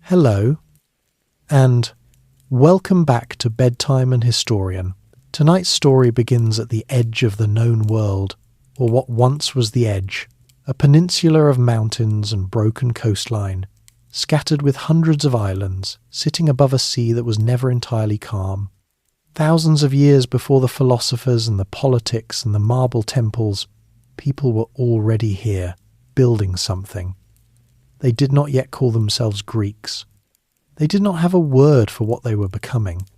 Hello, and welcome back to Bedtime and Historian. Tonight's story begins at the edge of the known world, or what once was the edge, a peninsula of mountains and broken coastline, scattered with hundreds of islands, sitting above a sea that was never entirely calm. Thousands of years before the philosophers and the politics and the marble temples, people were already here, building something. They did not yet call themselves Greeks. They did not have a word for what they were becoming,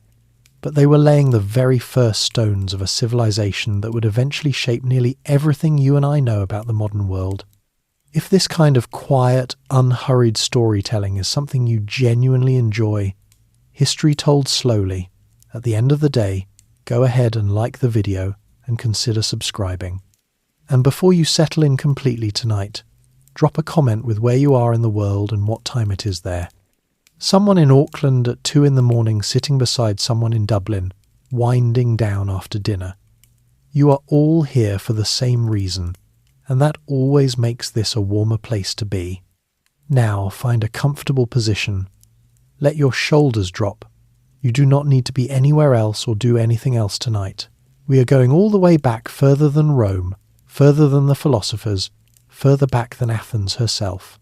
but they were laying the very first stones of a civilization that would eventually shape nearly everything you and I know about the modern world. If this kind of quiet, unhurried storytelling is something you genuinely enjoy, history told slowly, at the end of the day, go ahead and like the video and consider subscribing. And before you settle in completely tonight, drop a comment with where you are in the world and what time it is there. Someone in Auckland at 2 a.m. sitting beside someone in Dublin, winding down after dinner. You are all here for the same reason, and that always makes this a warmer place to be. Now find a comfortable position. Let your shoulders drop. You do not need to be anywhere else or do anything else tonight. We are going all the way back further than Rome, further than the philosophers, further back than Athens herself.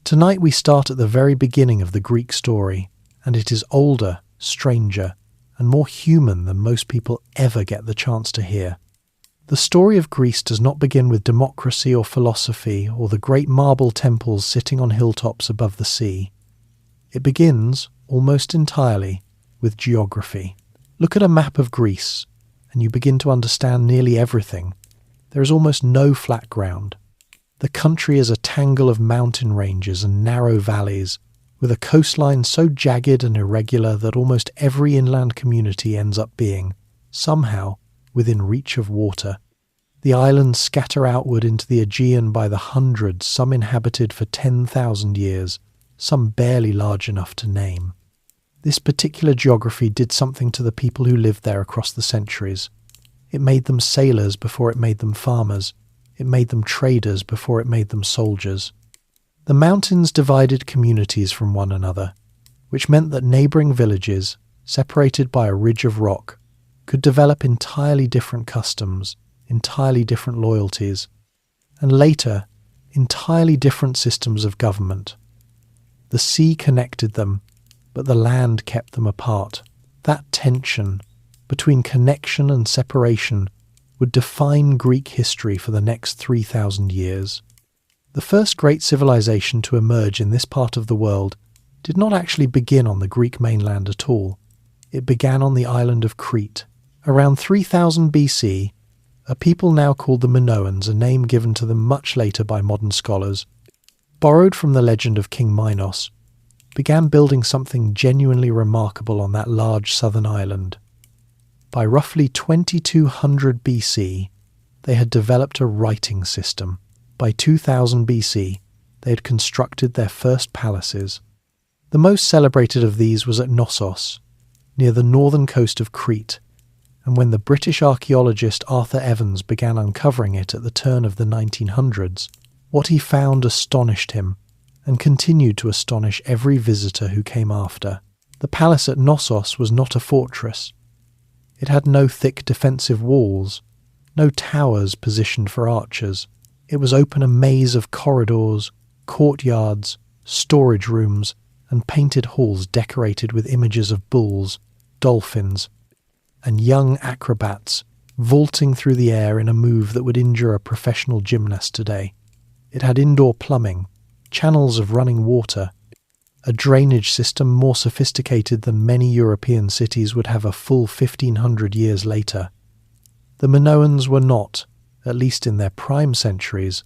Tonight we start at the very beginning of the Greek story, and it is older, stranger, and more human than most people ever get the chance to hear. The story of Greece does not begin with democracy or philosophy or the great marble temples sitting on hilltops above the sea. It begins, almost entirely, with geography. Look at a map of Greece, and you begin to understand nearly everything. There is almost no flat ground. The country is a tangle of mountain ranges and narrow valleys, with a coastline so jagged and irregular that almost every inland community ends up being, somehow, within reach of water. The islands scatter outward into the Aegean by the hundreds, some inhabited for 10,000 years, some barely large enough to name. This particular geography did something to the people who lived there across the centuries. It made them sailors before it made them farmers. It made them traders before it made them soldiers. The mountains divided communities from one another, which meant that neighbouring villages, separated by a ridge of rock, could develop entirely different customs, entirely different loyalties, and later, entirely different systems of government. The sea connected them, but the land kept them apart. That tension between connection and separation would define Greek history for the next 3,000 years. The first great civilization to emerge in this part of the world did not actually begin on the Greek mainland at all. It began on the island of Crete. Around 3000 BC, a people now called the Minoans, a name given to them much later by modern scholars, borrowed from the legend of King Minos, began building something genuinely remarkable on that large southern island. By roughly 2200 BC, they had developed a writing system. By 2000 BC, they had constructed their first palaces. The most celebrated of these was at Knossos, near the northern coast of Crete, and when the British archaeologist Arthur Evans began uncovering it at the turn of the 1900s, what he found astonished him, and continued to astonish every visitor who came after. The palace at Knossos was not a fortress. It had no thick defensive walls, no towers positioned for archers. It was open a maze of corridors, courtyards, storage rooms, and painted halls decorated with images of bulls, dolphins, and young acrobats vaulting through the air in a move that would injure a professional gymnast today. It had indoor plumbing, channels of running water, a drainage system more sophisticated than many European cities would have a full 1500 years later. The Minoans were not, at least in their prime centuries,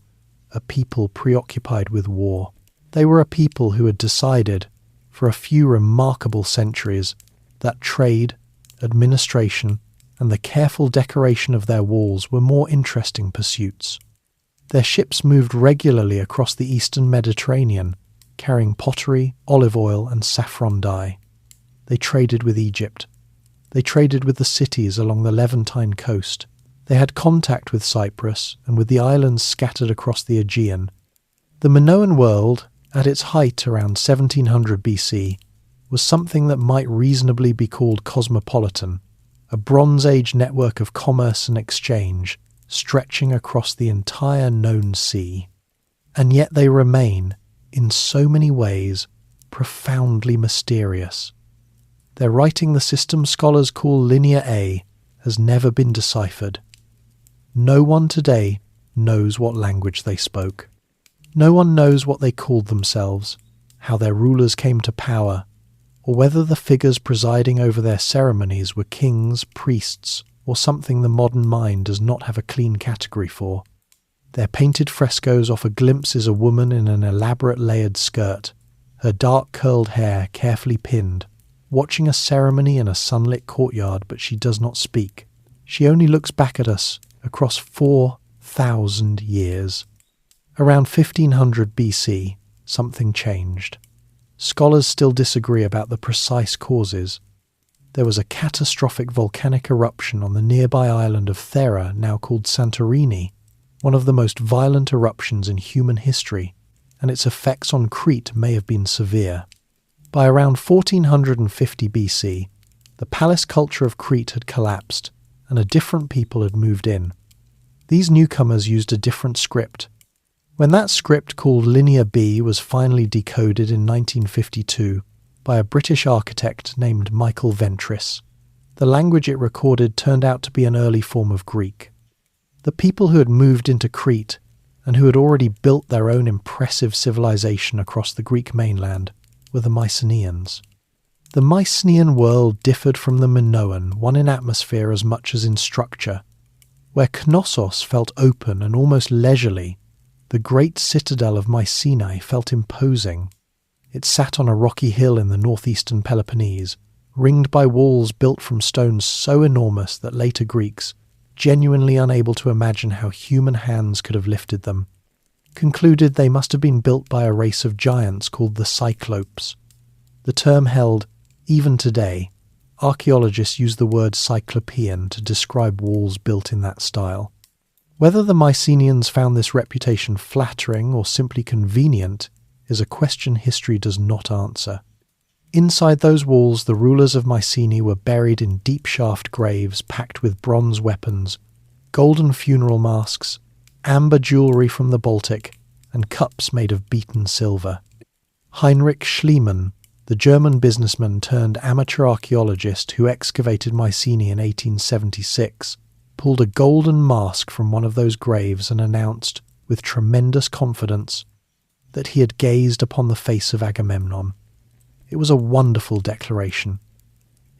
a people preoccupied with war. They were a people who had decided, for a few remarkable centuries, that trade, administration, and the careful decoration of their walls were more interesting pursuits. Their ships moved regularly across the eastern Mediterranean, carrying pottery, olive oil, and saffron dye. They traded with Egypt. They traded with the cities along the Levantine coast. They had contact with Cyprus and with the islands scattered across the Aegean. The Minoan world, at its height around 1700 BC, was something that might reasonably be called cosmopolitan, a Bronze Age network of commerce and exchange stretching across the entire known sea. And yet they remain, in so many ways, profoundly mysterious. Their writing the system scholars call Linear A has never been deciphered. No one today knows what language they spoke. No one knows what they called themselves, how their rulers came to power, or whether the figures presiding over their ceremonies were kings, priests, or something the modern mind does not have a clean category for. Their painted frescoes offer glimpses of a woman in an elaborate layered skirt, her dark curled hair carefully pinned, watching a ceremony in a sunlit courtyard, but she does not speak. She only looks back at us across 4,000 years. Around 1500 BC, something changed. Scholars still disagree about the precise causes. There was a catastrophic volcanic eruption on the nearby island of Thera, now called Santorini, one of the most violent eruptions in human history, and its effects on Crete may have been severe. By around 1450 BC, the palace culture of Crete had collapsed, and a different people had moved in. These newcomers used a different script. When that script, called Linear B, was finally decoded in 1952 by a British architect named Michael Ventris, the language it recorded turned out to be an early form of Greek. The people who had moved into Crete and who had already built their own impressive civilization across the Greek mainland were the Mycenaeans. The Mycenaean world differed from the Minoan, one in atmosphere as much as in structure. Where Knossos felt open and almost leisurely, the great citadel of Mycenae felt imposing. It sat on a rocky hill in the northeastern Peloponnese, ringed by walls built from stones so enormous that later Greeks, genuinely unable to imagine how human hands could have lifted them, concluded they must have been built by a race of giants called the Cyclopes. The term held, even today, archaeologists use the word Cyclopean to describe walls built in that style. Whether the Mycenaeans found this reputation flattering or simply convenient is a question history does not answer. Inside those walls, the rulers of Mycenae were buried in deep shaft graves packed with bronze weapons, golden funeral masks, amber jewellery from the Baltic, and cups made of beaten silver. Heinrich Schliemann, the German businessman turned amateur archaeologist who excavated Mycenae in 1876, pulled a golden mask from one of those graves and announced, with tremendous confidence, that he had gazed upon the face of Agamemnon. It was a wonderful declaration.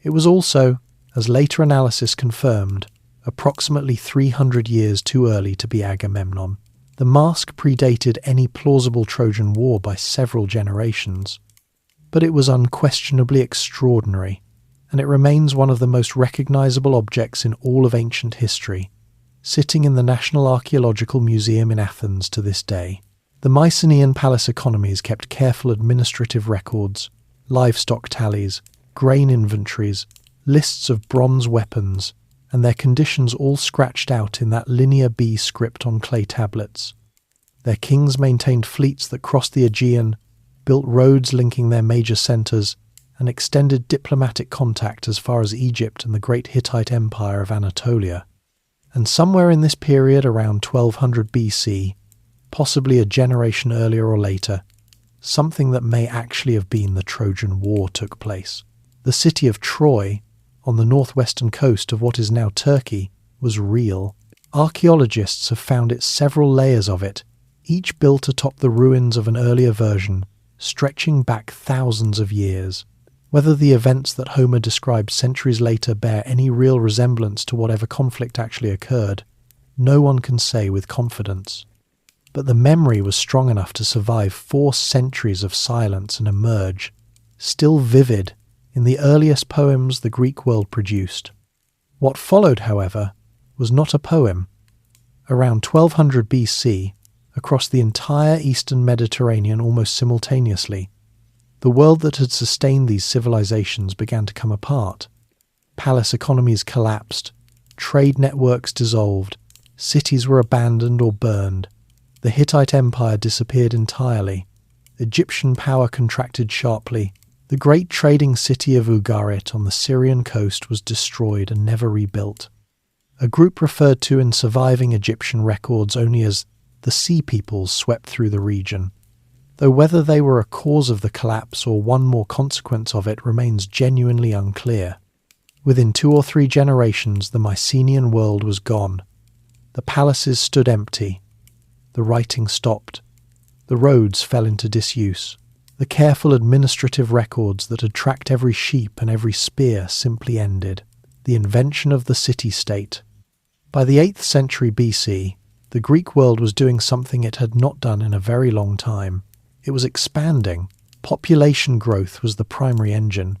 It was also, as later analysis confirmed, approximately 300 years too early to be Agamemnon. The mask predated any plausible Trojan War by several generations. But it was unquestionably extraordinary, and it remains one of the most recognizable objects in all of ancient history, sitting in the National Archaeological Museum in Athens to this day. The Mycenaean palace economies kept careful administrative records, livestock tallies, grain inventories, lists of bronze weapons, and their conditions all scratched out in that Linear B script on clay tablets. Their kings maintained fleets that crossed the Aegean, built roads linking their major centres, and extended diplomatic contact as far as Egypt and the great Hittite Empire of Anatolia. And somewhere in this period, around 1200 BC, possibly a generation earlier or later, something that may actually have been the Trojan War took place. The city of Troy, on the northwestern coast of what is now Turkey, was real. Archaeologists have found several layers of it, each built atop the ruins of an earlier version, stretching back thousands of years. Whether the events that Homer described centuries later bear any real resemblance to whatever conflict actually occurred, no one can say with confidence. But the memory was strong enough to survive 4 centuries of silence and emerge, still vivid, in the earliest poems the Greek world produced. What followed, however, was not a poem. Around 1200 BC, across the entire eastern Mediterranean almost simultaneously, the world that had sustained these civilizations began to come apart. Palace economies collapsed, trade networks dissolved, cities were abandoned or burned, the Hittite Empire disappeared entirely, Egyptian power contracted sharply. The great trading city of Ugarit on the Syrian coast was destroyed and never rebuilt. A group referred to in surviving Egyptian records only as the Sea Peoples swept through the region, though whether they were a cause of the collapse or one more consequence of it remains genuinely unclear. Within 2 or 3 generations, the Mycenaean world was gone. The palaces stood empty. The writing stopped. The roads fell into disuse. The careful administrative records that had tracked every sheep and every spear simply ended. The invention of the city-state. By the 8th century BC, the Greek world was doing something it had not done in a very long time. It was expanding. Population growth was the primary engine.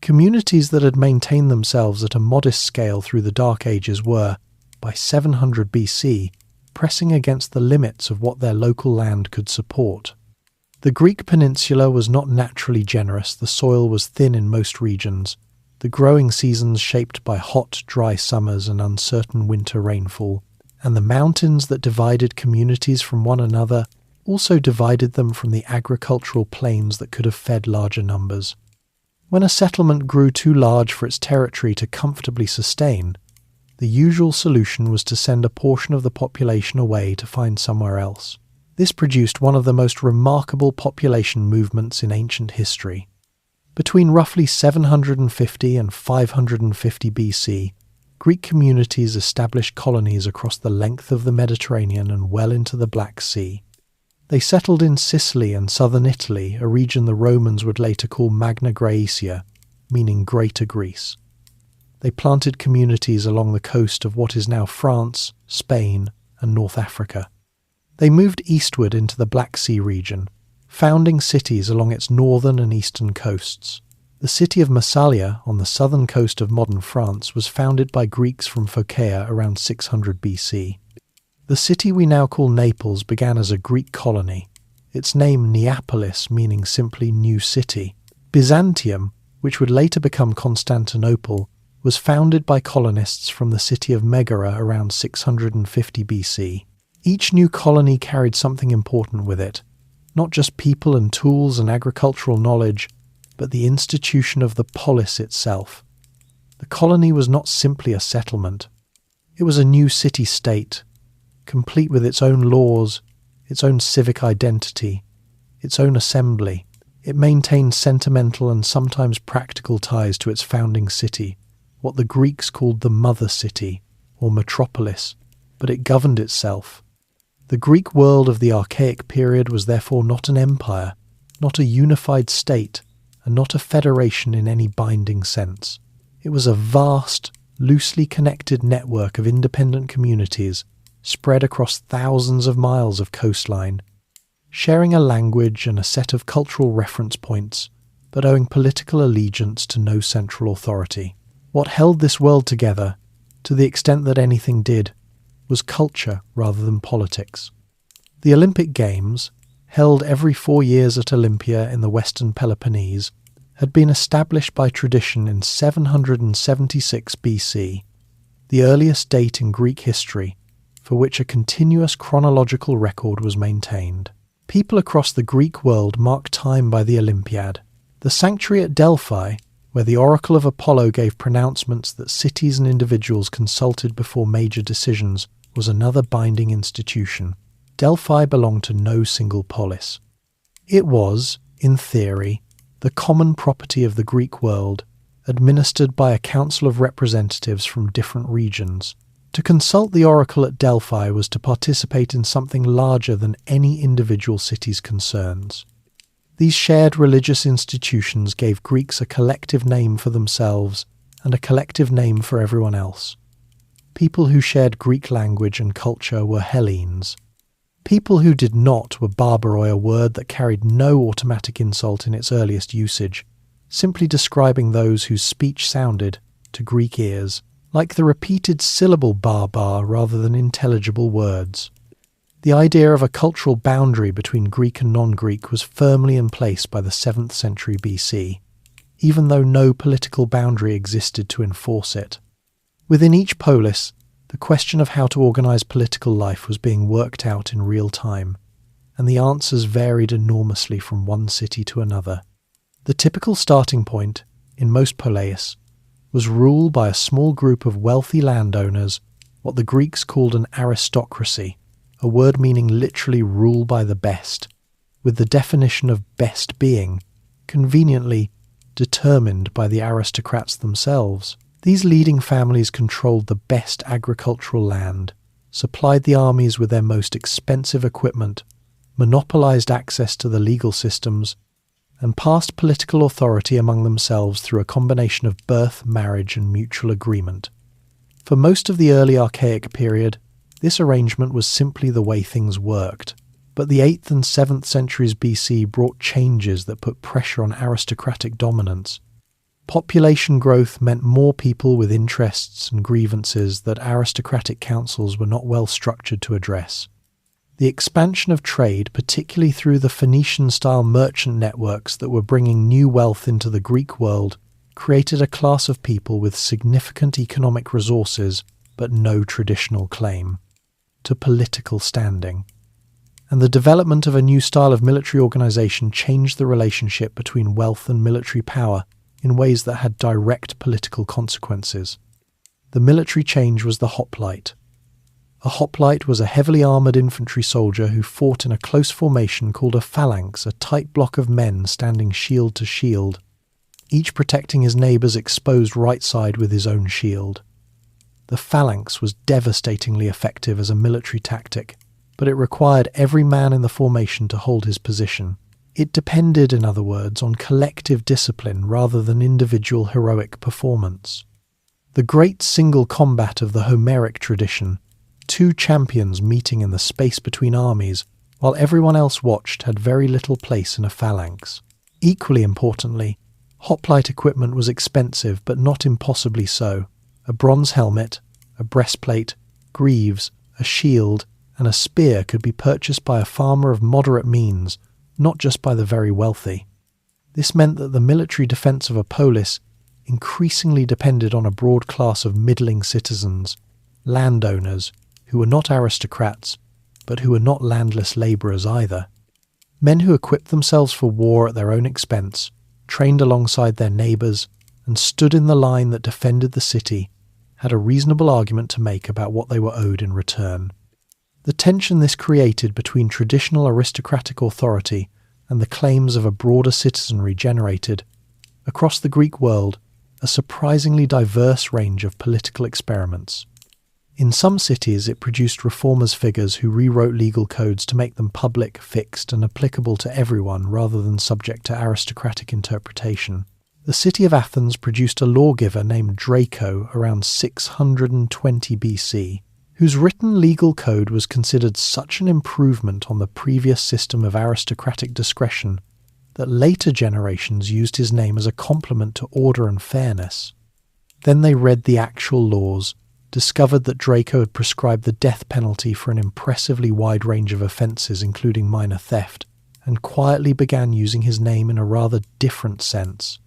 Communities that had maintained themselves at a modest scale through the Dark Ages were, by 700 BC, pressing against the limits of what their local land could support. The Greek peninsula was not naturally generous. The soil was thin in most regions, the growing seasons shaped by hot, dry summers and uncertain winter rainfall, and the mountains that divided communities from one another also divided them from the agricultural plains that could have fed larger numbers. When a settlement grew too large for its territory to comfortably sustain, the usual solution was to send a portion of the population away to find somewhere else. This produced one of the most remarkable population movements in ancient history. Between roughly 750 and 550 BC, Greek communities established colonies across the length of the Mediterranean and well into the Black Sea. They settled in Sicily and southern Italy, a region the Romans would later call Magna Graecia, meaning Greater Greece. They planted communities along the coast of what is now France, Spain, and North Africa. They moved eastward into the Black Sea region, founding cities along its northern and eastern coasts. The city of Massalia, on the southern coast of modern France, was founded by Greeks from Phocaea around 600 BC. The city we now call Naples began as a Greek colony, its name Neapolis meaning simply New City. Byzantium, which would later become Constantinople, was founded by colonists from the city of Megara around 650 BC. Each new colony carried something important with it, not just people and tools and agricultural knowledge, but the institution of the polis itself. The colony was not simply a settlement. It was a new city-state, complete with its own laws, its own civic identity, its own assembly. It maintained sentimental and sometimes practical ties to its founding city, what the Greeks called the mother city, or metropolis, but it governed itself. The Greek world of the archaic period was therefore not an empire, not a unified state, and not a federation in any binding sense. It was a vast, loosely connected network of independent communities spread across thousands of miles of coastline, sharing a language and a set of cultural reference points, but owing political allegiance to no central authority. What held this world together, to the extent that anything did, was culture rather than politics. The Olympic Games, held every 4 years at Olympia in the western Peloponnese, had been established by tradition in 776 BC, the earliest date in Greek history for which a continuous chronological record was maintained. People across the Greek world marked time by the Olympiad. The sanctuary at Delphi, where the oracle of Apollo gave pronouncements that cities and individuals consulted before major decisions, was another binding institution. Delphi belonged to no single polis. It was, in theory, the common property of the Greek world, administered by a council of representatives from different regions. To consult the oracle at Delphi was to participate in something larger than any individual city's concerns. These shared religious institutions gave Greeks a collective name for themselves and a collective name for everyone else. People who shared Greek language and culture were Hellenes. People who did not were barbaroi, a word that carried no automatic insult in its earliest usage, simply describing those whose speech sounded, to Greek ears, like the repeated syllable barbar rather than intelligible words. The idea of a cultural boundary between Greek and non-Greek was firmly in place by the 7th century BC, even though no political boundary existed to enforce it. Within each polis, the question of how to organize political life was being worked out in real time, and the answers varied enormously from one city to another. The typical starting point, in most poleis, was rule by a small group of wealthy landowners, what the Greeks called an aristocracy, a word meaning literally rule by the best, with the definition of best being, conveniently, determined by the aristocrats themselves. These leading families controlled the best agricultural land, supplied the armies with their most expensive equipment, monopolized access to the legal systems, and passed political authority among themselves through a combination of birth, marriage, and mutual agreement. For most of the early archaic period, this arrangement was simply the way things worked, but the 8th and 7th centuries BC brought changes that put pressure on aristocratic dominance. Population growth meant more people with interests and grievances that aristocratic councils were not well structured to address. The expansion of trade, particularly through the Phoenician-style merchant networks that were bringing new wealth into the Greek world, created a class of people with significant economic resources but no traditional claim to political standing. And the development of a new style of military organization changed the relationship between wealth and military power in ways that had direct political consequences. The military change was the hoplite. A hoplite was a heavily armoured infantry soldier who fought in a close formation called a phalanx, a tight block of men standing shield to shield, each protecting his neighbour's exposed right side with his own shield. The phalanx was devastatingly effective as a military tactic, but it required every man in the formation to hold his position. It depended, in other words, on collective discipline rather than individual heroic performance. The great single combat of the Homeric tradition, two champions meeting in the space between armies, while everyone else watched, had very little place in a phalanx. Equally importantly, hoplite equipment was expensive, but not impossibly so. A bronze helmet, a breastplate, greaves, a shield, and a spear could be purchased by a farmer of moderate means, not just by the very wealthy. This meant that the military defence of a polis increasingly depended on a broad class of middling citizens, landowners, who were not aristocrats, but who were not landless labourers either. Men who equipped themselves for war at their own expense, trained alongside their neighbours, and stood in the line that defended the city, had a reasonable argument to make about what they were owed in return. The tension this created between traditional aristocratic authority and the claims of a broader citizenry generated, across the Greek world, a surprisingly diverse range of political experiments. In some cities it produced reformers figures who rewrote legal codes to make them public, fixed, and applicable to everyone rather than subject to aristocratic interpretation. The city of Athens produced a lawgiver named Draco around 620 BC, whose written legal code was considered such an improvement on the previous system of aristocratic discretion that later generations used his name as a compliment to order and fairness. Then they read the actual laws, discovered that Draco had prescribed the death penalty for an impressively wide range of offences including minor theft, and quietly began using his name in a rather different sense.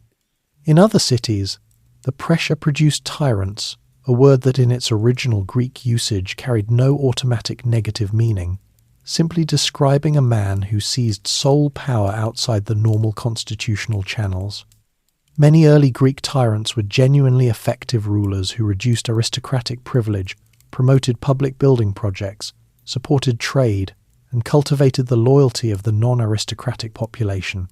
In other cities, the pressure produced tyrants, a word that in its original Greek usage carried no automatic negative meaning, simply describing a man who seized sole power outside the normal constitutional channels. Many early Greek tyrants were genuinely effective rulers who reduced aristocratic privilege, promoted public building projects, supported trade, and cultivated the loyalty of the non-aristocratic population.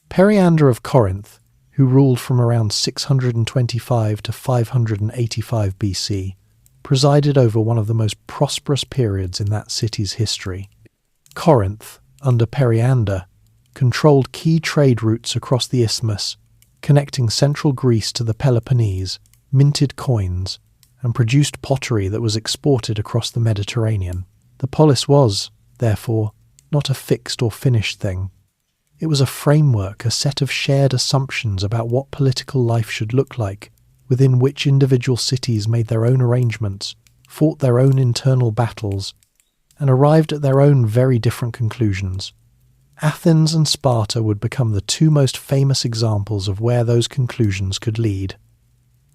Periander of Corinth, who ruled from around 625 to 585 BC, presided over one of the most prosperous periods in that city's history. Corinth, under Periander, controlled key trade routes across the isthmus, connecting central Greece to the Peloponnese, minted coins, and produced pottery that was exported across the Mediterranean. The polis was, therefore, not a fixed or finished thing. It was a framework, a set of shared assumptions about what political life should look like, within which individual cities made their own arrangements, fought their own internal battles, and arrived at their own very different conclusions. Athens and Sparta would become the two most famous examples of where those conclusions could lead,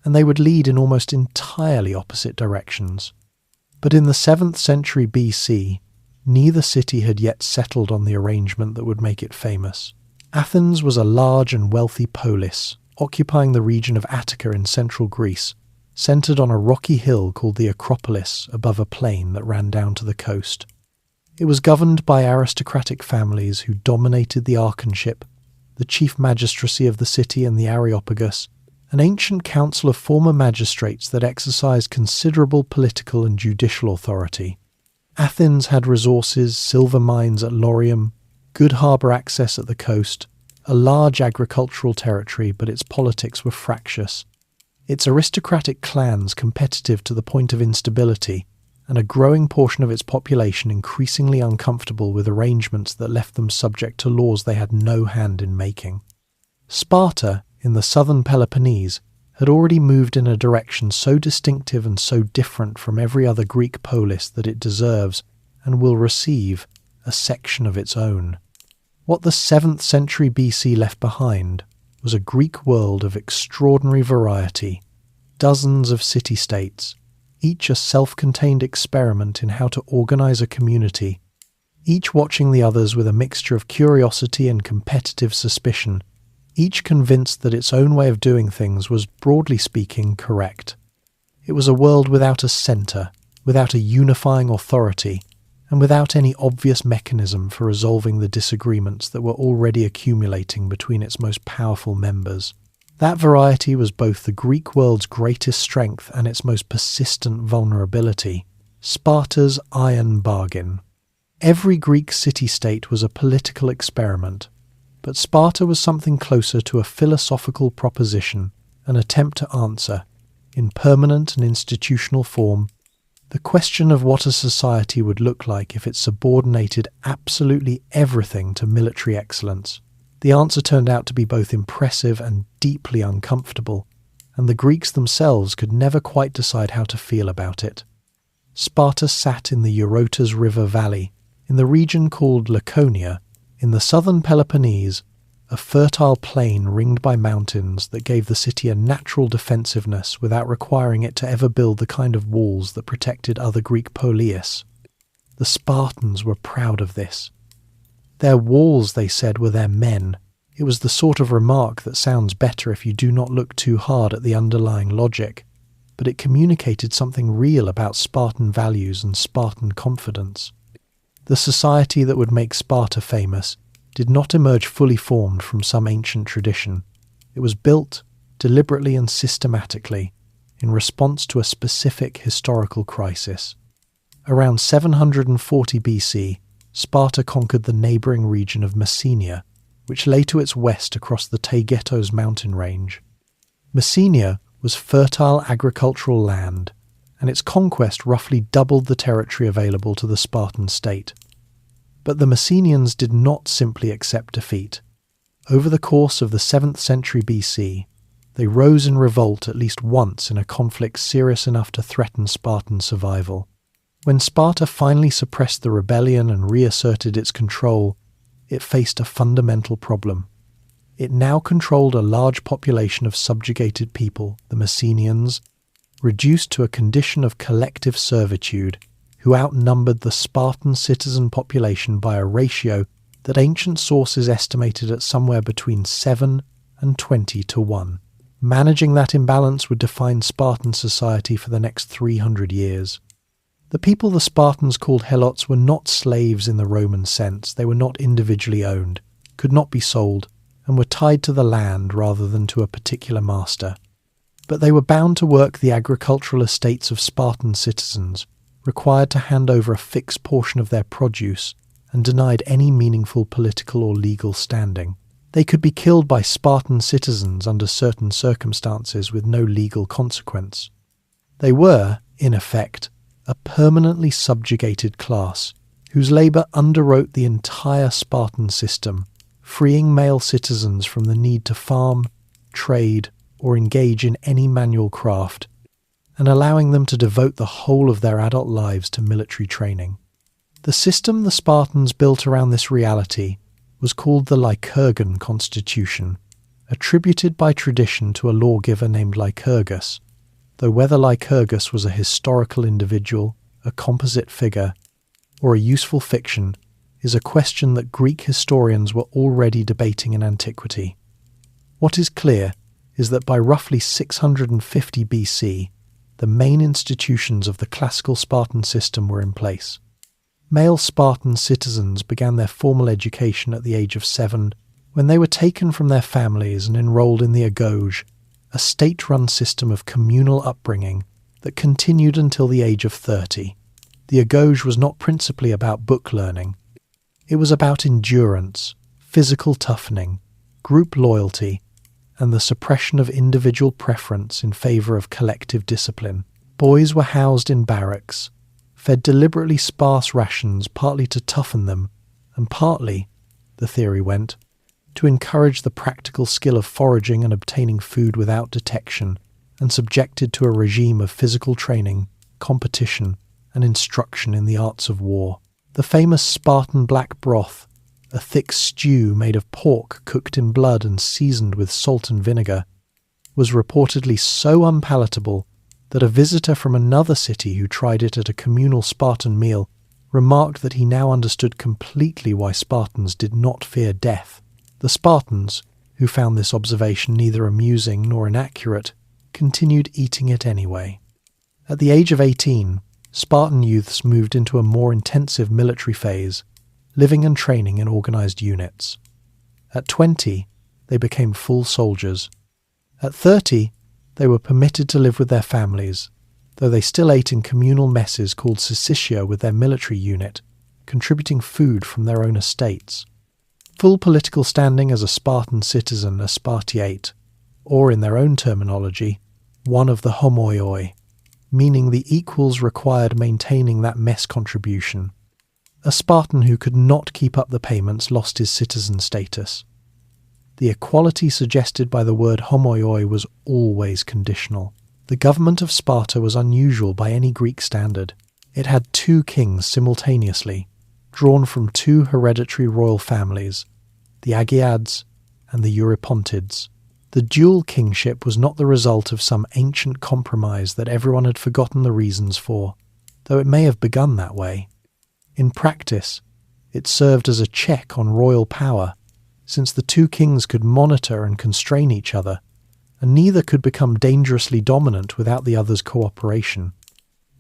and they would lead in almost entirely opposite directions. But in the 7th century BC, Neither city had yet settled on the arrangement that would make it famous. Athens was a large and wealthy polis, occupying the region of Attica in central Greece, centred on a rocky hill called the Acropolis above a plain that ran down to the coast. It was governed by aristocratic families who dominated the archonship, the chief magistracy of the city and the Areopagus, an ancient council of former magistrates that exercised considerable political and judicial authority. Athens had resources, silver mines at Laurium, good harbour access at the coast, a large agricultural territory, but its politics were fractious, its aristocratic clans competitive to the point of instability, and a growing portion of its population increasingly uncomfortable with arrangements that left them subject to laws they had no hand in making. Sparta, in the southern Peloponnese, had already moved in a direction so distinctive and so different from every other Greek polis that it deserves, and will receive, a section of its own. What the 7th century BC left behind was a Greek world of extraordinary variety, dozens of city-states, each a self-contained experiment in how to organize a community, each watching the others with a mixture of curiosity and competitive suspicion, each convinced that its own way of doing things was, broadly speaking, correct. It was a world without a centre, without a unifying authority, and without any obvious mechanism for resolving the disagreements that were already accumulating between its most powerful members. That variety was both the Greek world's greatest strength and its most persistent vulnerability, Sparta's iron bargain. Every Greek city-state was a political experiment, but Sparta was something closer to a philosophical proposition, an attempt to answer, in permanent and institutional form, the question of what a society would look like if it subordinated absolutely everything to military excellence. The answer turned out to be both impressive and deeply uncomfortable, and the Greeks themselves could never quite decide how to feel about it. Sparta sat in the Eurotas River valley, in the region called Laconia, in the southern Peloponnese, a fertile plain ringed by mountains that gave the city a natural defensiveness without requiring it to ever build the kind of walls that protected other Greek polis. The Spartans were proud of this. Their walls, they said, were their men. It was the sort of remark that sounds better if you do not look too hard at the underlying logic, but it communicated something real about Spartan values and Spartan confidence. The society that would make Sparta famous did not emerge fully formed from some ancient tradition. It was built, deliberately and systematically, in response to a specific historical crisis. Around 740 BC, Sparta conquered the neighbouring region of Messenia, which lay to its west across the Taygetos mountain range. Messenia was fertile agricultural land, and its conquest roughly doubled the territory available to the Spartan state. But the Messenians did not simply accept defeat. Over the course of the 7th century BC, they rose in revolt at least once in a conflict serious enough to threaten Spartan survival. When Sparta finally suppressed the rebellion and reasserted its control, it faced a fundamental problem. It now controlled a large population of subjugated people, the Messenians, reduced to a condition of collective servitude, who outnumbered the Spartan citizen population by a ratio that ancient sources estimated at somewhere between 7 and 20 to 1. Managing that imbalance would define Spartan society for the next 300 years. The people the Spartans called helots were not slaves in the Roman sense. They were not individually owned, could not be sold, and were tied to the land rather than to a particular master. But they were bound to work the agricultural estates of Spartan citizens, required to hand over a fixed portion of their produce, and denied any meaningful political or legal standing. They could be killed by Spartan citizens under certain circumstances with no legal consequence. They were, in effect, a permanently subjugated class, whose labour underwrote the entire Spartan system, freeing male citizens from the need to farm, trade, or engage in any manual craft, and allowing them to devote the whole of their adult lives to military training. The system the Spartans built around this reality was called the Lycurgan constitution, attributed by tradition to a lawgiver named Lycurgus, though whether Lycurgus was a historical individual, a composite figure, or a useful fiction is a question that Greek historians were already debating in antiquity. What is clear is that by roughly 650 BC, the main institutions of the classical Spartan system were in place. Male Spartan citizens began their formal education at the age of 7 when they were taken from their families and enrolled in the agoge, a state-run system of communal upbringing that continued until the age of 30. The agoge was not principally about book learning. It was about endurance, physical toughening, group loyalty, and the suppression of individual preference in favour of collective discipline. Boys were housed in barracks, fed deliberately sparse rations partly to toughen them, and partly, the theory went, to encourage the practical skill of foraging and obtaining food without detection, and subjected to a regime of physical training, competition, and instruction in the arts of war. The famous Spartan black broth, a thick stew made of pork cooked in blood and seasoned with salt and vinegar, was reportedly so unpalatable that a visitor from another city who tried it at a communal Spartan meal remarked that he now understood completely why Spartans did not fear death. The Spartans, who found this observation neither amusing nor inaccurate, continued eating it anyway. At the age of 18, Spartan youths moved into a more intensive military phase, living and training in organised units. At 20, they became full soldiers. At 30, they were permitted to live with their families, though they still ate in communal messes called syssitia with their military unit, contributing food from their own estates. Full political standing as a Spartan citizen, a Spartiate, or in their own terminology, one of the homoioi, meaning the equals required maintaining that mess contribution. A Spartan who could not keep up the payments lost his citizen status. The equality suggested by the word homoioi was always conditional. The government of Sparta was unusual by any Greek standard. It had 2 kings simultaneously, drawn from 2 hereditary royal families, the Agiads and the Eurypontids. The dual kingship was not the result of some ancient compromise that everyone had forgotten the reasons for, though it may have begun that way. In practice, it served as a check on royal power, since the 2 kings could monitor and constrain each other, and neither could become dangerously dominant without the other's cooperation.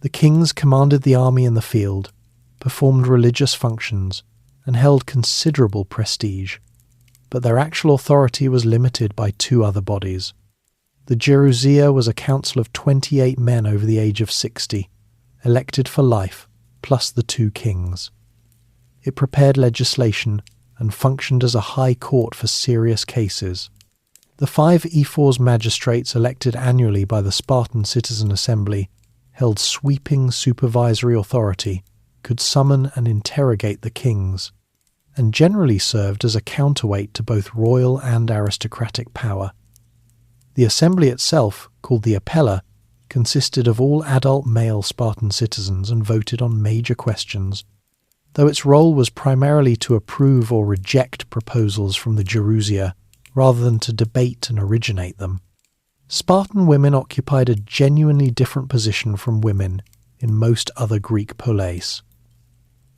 The kings commanded the army in the field, performed religious functions, and held considerable prestige, but their actual authority was limited by 2 other bodies. The Gerousia was a council of 28 men over the age of 60, elected for life, plus the 2 kings. It prepared legislation and functioned as a high court for serious cases. The 5 ephors magistrates elected annually by the Spartan Citizen Assembly held sweeping supervisory authority, could summon and interrogate the kings, and generally served as a counterweight to both royal and aristocratic power. The assembly itself, called the Apella, consisted of all adult male Spartan citizens and voted on major questions, though its role was primarily to approve or reject proposals from the Gerousia, rather than to debate and originate them. Spartan women occupied a genuinely different position from women in most other Greek poleis.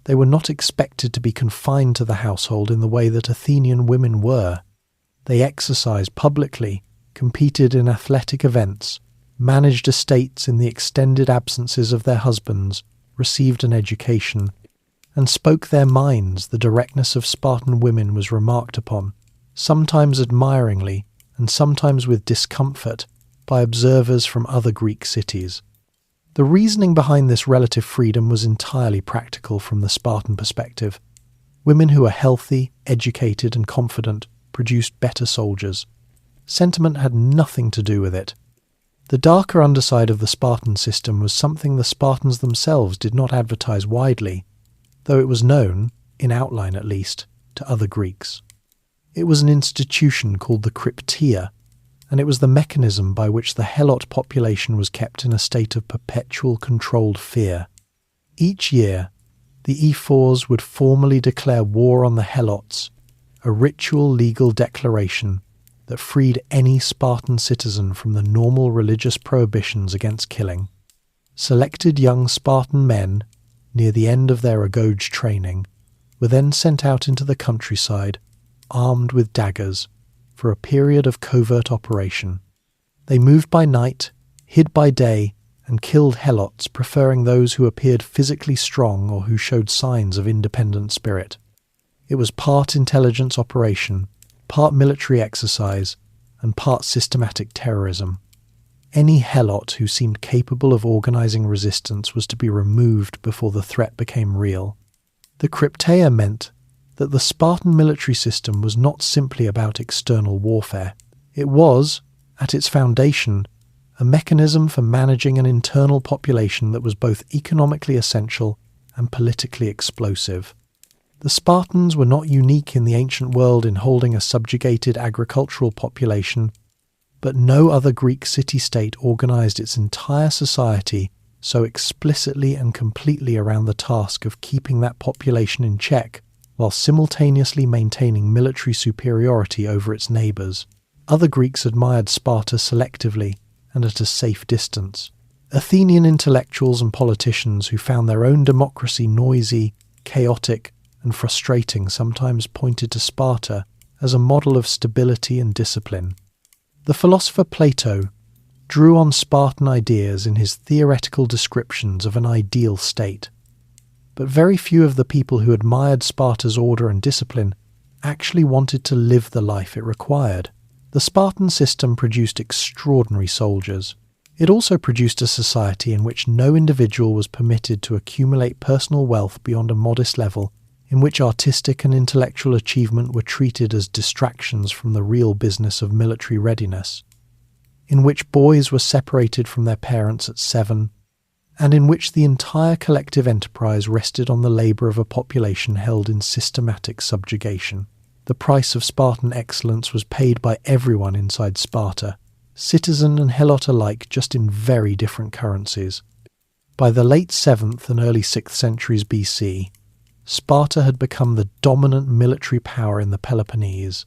They were not expected to be confined to the household in the way that Athenian women were. They exercised publicly, competed in athletic events, managed estates in the extended absences of their husbands, received an education, and spoke their minds. The directness of Spartan women was remarked upon, sometimes admiringly and sometimes with discomfort, by observers from other Greek cities. The reasoning behind this relative freedom was entirely practical from the Spartan perspective. Women who were healthy, educated, and confident produced better soldiers. Sentiment had nothing to do with it. The darker underside of the Spartan system was something the Spartans themselves did not advertise widely, though it was known, in outline at least, to other Greeks. It was an institution called the Crypteia, and it was the mechanism by which the Helot population was kept in a state of perpetual controlled fear. Each year, the ephors would formally declare war on the Helots, a ritual legal declaration that freed any Spartan citizen from the normal religious prohibitions against killing. Selected young Spartan men, near the end of their agoge training, were then sent out into the countryside, armed with daggers, for a period of covert operation. They moved by night, hid by day, and killed helots, preferring those who appeared physically strong or who showed signs of independent spirit. It was part intelligence operation, part military exercise, and part systematic terrorism. Any helot who seemed capable of organising resistance was to be removed before the threat became real. The crypteia meant that the Spartan military system was not simply about external warfare. It was, at its foundation, a mechanism for managing an internal population that was both economically essential and politically explosive. The Spartans were not unique in the ancient world in holding a subjugated agricultural population, but no other Greek city-state organised its entire society so explicitly and completely around the task of keeping that population in check while simultaneously maintaining military superiority over its neighbours. Other Greeks admired Sparta selectively and at a safe distance. Athenian intellectuals and politicians who found their own democracy noisy, chaotic, and frustrating sometimes pointed to Sparta as a model of stability and discipline. The philosopher Plato drew on Spartan ideas in his theoretical descriptions of an ideal state, but very few of the people who admired Sparta's order and discipline actually wanted to live the life it required. The Spartan system produced extraordinary soldiers. It also produced a society in which no individual was permitted to accumulate personal wealth beyond a modest level, in which artistic and intellectual achievement were treated as distractions from the real business of military readiness, in which boys were separated from their parents at 7, and in which the entire collective enterprise rested on the labour of a population held in systematic subjugation. The price of Spartan excellence was paid by everyone inside Sparta, citizen and helot alike, just in very different currencies. By the late 7th and early 6th centuries BC, Sparta had become the dominant military power in the Peloponnese,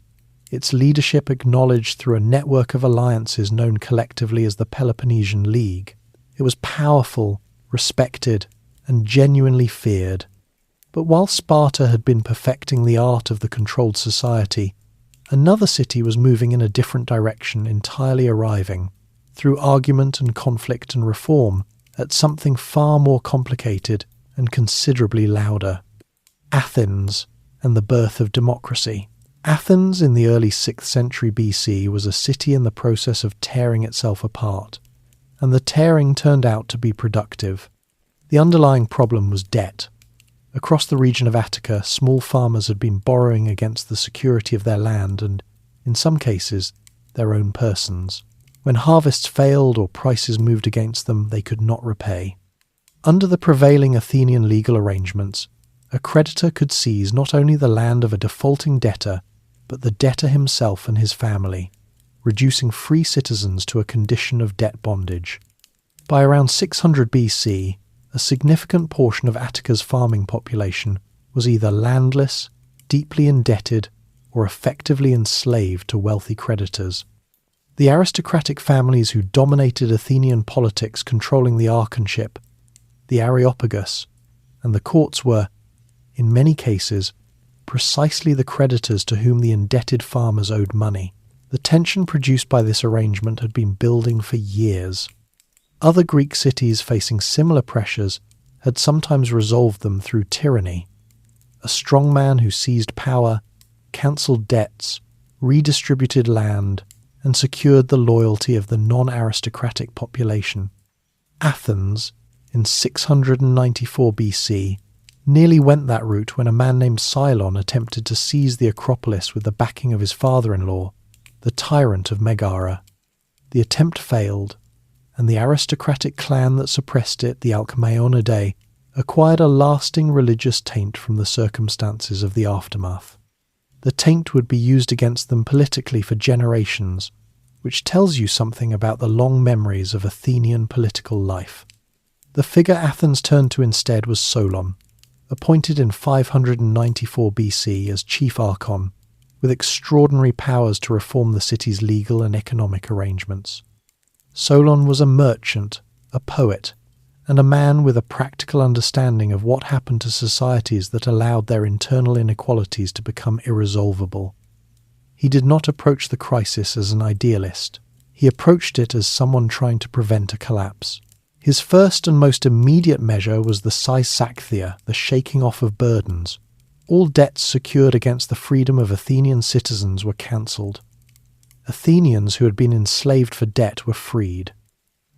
its leadership acknowledged through a network of alliances known collectively as the Peloponnesian League. It was powerful, respected, and genuinely feared. But while Sparta had been perfecting the art of the controlled society, another city was moving in a different direction, entirely arriving, through argument and conflict and reform, at something far more complicated and considerably louder. Athens and the birth of democracy. Athens in the early 6th century BC was a city in the process of tearing itself apart, and the tearing turned out to be productive. The underlying problem was debt. Across the region of Attica, small farmers had been borrowing against the security of their land and, in some cases, their own persons. When harvests failed or prices moved against them, they could not repay. Under the prevailing Athenian legal arrangements, a creditor could seize not only the land of a defaulting debtor, but the debtor himself and his family, reducing free citizens to a condition of debt bondage. By around 600 BC, a significant portion of Attica's farming population was either landless, deeply indebted, or effectively enslaved to wealthy creditors. The aristocratic families who dominated Athenian politics, controlling the archonship, the Areopagus, and the courts were, in many cases, precisely the creditors to whom the indebted farmers owed money. The tension produced by this arrangement had been building for years. Other Greek cities facing similar pressures had sometimes resolved them through tyranny. A strongman who seized power, cancelled debts, redistributed land, and secured the loyalty of the non-aristocratic population. Athens, in 694 BC, nearly went that route when a man named Cylon attempted to seize the Acropolis with the backing of his father-in-law, the tyrant of Megara. The attempt failed, and the aristocratic clan that suppressed it, the Alcmaeonidae, acquired a lasting religious taint from the circumstances of the aftermath. The taint would be used against them politically for generations, which tells you something about the long memories of Athenian political life. The figure Athens turned to instead was Solon, appointed in 594 BC as chief archon, with extraordinary powers to reform the city's legal and economic arrangements. Solon was a merchant, a poet, and a man with a practical understanding of what happened to societies that allowed their internal inequalities to become irresolvable. He did not approach the crisis as an idealist. He approached it as someone trying to prevent a collapse. His first and most immediate measure was the seisachthia, the shaking off of burdens. All debts secured against the freedom of Athenian citizens were cancelled. Athenians who had been enslaved for debt were freed.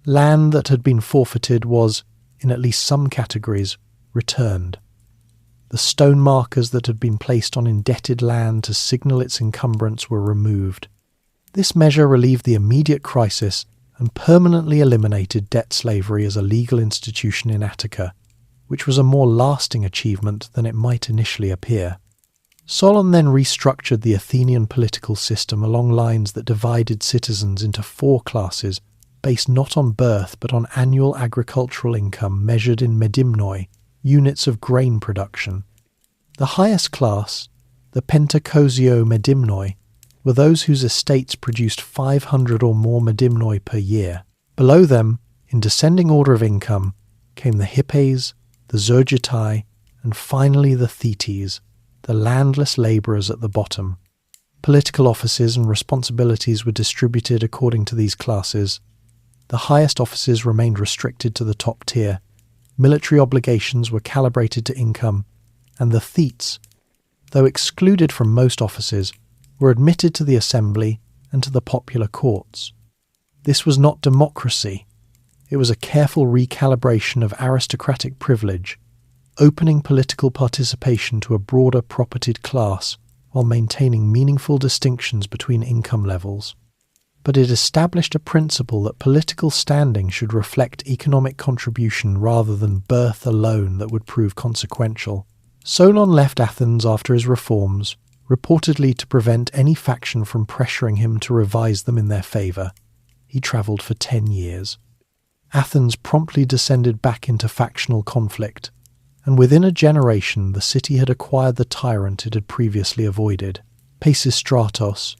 Land that had been forfeited was, in at least some categories, returned. The stone markers that had been placed on indebted land to signal its encumbrance were removed. This measure relieved the immediate crisis and permanently eliminated debt slavery as a legal institution in Attica, which was a more lasting achievement than it might initially appear. Solon then restructured the Athenian political system along lines that divided citizens into 4 classes based not on birth but on annual agricultural income measured in medimnoi, units of grain production. The highest class, the pentakosio medimnoi, were those whose estates produced 500 or more medimnoi per year. Below them, in descending order of income, came the hippes, the zergitai, and finally the thetes, the landless labourers at the bottom. Political offices and responsibilities were distributed according to these classes. The highest offices remained restricted to the top tier. Military obligations were calibrated to income, and the thetes, though excluded from most offices, were admitted to the assembly and to the popular courts. This was not democracy. It was a careful recalibration of aristocratic privilege, opening political participation to a broader propertied class while maintaining meaningful distinctions between income levels. But it established a principle that political standing should reflect economic contribution rather than birth alone that would prove consequential. Solon left Athens after his reforms, reportedly to prevent any faction from pressuring him to revise them in their favour. He travelled for 10 years. Athens promptly descended back into factional conflict, and within a generation the city had acquired the tyrant it had previously avoided. Pisistratos,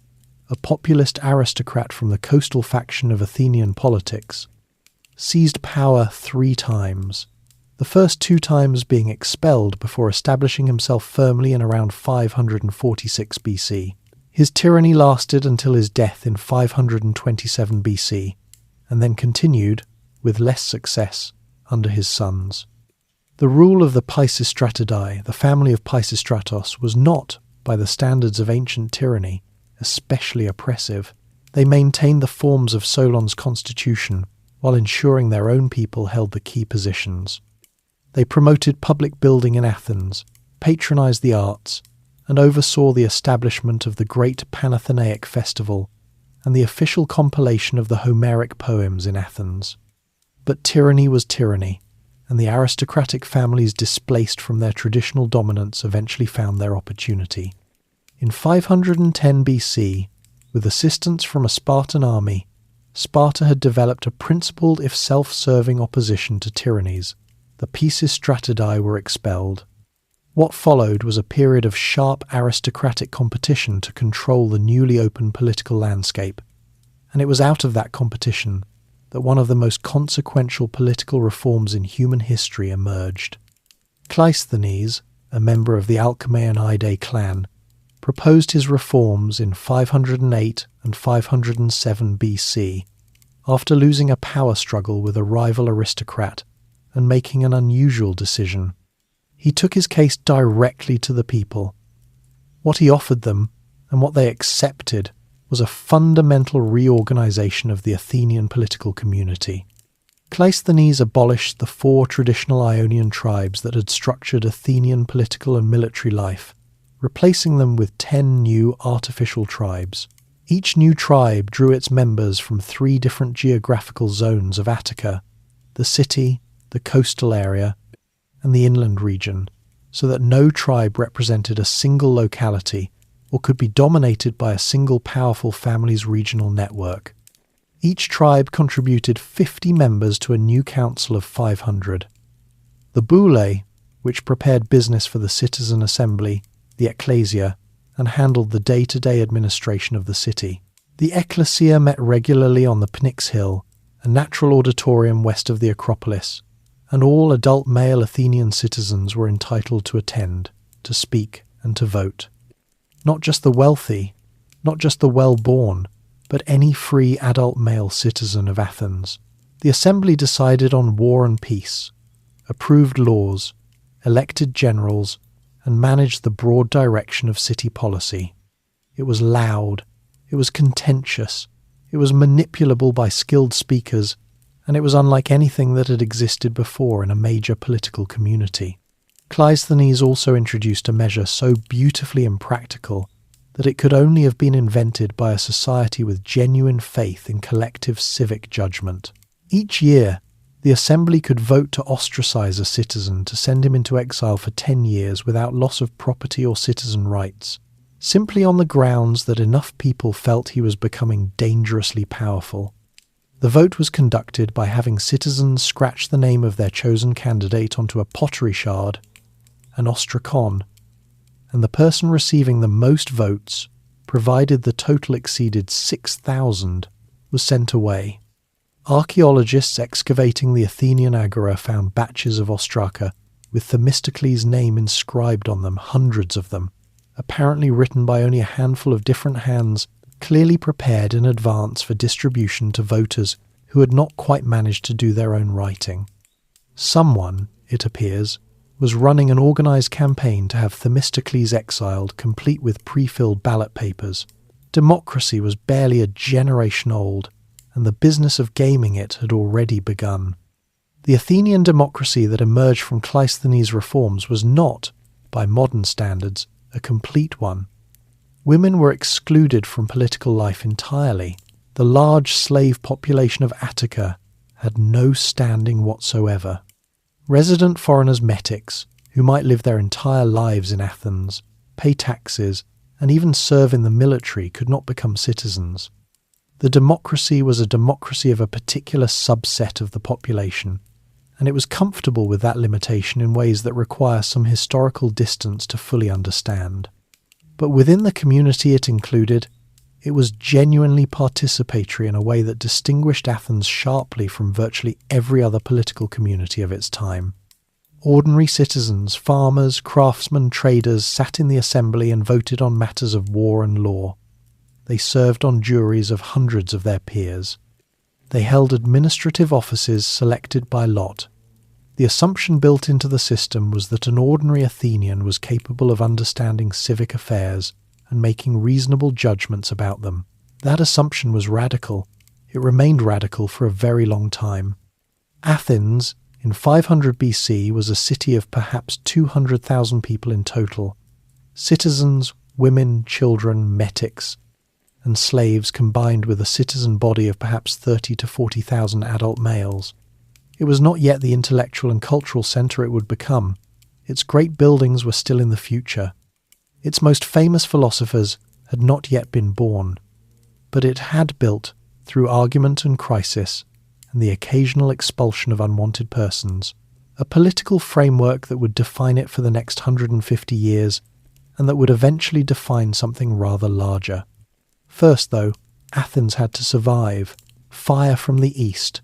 a populist aristocrat from the coastal faction of Athenian politics, seized power 3 times, the first 2 times being expelled before establishing himself firmly in around 546 BC. His tyranny lasted until his death in 527 BC, and then continued, with less success, under his sons. The rule of the Pisistratidae, the family of Pisistratos, was not, by the standards of ancient tyranny, especially oppressive. They maintained the forms of Solon's constitution while ensuring their own people held the key positions. They promoted public building in Athens, patronized the arts, and oversaw the establishment of the great Panathenaic festival and the official compilation of the Homeric poems in Athens. But tyranny was tyranny, and the aristocratic families displaced from their traditional dominance eventually found their opportunity. In 510 BC, with assistance from a Spartan army, Sparta had developed a principled if self-serving opposition to tyrannies. The Pisistratidae were expelled. What followed was a period of sharp aristocratic competition to control the newly opened political landscape, and it was out of that competition that one of the most consequential political reforms in human history emerged. Cleisthenes, a member of the Alcmaeonidae clan, proposed his reforms in 508 and 507 BC, after losing a power struggle with a rival aristocrat and making an unusual decision. He took his case directly to the people. What he offered them, and what they accepted, was a fundamental reorganization of the Athenian political community. Cleisthenes abolished the 4 traditional Ionian tribes that had structured Athenian political and military life, replacing them with 10 new artificial tribes. Each new tribe drew its members from 3 different geographical zones of Attica, the city, the coastal area, and the inland region, so that no tribe represented a single locality or could be dominated by a single powerful family's regional network. Each tribe contributed 50 members to a new council of 500. The boule, which prepared business for the citizen assembly, the ecclesia, and handled the day-to-day administration of the city. The ecclesia met regularly on the Pnyx Hill, a natural auditorium west of the Acropolis, and all adult male Athenian citizens were entitled to attend, to speak, and to vote. Not just the wealthy, not just the well-born, but any free adult male citizen of Athens. The assembly decided on war and peace, approved laws, elected generals, and managed the broad direction of city policy. It was loud, it was contentious, it was manipulable by skilled speakers, and it was unlike anything that had existed before in a major political community. Cleisthenes also introduced a measure so beautifully impractical that it could only have been invented by a society with genuine faith in collective civic judgment. Each year, the assembly could vote to ostracize a citizen to send him into exile for 10 years without loss of property or citizen rights, simply on the grounds that enough people felt he was becoming dangerously powerful. The vote was conducted by having citizens scratch the name of their chosen candidate onto a pottery shard, an ostrakon, and the person receiving the most votes, provided the total exceeded 6,000, was sent away. Archaeologists excavating the Athenian agora found batches of ostraka with Themistocles' name inscribed on them, hundreds of them, apparently written by only a handful of different hands, clearly prepared in advance for distribution to voters who had not quite managed to do their own writing. Someone, it appears, was running an organised campaign to have Themistocles exiled, complete with pre-filled ballot papers. Democracy was barely a generation old, and the business of gaming it had already begun. The Athenian democracy that emerged from Cleisthenes' reforms was not, by modern standards, a complete one. Women were excluded from political life entirely. The large slave population of Attica had no standing whatsoever. Resident foreigners metics, who might live their entire lives in Athens, pay taxes, and even serve in the military, could not become citizens. The democracy was a democracy of a particular subset of the population, and it was comfortable with that limitation in ways that require some historical distance to fully understand. But within the community it included, it was genuinely participatory in a way that distinguished Athens sharply from virtually every other political community of its time. Ordinary citizens, farmers, craftsmen, traders sat in the assembly and voted on matters of war and law. They served on juries of hundreds of their peers. They held administrative offices selected by lot. The assumption built into the system was that an ordinary Athenian was capable of understanding civic affairs and making reasonable judgments about them. That assumption was radical. It remained radical for a very long time. Athens, in 500 BC, was a city of perhaps 200,000 people in total. Citizens, women, children, metics, and slaves combined with a citizen body of perhaps 30 to 40,000 adult males. It was not yet the intellectual and cultural centre it would become. Its great buildings were still in the future. Its most famous philosophers had not yet been born. But it had built, through argument and crisis, and the occasional expulsion of unwanted persons, a political framework that would define it for the next 150 years, and that would eventually define something rather larger. First, though, Athens had to survive. Fire from the east.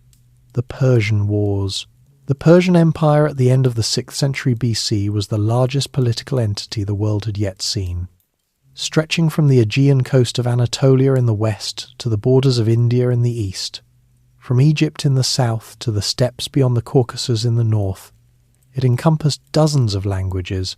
The Persian Wars. The Persian Empire at the end of the 6th century BC was the largest political entity the world had yet seen. Stretching from the Aegean coast of Anatolia in the west to the borders of India in the east, from Egypt in the south to the steppes beyond the Caucasus in the north, it encompassed dozens of languages,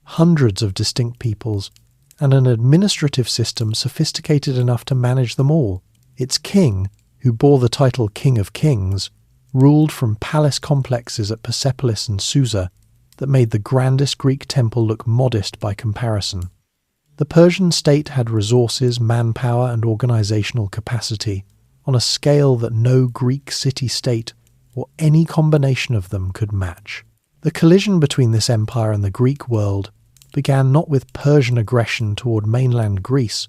hundreds of distinct peoples, and an administrative system sophisticated enough to manage them all. Its king, who bore the title King of Kings, ruled from palace complexes at Persepolis and Susa that made the grandest Greek temple look modest by comparison. The Persian state had resources, manpower, and organizational capacity on a scale that no Greek city-state or any combination of them could match. The collision between this empire and the Greek world began not with Persian aggression toward mainland Greece,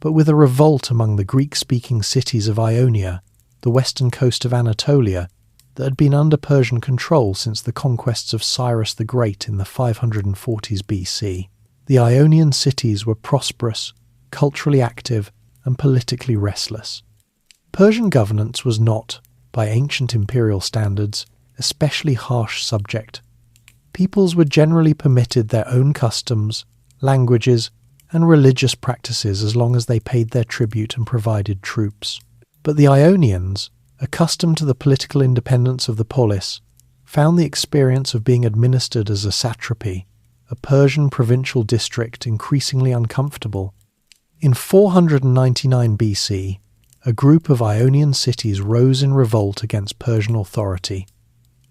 but with a revolt among the Greek-speaking cities of Ionia, the western coast of Anatolia, that had been under Persian control since the conquests of Cyrus the Great in the 540s BC. The Ionian cities were prosperous, culturally active, and politically restless. Persian governance was not, by ancient imperial standards, especially harsh subject. Peoples were generally permitted their own customs, languages, and religious practices as long as they paid their tribute and provided troops. But the Ionians, accustomed to the political independence of the polis, found the experience of being administered as a satrapy, a Persian provincial district, increasingly uncomfortable. In 499 BC, a group of Ionian cities rose in revolt against Persian authority,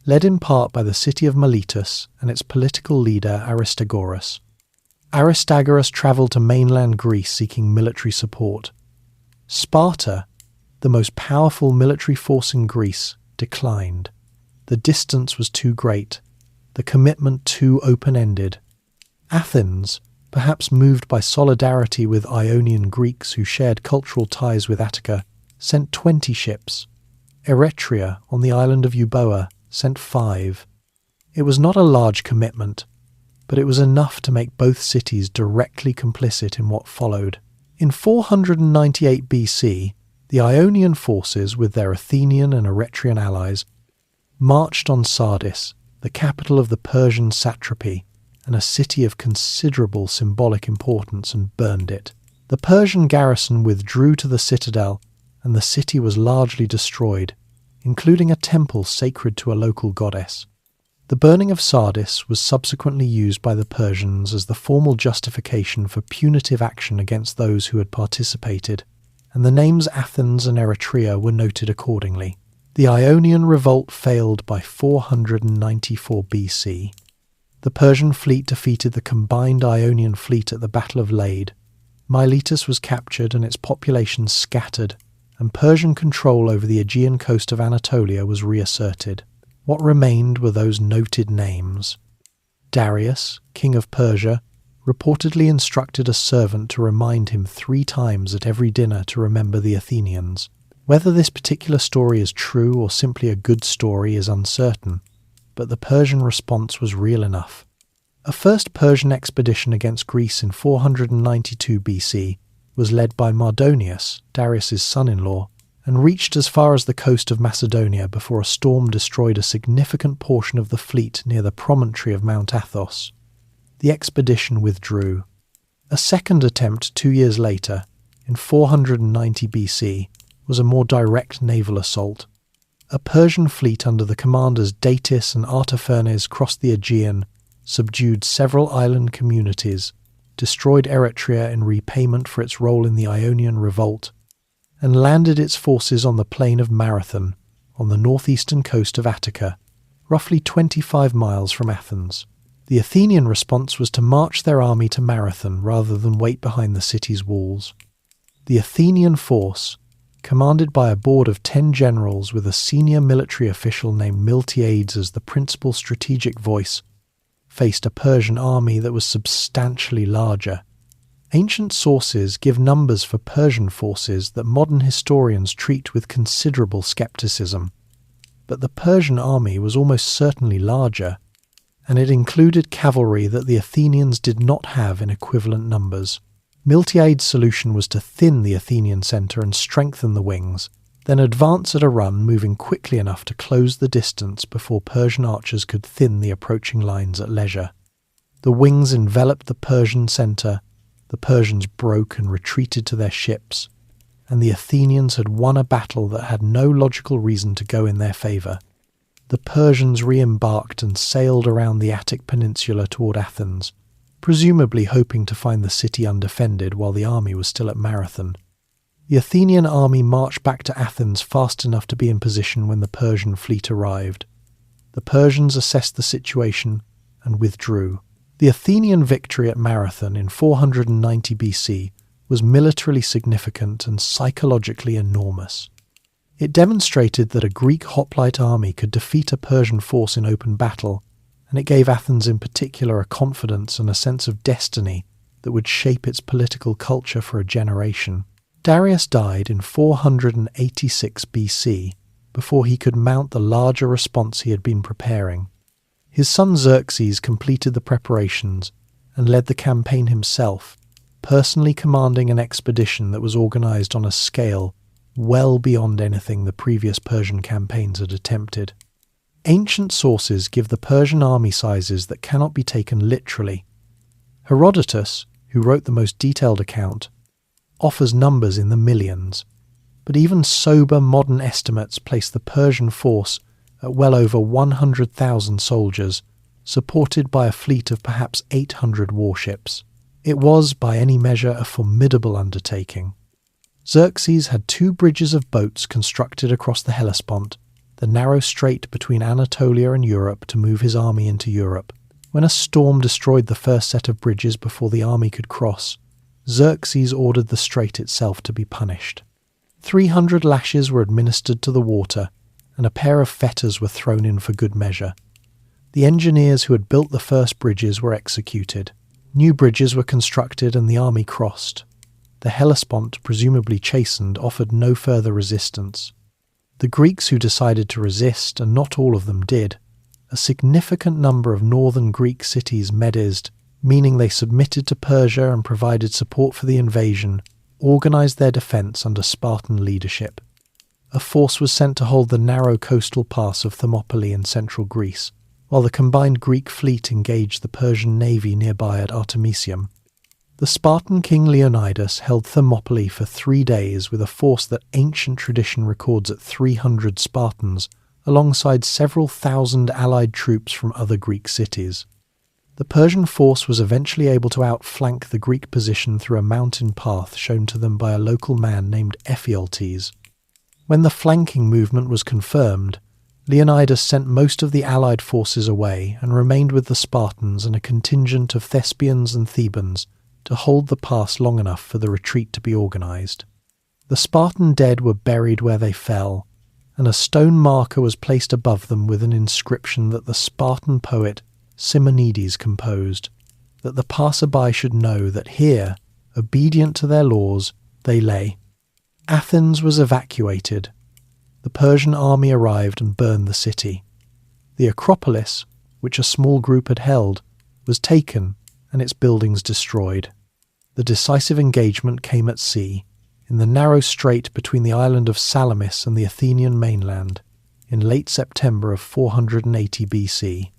led in part by the city of Miletus and its political leader Aristogoras. Aristogoras travelled to mainland Greece seeking military support. Sparta, the most powerful military force in Greece, declined. The distance was too great, the commitment too open-ended. Athens, perhaps moved by solidarity with Ionian Greeks who shared cultural ties with Attica, sent 20 ships. Eretria, on the island of Euboea, sent 5. It was not a large commitment, but it was enough to make both cities directly complicit in what followed. In 498 BC, the Ionian forces, with their Athenian and Eretrian allies, marched on Sardis, the capital of the Persian satrapy, and a city of considerable symbolic importance, and burned it. The Persian garrison withdrew to the citadel, and the city was largely destroyed, including a temple sacred to a local goddess. The burning of Sardis was subsequently used by the Persians as the formal justification for punitive action against those who had participated, and the names Athens and Eretria were noted accordingly. The Ionian revolt failed by 494 BC. The Persian fleet defeated the combined Ionian fleet at the Battle of Lade. Miletus was captured and its population scattered, and Persian control over the Aegean coast of Anatolia was reasserted. What remained were those noted names. Darius, king of Persia, reportedly instructed a servant to remind him 3 times at every dinner to remember the Athenians. Whether this particular story is true or simply a good story is uncertain, but the Persian response was real enough. A first Persian expedition against Greece in 492 BC was led by Mardonius, Darius's son-in-law, and reached as far as the coast of Macedonia before a storm destroyed a significant portion of the fleet near the promontory of Mount Athos. The expedition withdrew. A second attempt 2 years later, in 490 BC, was a more direct naval assault. A Persian fleet under the commanders Datis and Artaphernes crossed the Aegean, subdued several island communities, destroyed Eretria in repayment for its role in the Ionian revolt, and landed its forces on the plain of Marathon, on the northeastern coast of Attica, roughly 25 miles from Athens. The Athenian response was to march their army to Marathon rather than wait behind the city's walls. The Athenian force, commanded by a board of 10 generals with a senior military official named Miltiades as the principal strategic voice, faced a Persian army that was substantially larger. Ancient sources give numbers for Persian forces that modern historians treat with considerable skepticism, but the Persian army was almost certainly larger, and it included cavalry that the Athenians did not have in equivalent numbers. Miltiades' solution was to thin the Athenian centre and strengthen the wings, then advance at a run, moving quickly enough to close the distance before Persian archers could thin the approaching lines at leisure. The wings enveloped the Persian centre, the Persians broke and retreated to their ships, and the Athenians had won a battle that had no logical reason to go in their favour. The Persians re-embarked and sailed around the Attic Peninsula toward Athens, presumably hoping to find the city undefended while the army was still at Marathon. The Athenian army marched back to Athens fast enough to be in position when the Persian fleet arrived. The Persians assessed the situation and withdrew. The Athenian victory at Marathon in 490 BC was militarily significant and psychologically enormous. It demonstrated that a Greek hoplite army could defeat a Persian force in open battle, and it gave Athens in particular a confidence and a sense of destiny that would shape its political culture for a generation. Darius died in 486 BC, before he could mount the larger response he had been preparing. His son Xerxes completed the preparations and led the campaign himself, personally commanding an expedition that was organized on a scale well beyond anything the previous Persian campaigns had attempted. Ancient sources give the Persian army sizes that cannot be taken literally. Herodotus, who wrote the most detailed account, offers numbers in the millions, but even sober modern estimates place the Persian force at well over 100,000 soldiers, supported by a fleet of perhaps 800 warships. It was, by any measure, a formidable undertaking. Xerxes had 2 bridges of boats constructed across the Hellespont, the narrow strait between Anatolia and Europe, to move his army into Europe. When a storm destroyed the first set of bridges before the army could cross, Xerxes ordered the strait itself to be punished. 300 lashes were administered to the water, and a pair of fetters were thrown in for good measure. The engineers who had built the first bridges were executed. New bridges were constructed and the army crossed. The Hellespont, presumably chastened, offered no further resistance. The Greeks who decided to resist, and not all of them did, a significant number of northern Greek cities medized, meaning they submitted to Persia and provided support for the invasion, organised their defence under Spartan leadership. A force was sent to hold the narrow coastal pass of Thermopylae in central Greece, while the combined Greek fleet engaged the Persian navy nearby at Artemisium. The Spartan king Leonidas held Thermopylae for 3 days with a force that ancient tradition records at 300 Spartans, alongside several thousand allied troops from other Greek cities. The Persian force was eventually able to outflank the Greek position through a mountain path shown to them by a local man named Ephialtes. When the flanking movement was confirmed, Leonidas sent most of the allied forces away and remained with the Spartans and a contingent of Thespians and Thebans to hold the pass long enough for the retreat to be organised. The Spartan dead were buried where they fell, and a stone marker was placed above them with an inscription that the Spartan poet Simonides composed, that the passerby should know that here, obedient to their laws, they lay. Athens was evacuated. The Persian army arrived and burned the city. The Acropolis, which a small group had held, was taken and its buildings destroyed. The decisive engagement came at sea, in the narrow strait between the island of Salamis and the Athenian mainland, in late September of 480 BC.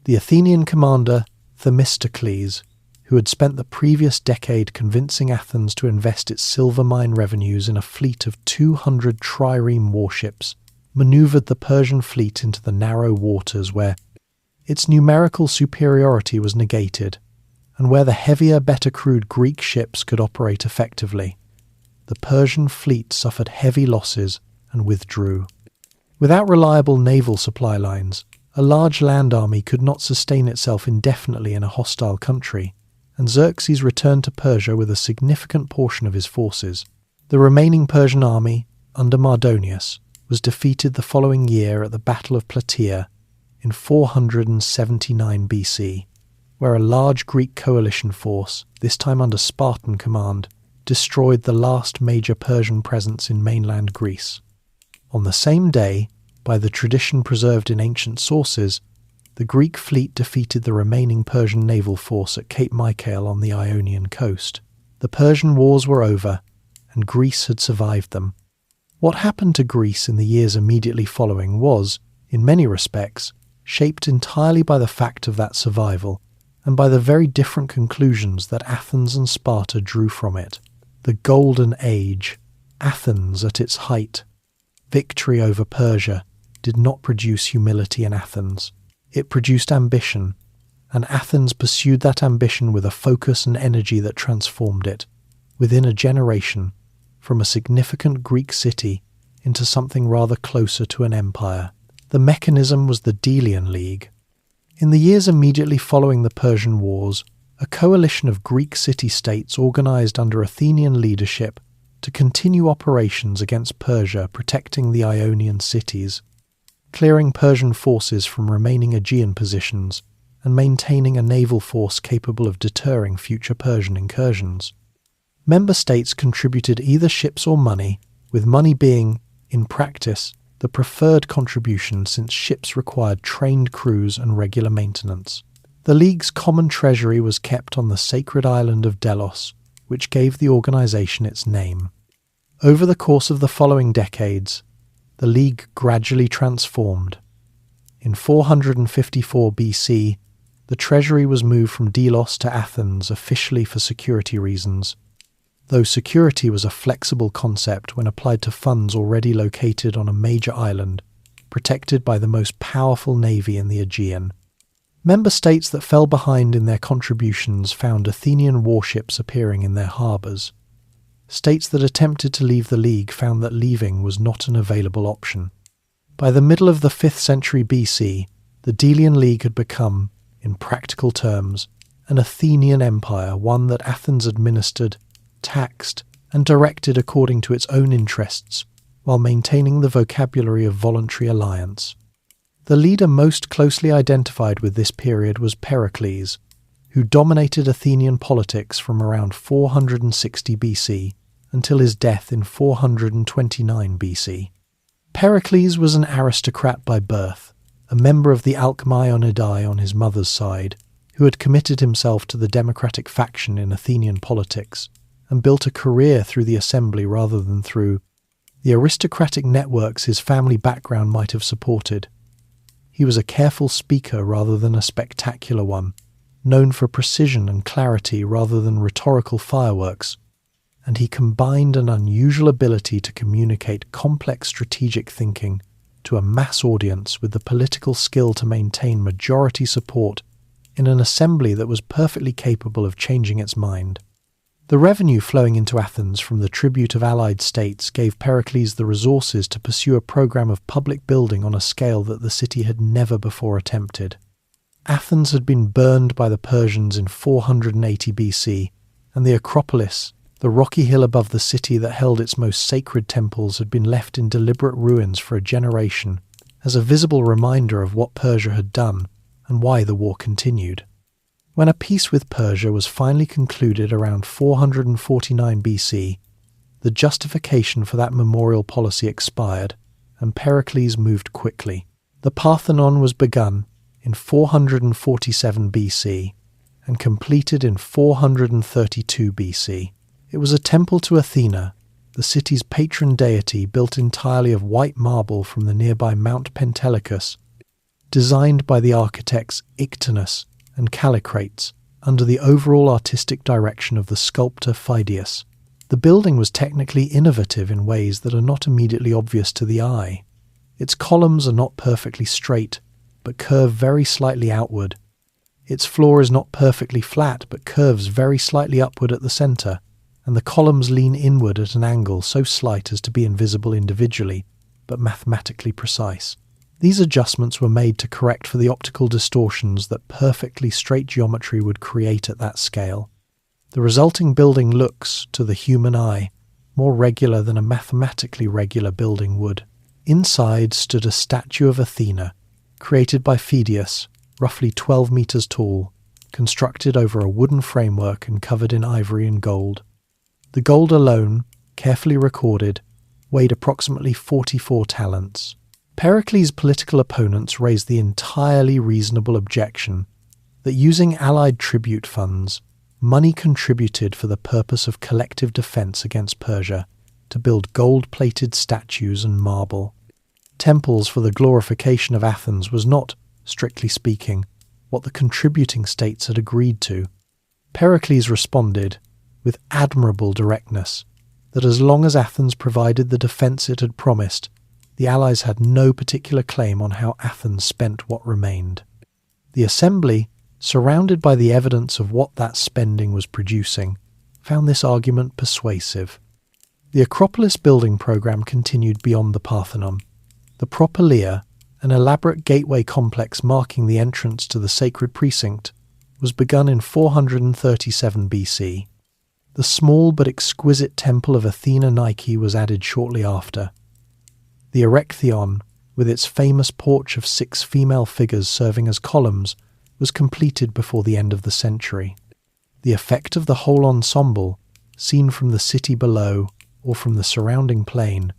The Athenian commander Themistocles, who had spent the previous decade convincing Athens to invest its silver mine revenues in a fleet of 200 trireme warships, manoeuvred the Persian fleet into the narrow waters where its numerical superiority was negated, and where the heavier, better crewed Greek ships could operate effectively. The Persian fleet suffered heavy losses and withdrew. Without reliable naval supply lines, a large land army could not sustain itself indefinitely in a hostile country, and Xerxes returned to Persia with a significant portion of his forces. The remaining Persian army, under Mardonius, was defeated the following year at the Battle of Plataea in 479 BC, where a large Greek coalition force, this time under Spartan command, destroyed the last major Persian presence in mainland Greece. On the same day, by the tradition preserved in ancient sources, the Greek fleet defeated the remaining Persian naval force at Cape Michael on the Ionian coast. The Persian wars were over, and Greece had survived them. What happened to Greece in the years immediately following was, in many respects, shaped entirely by the fact of that survival, and by the very different conclusions that Athens and Sparta drew from it. The Golden Age, Athens at its height. Victory over Persia did not produce humility in Athens. It produced ambition, and Athens pursued that ambition with a focus and energy that transformed it, within a generation, from a significant Greek city into something rather closer to an empire. The mechanism was the Delian League. In the years immediately following the Persian Wars, a coalition of Greek city-states organised under Athenian leadership to continue operations against Persia, protecting the Ionian cities, clearing Persian forces from remaining Aegean positions, and maintaining a naval force capable of deterring future Persian incursions. Member states contributed either ships or money, with money being, in practice, the preferred contribution since ships required trained crews and regular maintenance. The League's common treasury was kept on the sacred island of Delos, which gave the organisation its name. Over the course of the following decades, the League gradually transformed. In 454 BC, the treasury was moved from Delos to Athens officially for security reasons, though security was a flexible concept when applied to funds already located on a major island, protected by the most powerful navy in the Aegean. Member states that fell behind in their contributions found Athenian warships appearing in their harbours. States that attempted to leave the League found that leaving was not an available option. By the middle of the 5th century BC, the Delian League had become, in practical terms, an Athenian empire, one that Athens administered, taxed, and directed according to its own interests, while maintaining the vocabulary of voluntary alliance. The leader most closely identified with this period was Pericles, who dominated Athenian politics from around 460 BC until his death in 429 BC. Pericles was an aristocrat by birth, a member of the Alcmaeonidae on his mother's side, who had committed himself to the democratic faction in Athenian politics and built a career through the assembly rather than through the aristocratic networks his family background might have supported. He was a careful speaker rather than a spectacular one, known for precision and clarity rather than rhetorical fireworks, and he combined an unusual ability to communicate complex strategic thinking to a mass audience with the political skill to maintain majority support in an assembly that was perfectly capable of changing its mind. The revenue flowing into Athens from the tribute of allied states gave Pericles the resources to pursue a program of public building on a scale that the city had never before attempted. Athens had been burned by the Persians in 480 BC, and the Acropolis, the rocky hill above the city that held its most sacred temples, had been left in deliberate ruins for a generation, as a visible reminder of what Persia had done and why the war continued. When a peace with Persia was finally concluded around 449 BC, the justification for that memorial policy expired, and Pericles moved quickly. The Parthenon was begun in 447 BC and completed in 432 BC. It was a temple to Athena, the city's patron deity, built entirely of white marble from the nearby Mount Pentelicus, designed by the architects Ictinus and Callicrates, under the overall artistic direction of the sculptor Phidias. The building was technically innovative in ways that are not immediately obvious to the eye. Its columns are not perfectly straight, but curve very slightly outward. Its floor is not perfectly flat, but curves very slightly upward at the centre, and the columns lean inward at an angle so slight as to be invisible individually, but mathematically precise. These adjustments were made to correct for the optical distortions that perfectly straight geometry would create at that scale. The resulting building looks, to the human eye, more regular than a mathematically regular building would. Inside stood a statue of Athena, created by Phidias, roughly 12 meters tall, constructed over a wooden framework and covered in ivory and gold. The gold alone, carefully recorded, weighed approximately 44 talents. Pericles' political opponents raised the entirely reasonable objection that using allied tribute funds, money contributed for the purpose of collective defense against Persia, to build gold-plated statues and marble. Temples for the glorification of Athens was not, strictly speaking, what the contributing states had agreed to. Pericles responded, with admirable directness, that as long as Athens provided the defence it had promised, the Allies had no particular claim on how Athens spent what remained. The assembly, surrounded by the evidence of what that spending was producing, found this argument persuasive. The Acropolis building programme continued beyond the Parthenon. The Propylaea, an elaborate gateway complex marking the entrance to the sacred precinct, was begun in 437 BC. The small but exquisite temple of Athena Nike was added shortly after. The Erechtheion, with its famous porch of 6 female figures serving as columns, was completed before the end of the century. The effect of the whole ensemble, seen from the city below or from the surrounding plain,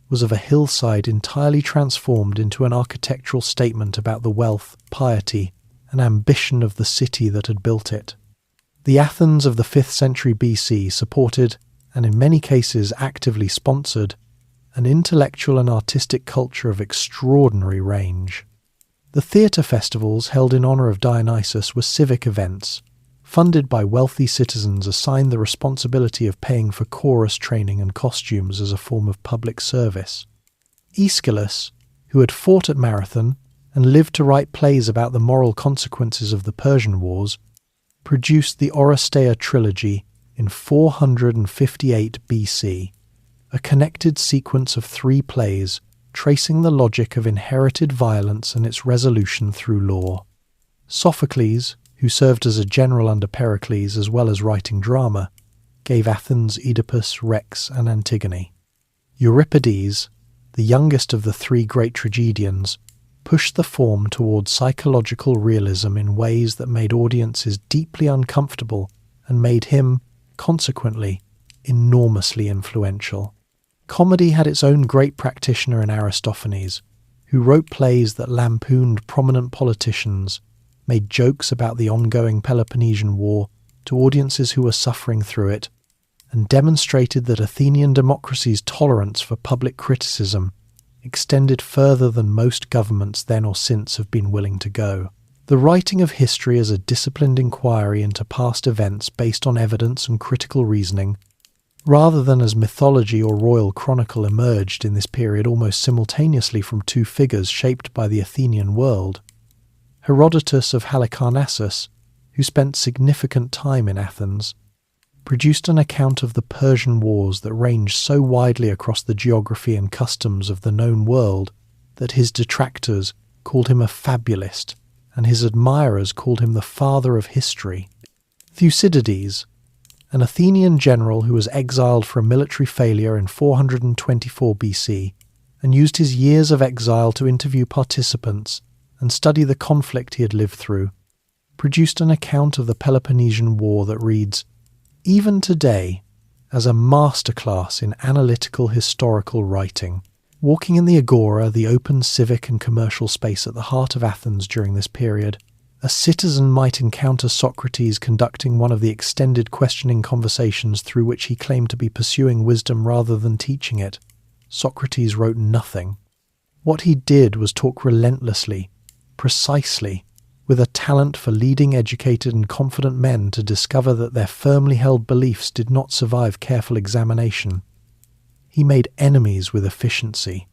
was of a hillside entirely transformed into an architectural statement about the wealth, piety, and ambition of the city that had built it. The Athens of the 5th century BC supported, and in many cases actively sponsored, an intellectual and artistic culture of extraordinary range. The theatre festivals held in honour of Dionysus were civic events, funded by wealthy citizens assigned the responsibility of paying for chorus training and costumes as a form of public service. Aeschylus, who had fought at Marathon and lived to write plays about the moral consequences of the Persian Wars, produced the Oresteia trilogy in 458 BC, a connected sequence of 3 plays tracing the logic of inherited violence and its resolution through law. Sophocles, who served as a general under Pericles as well as writing drama, gave Athens Oedipus, Rex, and Antigone. Euripides, the youngest of the 3 great tragedians, pushed the form towards psychological realism in ways that made audiences deeply uncomfortable and made him, consequently, enormously influential. Comedy had its own great practitioner in Aristophanes, who wrote plays that lampooned prominent politicians, made jokes about the ongoing Peloponnesian War to audiences who were suffering through it, and demonstrated that Athenian democracy's tolerance for public criticism extended further than most governments then or since have been willing to go. The writing of history as a disciplined inquiry into past events based on evidence and critical reasoning, rather than as mythology or royal chronicle, emerged in this period almost simultaneously from 2 figures shaped by the Athenian world. Herodotus of Halicarnassus, who spent significant time in Athens, produced an account of the Persian Wars that ranged so widely across the geography and customs of the known world that his detractors called him a fabulist and his admirers called him the father of history. Thucydides, an Athenian general who was exiled for a military failure in 424 BC and used his years of exile to interview participants and study the conflict he had lived through, produced an account of the Peloponnesian War that reads, "Even today, as a masterclass in analytical historical writing." Walking in the agora, the open civic and commercial space at the heart of Athens during this period, a citizen might encounter Socrates conducting one of the extended questioning conversations through which he claimed to be pursuing wisdom rather than teaching it. Socrates wrote nothing. What he did was talk relentlessly, precisely, with a talent for leading educated and confident men to discover that their firmly held beliefs did not survive careful examination. He made enemies with efficiency.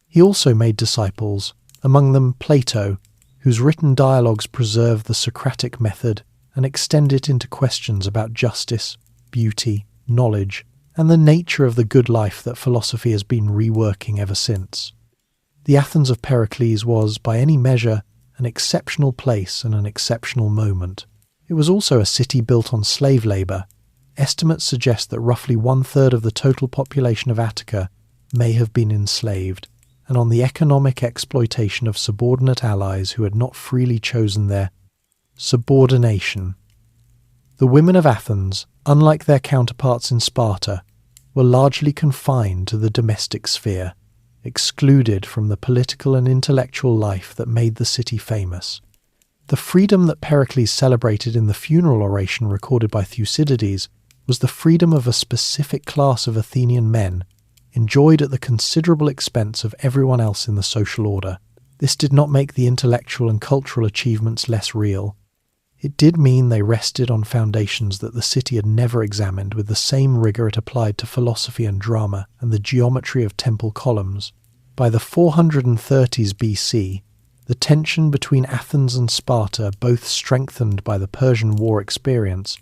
He also made disciples, among them Plato, whose written dialogues preserve the Socratic method and extend it into questions about justice, beauty, knowledge, and the nature of the good life that philosophy has been reworking ever since. The Athens of Pericles was, by any measure, an exceptional place and an exceptional moment. It was also a city built on slave labour. Estimates suggest that roughly 1/3 of the total population of Attica may have been enslaved, and on the economic exploitation of subordinate allies who had not freely chosen their subordination. The women of Athens, unlike their counterparts in Sparta, were largely confined to the domestic sphere, excluded from the political and intellectual life that made the city famous. The freedom that Pericles celebrated in the funeral oration recorded by Thucydides was the freedom of a specific class of Athenian men, enjoyed at the considerable expense of everyone else in the social order. This did not make the intellectual and cultural achievements less real. It did mean they rested on foundations that the city had never examined with the same rigour it applied to philosophy and drama and the geometry of temple columns. By the 430s BC, the tension between Athens and Sparta, both strengthened by the Persian War experience,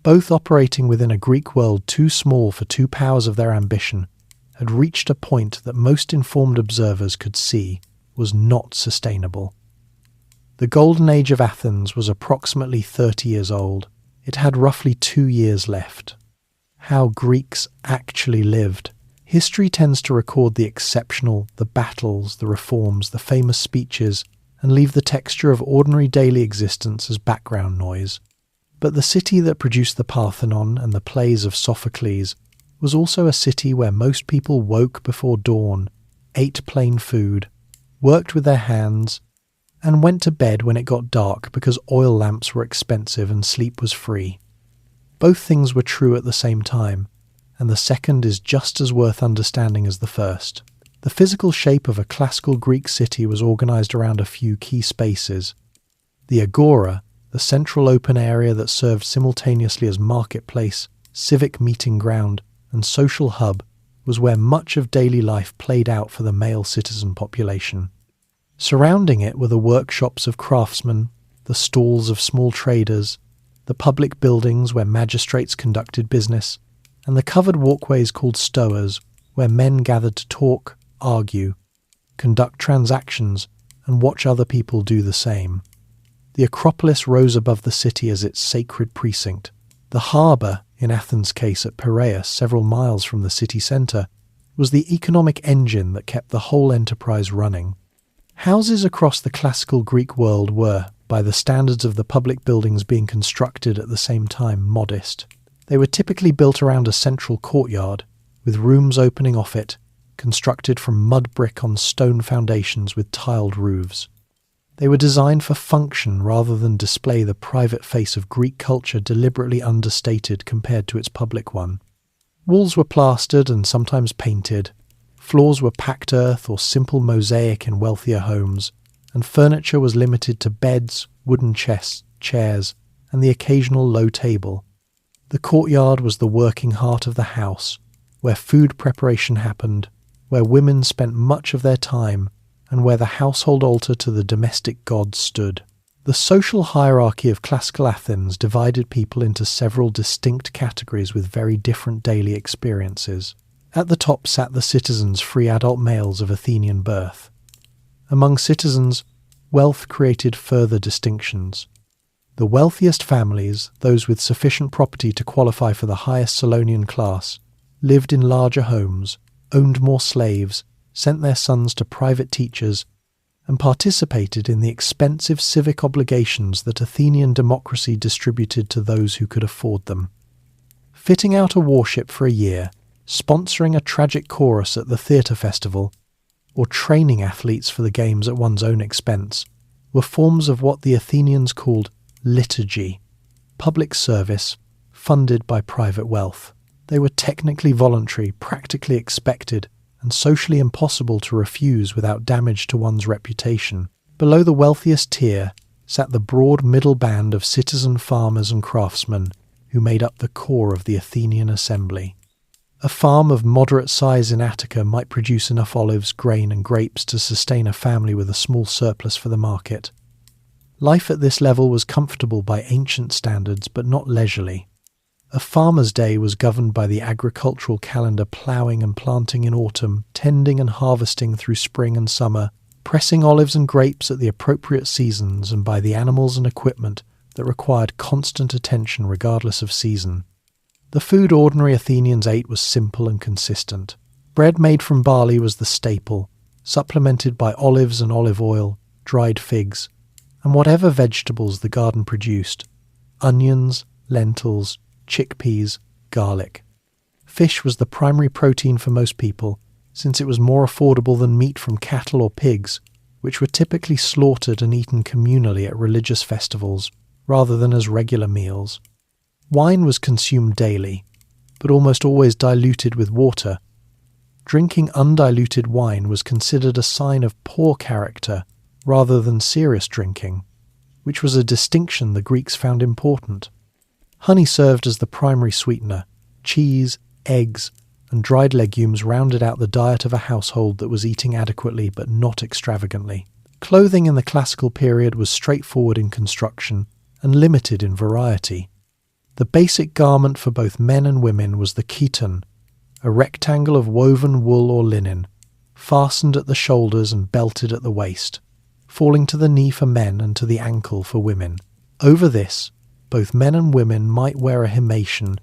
both operating within a Greek world too small for 2 powers of their ambition, had reached a point that most informed observers could see was not sustainable. The golden age of Athens was approximately 30 years old. It had roughly 2 years left. How Greeks actually lived. History tends to record the exceptional, the battles, the reforms, the famous speeches, and leave the texture of ordinary daily existence as background noise. But the city that produced the Parthenon and the plays of Sophocles was also a city where most people woke before dawn, ate plain food, worked with their hands, and went to bed when it got dark because oil lamps were expensive and sleep was free. Both things were true at the same time, and the second is just as worth understanding as the first. The physical shape of a classical Greek city was organized around a few key spaces. The agora, the central open area that served simultaneously as marketplace, civic meeting ground, and social hub, was where much of daily life played out for the male citizen population. Surrounding it were the workshops of craftsmen, the stalls of small traders, the public buildings where magistrates conducted business, and the covered walkways called stoas, where men gathered to talk, argue, conduct transactions, and watch other people do the same. The Acropolis rose above the city as its sacred precinct. The harbour, in Athens' case at Piraeus, several miles from the city centre, was the economic engine that kept the whole enterprise running. Houses across the classical Greek world were, by the standards of the public buildings being constructed at the same time, modest. They were typically built around a central courtyard, with rooms opening off it, constructed from mud brick on stone foundations with tiled roofs. They were designed for function rather than display the private face of Greek culture deliberately understated compared to its public one. Walls were plastered and sometimes painted, floors were packed earth or simple mosaic in wealthier homes, and furniture was limited to beds, wooden chests, chairs, and the occasional low table. The courtyard was the working heart of the house, where food preparation happened, where women spent much of their time, and where the household altar to the domestic gods stood. The social hierarchy of classical Athens divided people into several distinct categories with very different daily experiences. At the top sat the citizens, free adult males of Athenian birth. Among citizens, wealth created further distinctions. The wealthiest families, those with sufficient property to qualify for the highest Solonian class, lived in larger homes, owned more slaves, sent their sons to private teachers, and participated in the expensive civic obligations that Athenian democracy distributed to those who could afford them. Fitting out a warship for a year, sponsoring a tragic chorus at the theatre festival, or training athletes for the games at one's own expense, were forms of what the Athenians called liturgy, public service, funded by private wealth. They were technically voluntary, practically expected, and socially impossible to refuse without damage to one's reputation. Below the wealthiest tier sat the broad middle band of citizen farmers and craftsmen who made up the core of the Athenian assembly. A farm of moderate size in Attica might produce enough olives, grain, and grapes to sustain a family with a small surplus for the market. Life at this level was comfortable by ancient standards, but not leisurely. A farmer's day was governed by the agricultural calendar, ploughing and planting in autumn, tending and harvesting through spring and summer, pressing olives and grapes at the appropriate seasons, and by the animals and equipment that required constant attention regardless of season. The food ordinary Athenians ate was simple and consistent. Bread made from barley was the staple, supplemented by olives and olive oil, dried figs, and whatever vegetables the garden produced: onions, lentils, chickpeas, garlic. Fish was the primary protein for most people, since it was more affordable than meat from cattle or pigs, which were typically slaughtered and eaten communally at religious festivals, rather than as regular meals. Wine was consumed daily, but almost always diluted with water. Drinking undiluted wine was considered a sign of poor character rather than serious drinking, which was a distinction the Greeks found important. Honey served as the primary sweetener. Cheese, eggs, and dried legumes rounded out the diet of a household that was eating adequately but not extravagantly. Clothing in the classical period was straightforward in construction and limited in variety. The basic garment for both men and women was the chiton, a rectangle of woven wool or linen, fastened at the shoulders and belted at the waist, falling to the knee for men and to the ankle for women. Over this, both men and women might wear a himation,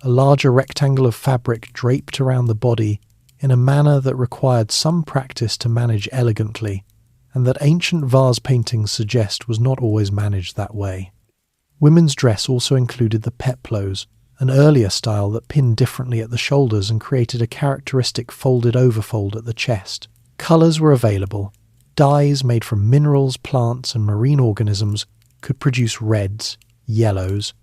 a larger rectangle of fabric draped around the body in a manner that required some practice to manage elegantly, and that ancient vase paintings suggest was not always managed that way. Women's dress also included the peplos, an earlier style that pinned differently at the shoulders and created a characteristic folded overfold at the chest. Colours were available. Dyes made from minerals, plants, and marine organisms could produce reds, yellows,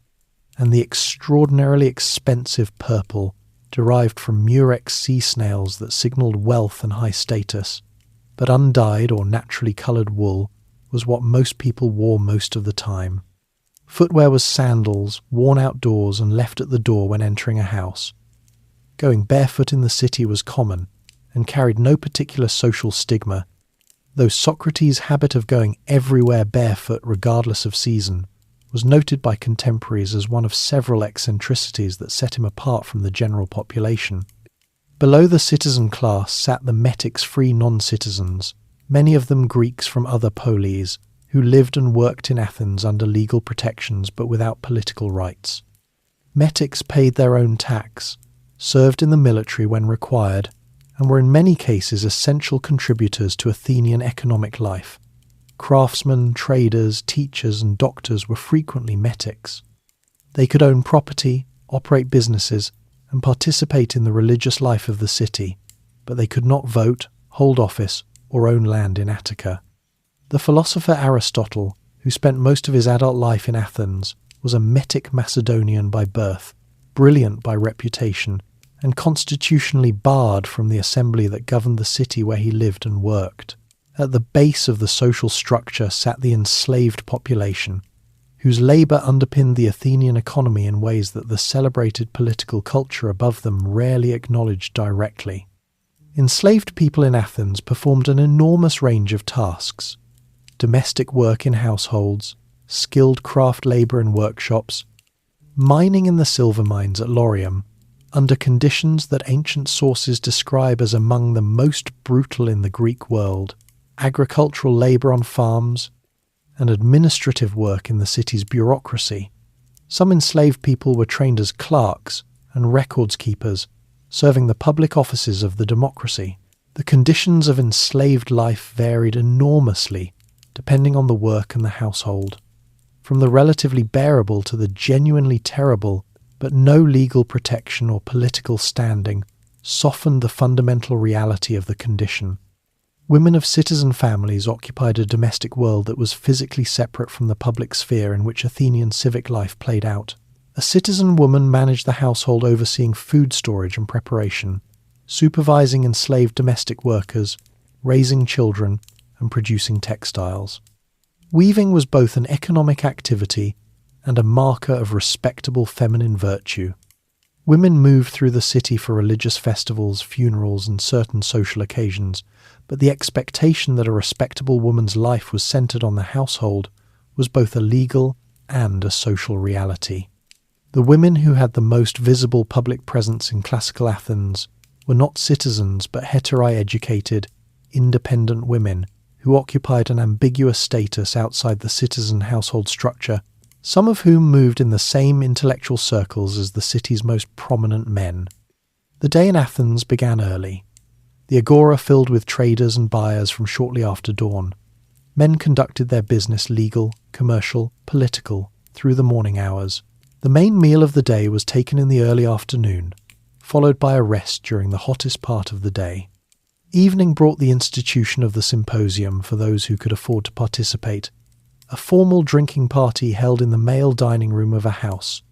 and the extraordinarily expensive purple, derived from murex sea snails that signalled wealth and high status, but undyed or naturally coloured wool was what most people wore most of the time. Footwear was sandals, worn outdoors and left at the door when entering a house. Going barefoot in the city was common and carried no particular social stigma, though Socrates' habit of going everywhere barefoot regardless of season was noted by contemporaries as one of several eccentricities that set him apart from the general population. Below the citizen class sat the metics free non-citizens, many of them Greeks from other polis, who lived and worked in Athens under legal protections but without political rights. Metics paid their own tax, served in the military when required, and were in many cases essential contributors to Athenian economic life. Craftsmen, traders, teachers and doctors were frequently metics. They could own property, operate businesses, and participate in the religious life of the city, but they could not vote, hold office, or own land in Attica. The philosopher Aristotle, who spent most of his adult life in Athens, was a metic Macedonian by birth, brilliant by reputation, and constitutionally barred from the assembly that governed the city where he lived and worked. At the base of the social structure sat the enslaved population, whose labour underpinned the Athenian economy in ways that the celebrated political culture above them rarely acknowledged directly. Enslaved people in Athens performed an enormous range of tasks: domestic work in households, skilled craft labour in workshops, mining in the silver mines at Laurium, under conditions that ancient sources describe as among the most brutal in the Greek world, agricultural labour on farms, and administrative work in the city's bureaucracy. Some enslaved people were trained as clerks and records keepers, serving the public offices of the democracy. The conditions of enslaved life varied enormously, depending on the work and the household, from the relatively bearable to the genuinely terrible, but no legal protection or political standing softened the fundamental reality of the condition. Women of citizen families occupied a domestic world that was physically separate from the public sphere in which Athenian civic life played out. A citizen woman managed the household, overseeing food storage and preparation, supervising enslaved domestic workers, raising children, and producing textiles. Weaving was both an economic activity and a marker of respectable feminine virtue. Women moved through the city for religious festivals, funerals, and certain social occasions, but the expectation that a respectable woman's life was centred on the household was both a legal and a social reality. The women who had the most visible public presence in classical Athens were not citizens but hetero-educated, independent women who occupied an ambiguous status outside the citizen household structure, some of whom moved in the same intellectual circles as the city's most prominent men. The day in Athens began early. The agora filled with traders and buyers from shortly after dawn. Men conducted their business legal, commercial, political, through the morning hours. The main meal of the day was taken in the early afternoon, followed by a rest during the hottest part of the day. Evening brought the institution of the symposium for those who could afford to participate, a formal drinking party held in the male dining room of a house,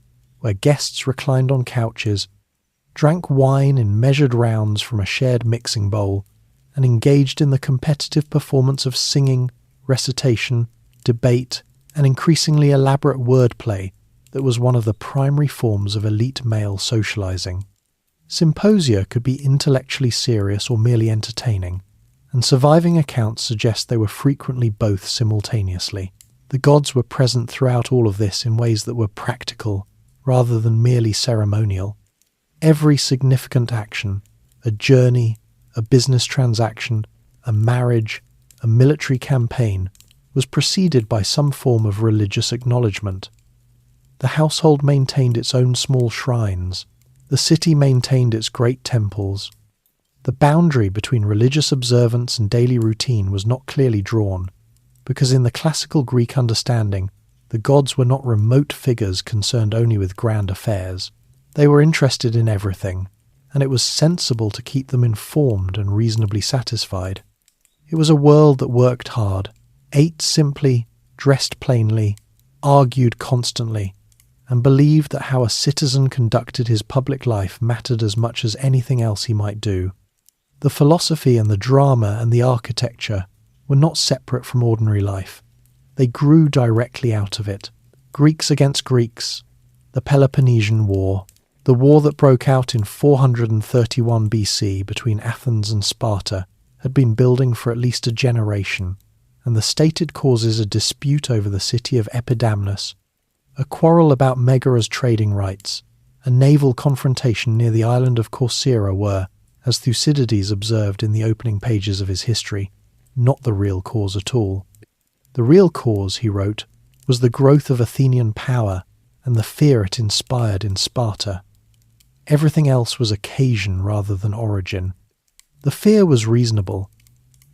where guests reclined on couches, drank wine in measured rounds from a shared mixing bowl, and engaged in the competitive performance of singing, recitation, debate, and increasingly elaborate wordplay that was one of the primary forms of elite male socializing. Symposia could be intellectually serious or merely entertaining, and surviving accounts suggest they were frequently both simultaneously. The gods were present throughout all of this in ways that were practical, rather than merely ceremonial. Every significant action, a journey, a business transaction, a marriage, a military campaign, was preceded by some form of religious acknowledgement. The household maintained its own small shrines. The city maintained its great temples. The boundary between religious observance and daily routine was not clearly drawn, because in the classical Greek understanding, the gods were not remote figures concerned only with grand affairs. They were interested in everything, and it was sensible to keep them informed and reasonably satisfied. It was a world that worked hard, ate simply, dressed plainly, argued constantly, and believed that how a citizen conducted his public life mattered as much as anything else he might do. The philosophy and the drama and the architecture were not separate from ordinary life. They grew directly out of it. Greeks against Greeks, the Peloponnesian War, the war that broke out in 431 BC between Athens and Sparta, had been building for at least a generation, and the stated causes a dispute over the city of Epidamnus, a quarrel about Megara's trading rights, a naval confrontation near the island of Corcyra were, as Thucydides observed in the opening pages of his history, not the real cause at all. The real cause, he wrote, was the growth of Athenian power and the fear it inspired in Sparta. Everything else was occasion rather than origin. The fear was reasonable.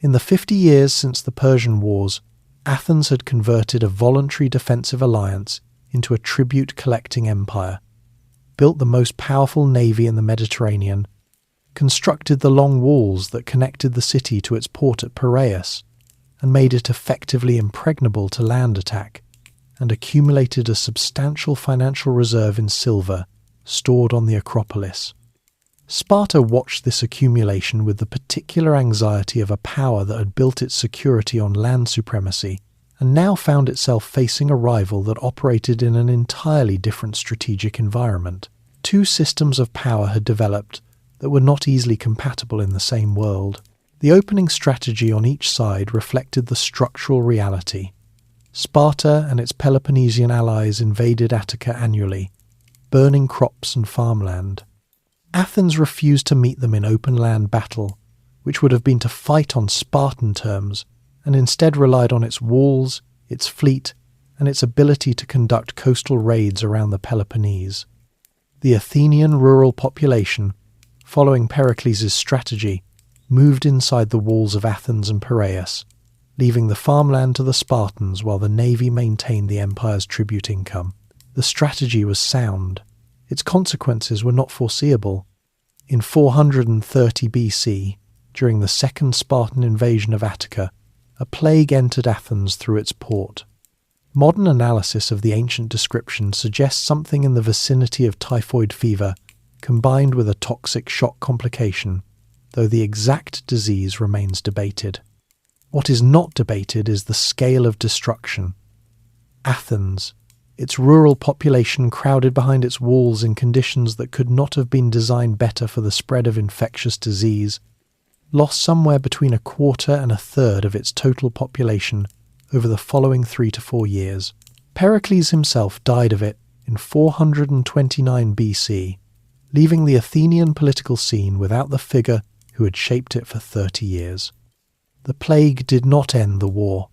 In the 50 years since the Persian Wars, Athens had converted a voluntary defensive alliance into a tribute-collecting empire, built the most powerful navy in the Mediterranean, constructed the long walls that connected the city to its port at Piraeus, and made it effectively impregnable to land attack, and accumulated a substantial financial reserve in silver stored on the Acropolis. Sparta watched this accumulation with the particular anxiety of a power that had built its security on land supremacy and now found itself facing a rival that operated in an entirely different strategic environment. Two systems of power had developed that were not easily compatible in the same world. The opening strategy on each side reflected the structural reality. Sparta and its Peloponnesian allies invaded Attica annually, burning crops and farmland. Athens refused to meet them in open land battle, which would have been to fight on Spartan terms, and instead relied on its walls, its fleet, and its ability to conduct coastal raids around the Peloponnese. The Athenian rural population, following Pericles' strategy, moved inside the walls of Athens and Piraeus, leaving the farmland to the Spartans while the navy maintained the empire's tribute income. The strategy was sound. Its consequences were not foreseeable. In 430 BC, during the second Spartan invasion of Attica, a plague entered Athens through its port. Modern analysis of the ancient description suggests something in the vicinity of typhoid fever, combined with a toxic shock complication, though the exact disease remains debated. What is not debated is the scale of destruction. Athens, its rural population crowded behind its walls in conditions that could not have been designed better for the spread of infectious disease, lost somewhere between a quarter and a third of its total population over the following 3 to 4 years. Pericles himself died of it in 429 BC, leaving the Athenian political scene without the figure who had shaped it for 30 years. The plague did not end the war.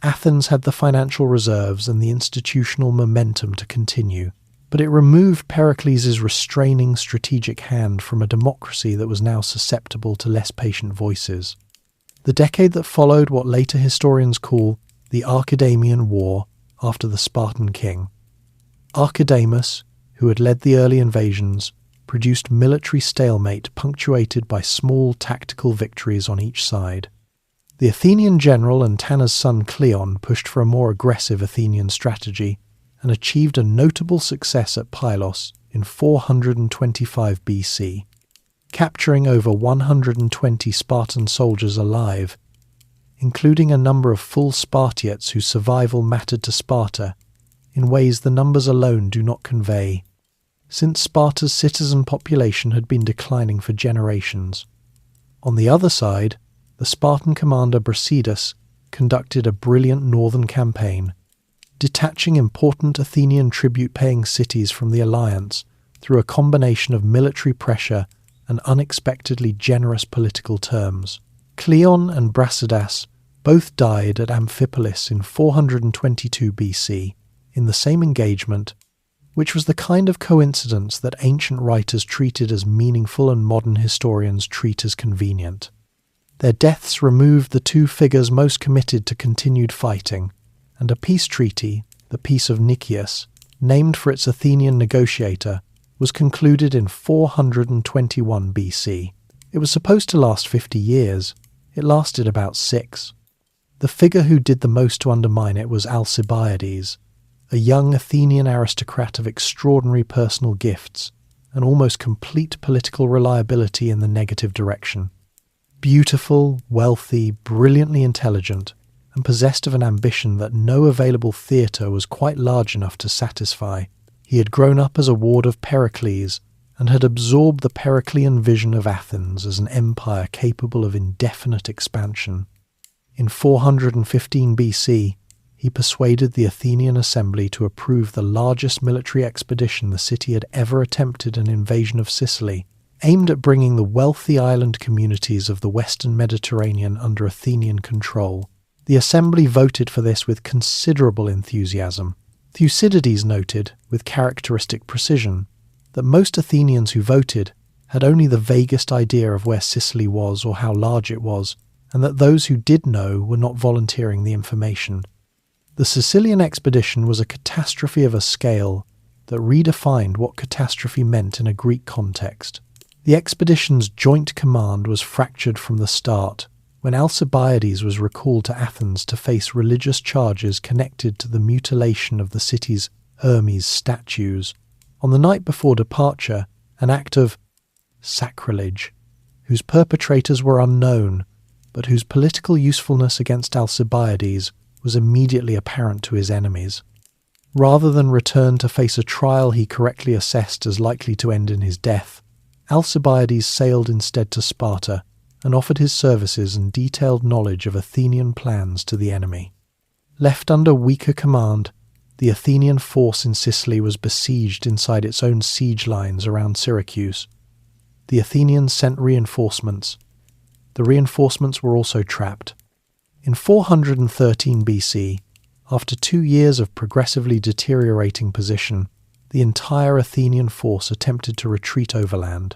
Athens had the financial reserves and the institutional momentum to continue, but it removed Pericles' restraining strategic hand from a democracy that was now susceptible to less patient voices. The decade that followed what later historians call the Archidamian War after the Spartan king. Archidamus, who had led the early invasions, produced military stalemate punctuated by small tactical victories on each side. The Athenian general and Tanna's son Cleon pushed for a more aggressive Athenian strategy and achieved a notable success at Pylos in 425 BC, capturing over 120 Spartan soldiers alive, including a number of full Spartiates whose survival mattered to Sparta in ways the numbers alone do not convey, since Sparta's citizen population had been declining for generations. On the other side, the Spartan commander Brasidas conducted a brilliant northern campaign, detaching important Athenian tribute-paying cities from the alliance through a combination of military pressure and unexpectedly generous political terms. Cleon and Brasidas both died at Amphipolis in 422 BC in the same engagement, which was the kind of coincidence that ancient writers treated as meaningful and modern historians treat as convenient. Their deaths removed the two figures most committed to continued fighting, and a peace treaty, the Peace of Nicias, named for its Athenian negotiator, was concluded in 421 BC. It was supposed to last 50 years. It lasted about 6. The figure who did the most to undermine it was Alcibiades, a young Athenian aristocrat of extraordinary personal gifts and almost complete political reliability in the negative direction. Beautiful, wealthy, brilliantly intelligent, and possessed of an ambition that no available theatre was quite large enough to satisfy, he had grown up as a ward of Pericles and had absorbed the Periclean vision of Athens as an empire capable of indefinite expansion. In 415 BC, he persuaded the Athenian assembly to approve the largest military expedition the city had ever attempted, an invasion of Sicily, aimed at bringing the wealthy island communities of the western Mediterranean under Athenian control. The assembly voted for this with considerable enthusiasm. Thucydides noted, with characteristic precision, that most Athenians who voted had only the vaguest idea of where Sicily was or how large it was, and that those who did know were not volunteering the information. The Sicilian expedition was a catastrophe of a scale that redefined what catastrophe meant in a Greek context. The expedition's joint command was fractured from the start when Alcibiades was recalled to Athens to face religious charges connected to the mutilation of the city's Hermes statues. On the night before departure, an act of sacrilege, whose perpetrators were unknown, but whose political usefulness against Alcibiades was immediately apparent to his enemies. Rather than return to face a trial he correctly assessed as likely to end in his death, Alcibiades sailed instead to Sparta and offered his services and detailed knowledge of Athenian plans to the enemy. Left under weaker command, the Athenian force in Sicily was besieged inside its own siege lines around Syracuse. The Athenians sent reinforcements. The reinforcements were also trapped. In 413 BC, after 2 years of progressively deteriorating position, the entire Athenian force attempted to retreat overland.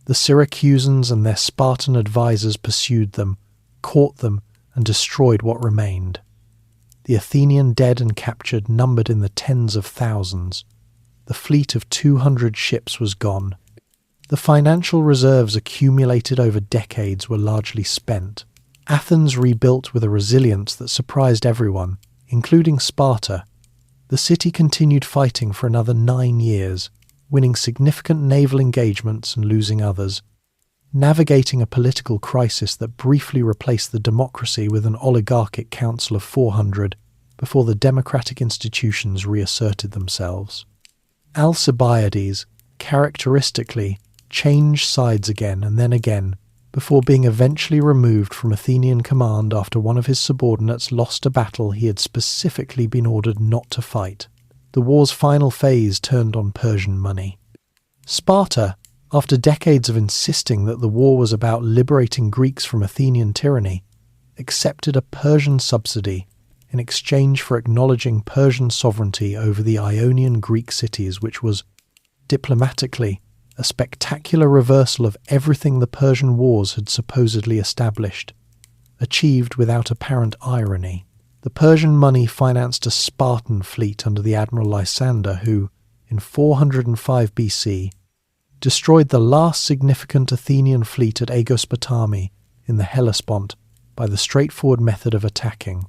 The Syracusans and their Spartan advisors pursued them, caught them, and destroyed what remained. The Athenian dead and captured numbered in the tens of thousands. The fleet of 200 ships was gone. The financial reserves accumulated over decades were largely spent. Athens rebuilt with a resilience that surprised everyone, including Sparta. The city continued fighting for another 9 years, winning significant naval engagements and losing others, navigating a political crisis that briefly replaced the democracy with an oligarchic council of 400 before the democratic institutions reasserted themselves. Alcibiades, characteristically, changed sides again and then again, before being eventually removed from Athenian command after one of his subordinates lost a battle he had specifically been ordered not to fight. The war's final phase turned on Persian money. Sparta, after decades of insisting that the war was about liberating Greeks from Athenian tyranny, accepted a Persian subsidy in exchange for acknowledging Persian sovereignty over the Ionian Greek cities, which was, diplomatically, a spectacular reversal of everything the Persian wars had supposedly established, achieved without apparent irony. The Persian money financed a Spartan fleet under the admiral Lysander who, in 405 BC, destroyed the last significant Athenian fleet at Aegospotami in the Hellespont by the straightforward method of attacking,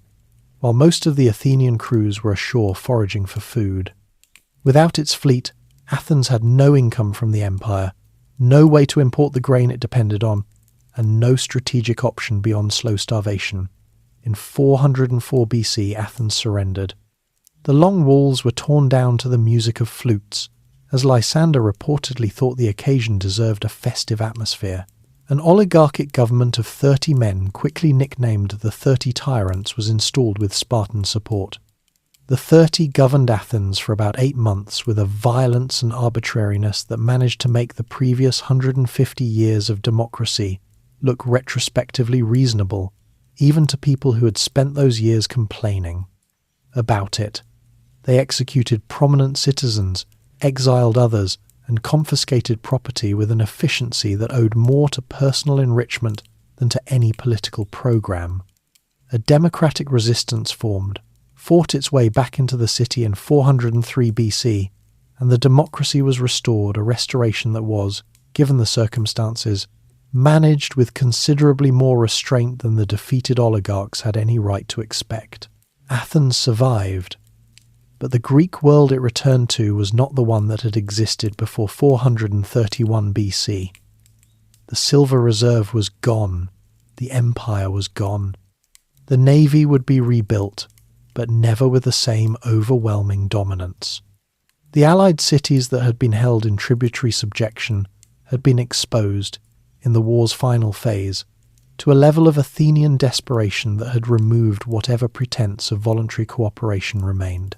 while most of the Athenian crews were ashore foraging for food. Without its fleet, Athens had no income from the empire, no way to import the grain it depended on, and no strategic option beyond slow starvation. In 404 BC, Athens surrendered. The long walls were torn down to the music of flutes, as Lysander reportedly thought the occasion deserved a festive atmosphere. An oligarchic government of 30 men, quickly nicknamed the 30 Tyrants, was installed with Spartan support. The 30 governed Athens for about 8 months with a violence and arbitrariness that managed to make the previous 150 years of democracy look retrospectively reasonable, even to people who had spent those years complaining about it. They executed prominent citizens, exiled others, and confiscated property with an efficiency that owed more to personal enrichment than to any political program. A democratic resistance formed, fought its way back into the city in 403 BC, and the democracy was restored, a restoration that was, given the circumstances, managed with considerably more restraint than the defeated oligarchs had any right to expect. Athens survived, but the Greek world it returned to was not the one that had existed before 431 BC. The silver reserve was gone. The empire was gone. The navy would be rebuilt, but never with the same overwhelming dominance. The allied cities that had been held in tributary subjection had been exposed, in the war's final phase, to a level of Athenian desperation that had removed whatever pretense of voluntary cooperation remained.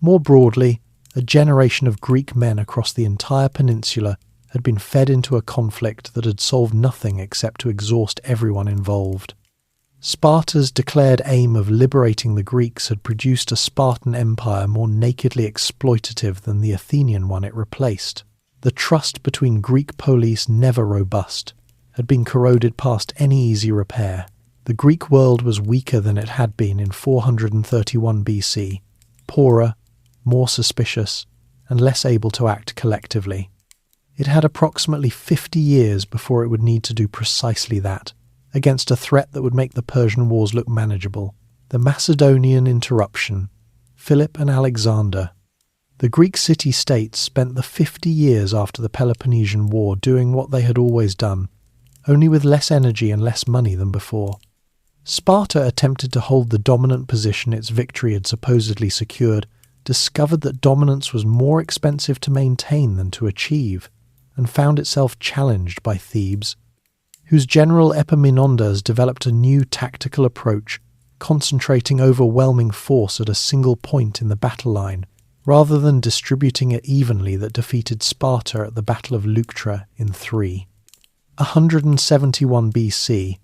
More broadly, a generation of Greek men across the entire peninsula had been fed into a conflict that had solved nothing except to exhaust everyone involved. Sparta's declared aim of liberating the Greeks had produced a Spartan empire more nakedly exploitative than the Athenian one it replaced. The trust between Greek police, never robust, had been corroded past any easy repair. The Greek world was weaker than it had been in 431 BC, poorer, more suspicious, and less able to act collectively. It had approximately 50 years before it would need to do precisely that, against a threat that would make the Persian Wars look manageable: the Macedonian interruption. Philip and Alexander. The Greek city-states spent the 50 years after the Peloponnesian War doing what they had always done, only with less energy and less money than before. Sparta attempted to hold the dominant position its victory had supposedly secured, discovered that dominance was more expensive to maintain than to achieve, and found itself challenged by Thebes, whose general Epaminondas developed a new tactical approach, concentrating overwhelming force at a single point in the battle line, rather than distributing it evenly that defeated Sparta at the Battle of Leuctra in 171 BC,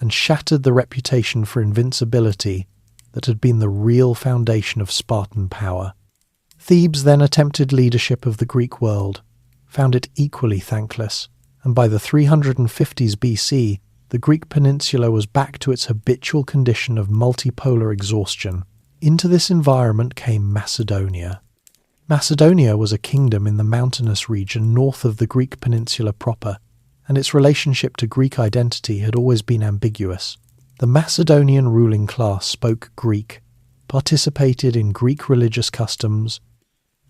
and shattered the reputation for invincibility that had been the real foundation of Spartan power. Thebes then attempted leadership of the Greek world, found it equally thankless, and by the 350s BC, the Greek peninsula was back to its habitual condition of multipolar exhaustion. Into this environment came Macedonia. Macedonia was a kingdom in the mountainous region north of the Greek peninsula proper, and its relationship to Greek identity had always been ambiguous. The Macedonian ruling class spoke Greek, participated in Greek religious customs,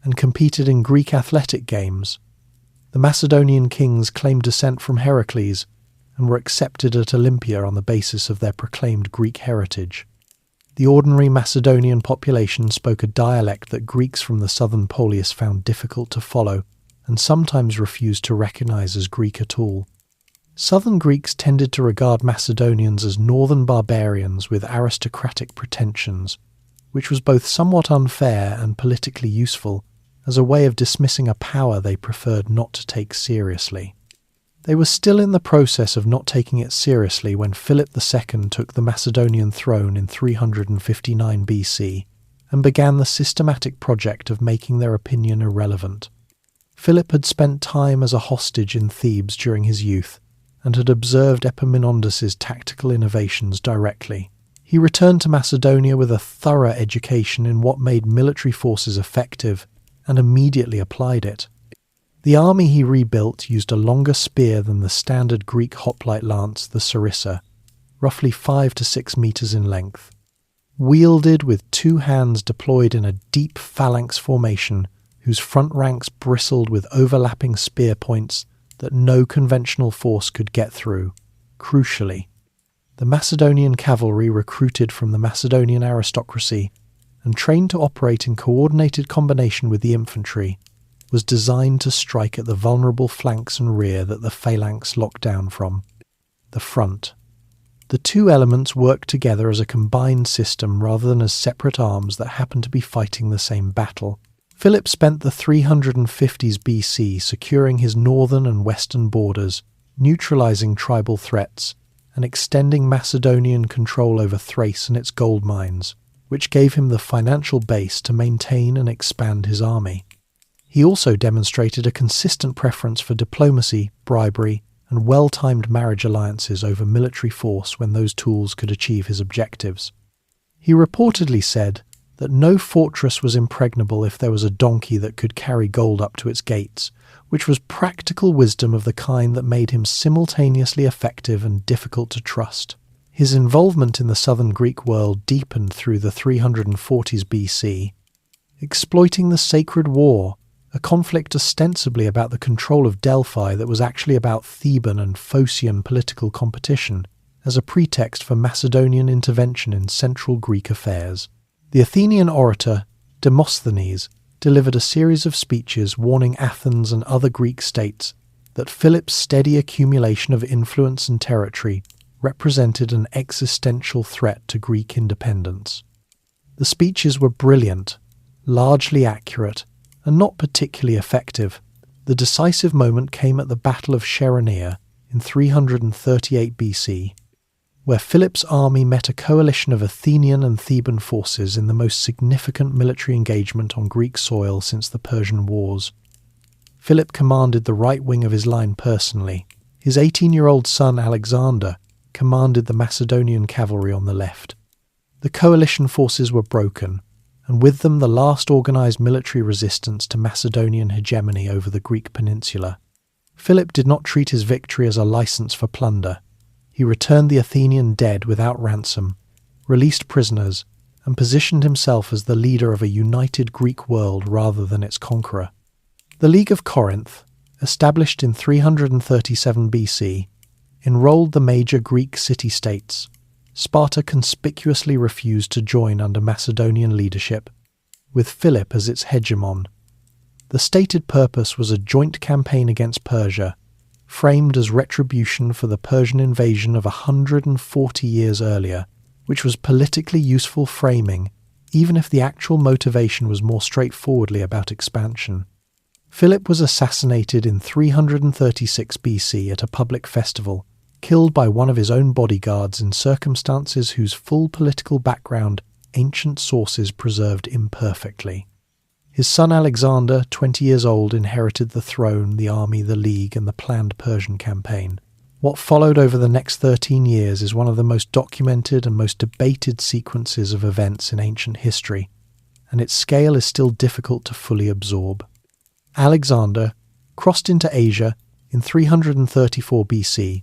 and competed in Greek athletic games. The Macedonian kings claimed descent from Heracles and were accepted at Olympia on the basis of their proclaimed Greek heritage. The ordinary Macedonian population spoke a dialect that Greeks from the southern Polis found difficult to follow and sometimes refused to recognize as Greek at all. Southern Greeks tended to regard Macedonians as northern barbarians with aristocratic pretensions, which was both somewhat unfair and politically useful as a way of dismissing a power they preferred not to take seriously. They were still in the process of not taking it seriously when Philip II took the Macedonian throne in 359 BC and began the systematic project of making their opinion irrelevant. Philip had spent time as a hostage in Thebes during his youth and had observed Epaminondas's tactical innovations directly. He returned to Macedonia with a thorough education in what made military forces effective and immediately applied it. The army he rebuilt used a longer spear than the standard Greek hoplite lance, the sarissa, roughly 5 to 6 meters in length. Wielded with 2 hands deployed in a deep phalanx formation whose front ranks bristled with overlapping spear points that no conventional force could get through. Crucially, the Macedonian cavalry recruited from the Macedonian aristocracy and trained to operate in coordinated combination with the infantry, was designed to strike at the vulnerable flanks and rear that the phalanx locked down from. The front. The two elements worked together as a combined system rather than as separate arms that happened to be fighting the same battle. Philip spent the 350s BC securing his northern and western borders, neutralizing tribal threats, and extending Macedonian control over Thrace and its gold mines, which gave him the financial base to maintain and expand his army. He also demonstrated a consistent preference for diplomacy, bribery, and well-timed marriage alliances over military force when those tools could achieve his objectives. He reportedly said that no fortress was impregnable if there was a donkey that could carry gold up to its gates, which was practical wisdom of the kind that made him simultaneously effective and difficult to trust. His involvement in the southern Greek world deepened through the 340s BC. exploiting the Sacred War, a conflict ostensibly about the control of Delphi that was actually about Theban and Phocian political competition, as a pretext for Macedonian intervention in central Greek affairs. The Athenian orator Demosthenes delivered a series of speeches warning Athens and other Greek states that Philip's steady accumulation of influence and territory represented an existential threat to Greek independence. The speeches were brilliant, largely accurate, and not particularly effective. The decisive moment came at the Battle of Chaeronea in 338 BC, where Philip's army met a coalition of Athenian and Theban forces in the most significant military engagement on Greek soil since the Persian Wars. Philip commanded the right wing of his line personally. His 18-year-old son Alexander commanded the Macedonian cavalry on the left. The coalition forces were broken, and with them the last organised military resistance to Macedonian hegemony over the Greek peninsula. Philip did not treat his victory as a licence for plunder. He returned the Athenian dead without ransom, released prisoners, and positioned himself as the leader of a united Greek world rather than its conqueror. The League of Corinth, established in 337 BC, enrolled the major Greek city-states. Sparta conspicuously refused to join under Macedonian leadership, with Philip as its hegemon. The stated purpose was a joint campaign against Persia, framed as retribution for the Persian invasion of 140 years earlier, which was politically useful framing, even if the actual motivation was more straightforwardly about expansion. Philip was assassinated in 336 BC at a public festival, killed by one of his own bodyguards in circumstances whose full political background ancient sources preserved imperfectly. His son Alexander, 20 years old, inherited the throne, the army, the league, and the planned Persian campaign. What followed over the next 13 years is one of the most documented and most debated sequences of events in ancient history, and its scale is still difficult to fully absorb. Alexander crossed into Asia in 334 BC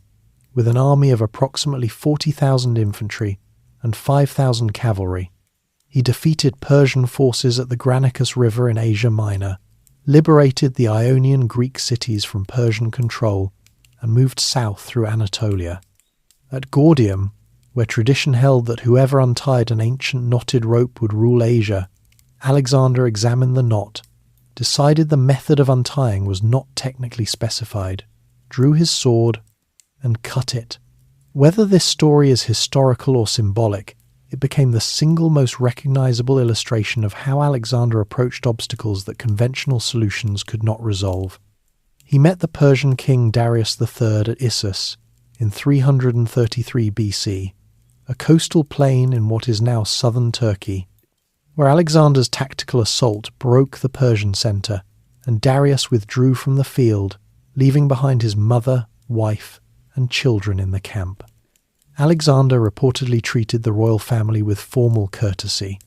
with an army of approximately 40,000 infantry and 5,000 cavalry. He defeated Persian forces at the Granicus River in Asia Minor, liberated the Ionian Greek cities from Persian control, and moved south through Anatolia. At Gordium, where tradition held that whoever untied an ancient knotted rope would rule Asia, Alexander examined the knot, decided the method of untying was not technically specified, drew his sword, and cut it. Whether this story is historical or symbolic, it became the single most recognizable illustration of how Alexander approached obstacles that conventional solutions could not resolve. He met the Persian king Darius III at Issus in 333 BC, a coastal plain in what is now southern Turkey, where Alexander's tactical assault broke the Persian centre, and Darius withdrew from the field, leaving behind his mother, wife, and children in the camp. Alexander reportedly treated the royal family with formal courtesy,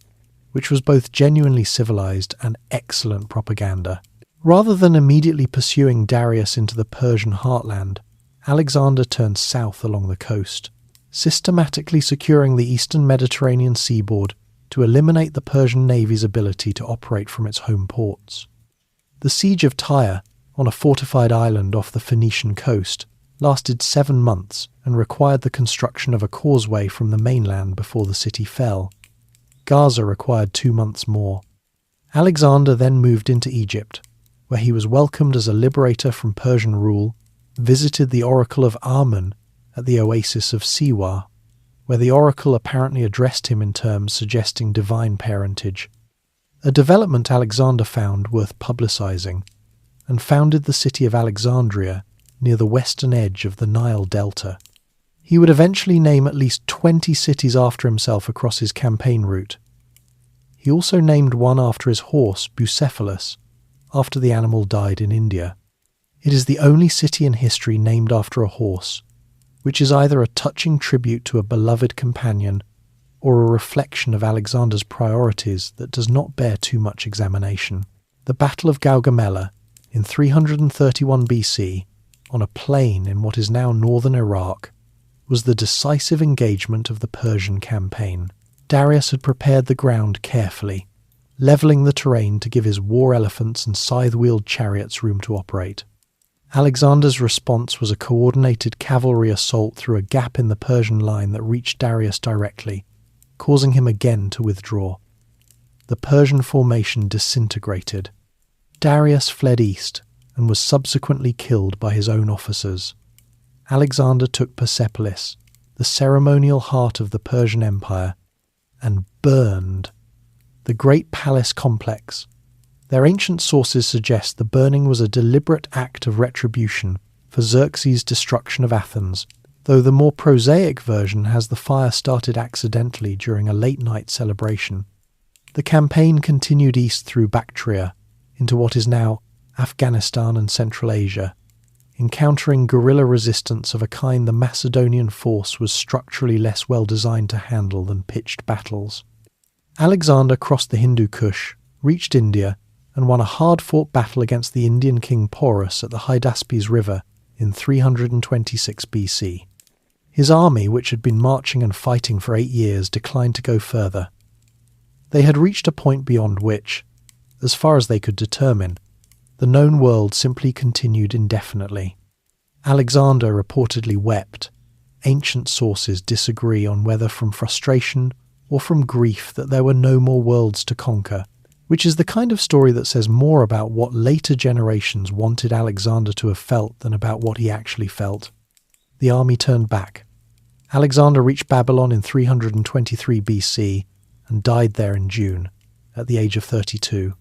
which was both genuinely civilized and excellent propaganda. Rather than immediately pursuing Darius into the Persian heartland, Alexander turned south along the coast, systematically securing the eastern Mediterranean seaboard to eliminate the Persian navy's ability to operate from its home ports. The siege of Tyre, on a fortified island off the Phoenician coast, lasted 7 months and required the construction of a causeway from the mainland before the city fell. Gaza required 2 months more. Alexander then moved into Egypt, where he was welcomed as a liberator from Persian rule, visited the oracle of Amun at the oasis of Siwa, where the oracle apparently addressed him in terms suggesting divine parentage, a development Alexander found worth publicizing, and founded the city of Alexandria near the western edge of the Nile Delta. He would eventually name at least 20 cities after himself across his campaign route. He also named one after his horse, Bucephalus, after the animal died in India. It is the only city in history named after a horse, which is either a touching tribute to a beloved companion or a reflection of Alexander's priorities that does not bear too much examination. The Battle of Gaugamela in 331 BC, on a plain in what is now northern Iraq, was the decisive engagement of the Persian campaign. Darius had prepared the ground carefully, levelling the terrain to give his war elephants and scythe-wheeled chariots room to operate. Alexander's response was a coordinated cavalry assault through a gap in the Persian line that reached Darius directly, causing him again to withdraw. The Persian formation disintegrated. Darius fled east and was subsequently killed by his own officers. Alexander took Persepolis, the ceremonial heart of the Persian Empire, and burned the great palace complex. Their ancient sources suggest the burning was a deliberate act of retribution for Xerxes' destruction of Athens, though the more prosaic version has the fire started accidentally during a late-night celebration. The campaign continued east through Bactria into what is now Afghanistan and Central Asia, encountering guerrilla resistance of a kind the Macedonian force was structurally less well designed to handle than pitched battles. Alexander crossed the Hindu Kush, reached India, and won a hard-fought battle against the Indian king Porus at the Hydaspes River in 326 BC. His army, which had been marching and fighting for 8 years, declined to go further. They had reached a point beyond which, as far as they could determine, the known world simply continued indefinitely. Alexander reportedly wept. Ancient sources disagree on whether from frustration or from grief that there were no more worlds to conquer, which is the kind of story that says more about what later generations wanted Alexander to have felt than about what he actually felt. The army turned back. Alexander reached Babylon in 323 BC and died there in June, at the age of 32.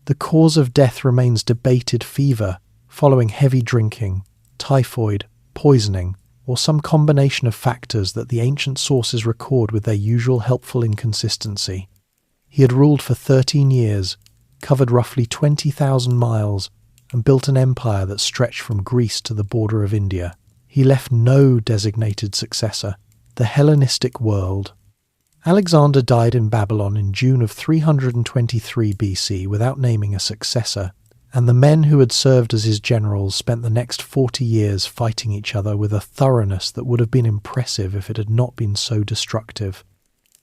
The cause of death remains debated: fever, following heavy drinking, typhoid, poisoning, or some combination of factors that the ancient sources record with their usual helpful inconsistency. He had ruled for 13 years, covered roughly 20,000 miles, and built an empire that stretched from Greece to the border of India. He left no designated successor, the Hellenistic world. Alexander died in Babylon in June of 323 BC without naming a successor, and the men who had served as his generals spent the next 40 years fighting each other with a thoroughness that would have been impressive if it had not been so destructive.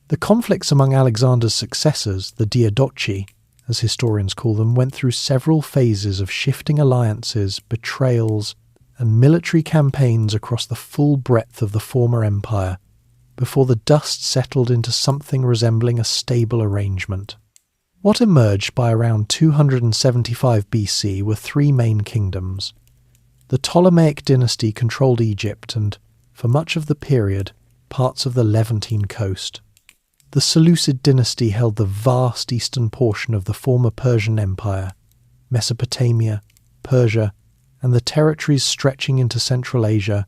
The conflicts among Alexander's successors, the Diadochi, as historians call them, went through several phases of shifting alliances, betrayals, and military campaigns across the full breadth of the former empire, before the dust settled into something resembling a stable arrangement. What emerged by around 275 BC were three main kingdoms. The Ptolemaic dynasty controlled Egypt and, for much of the period, parts of the Levantine coast. The Seleucid dynasty held the vast eastern portion of the former Persian Empire, Mesopotamia, Persia, and the territories stretching into Central Asia.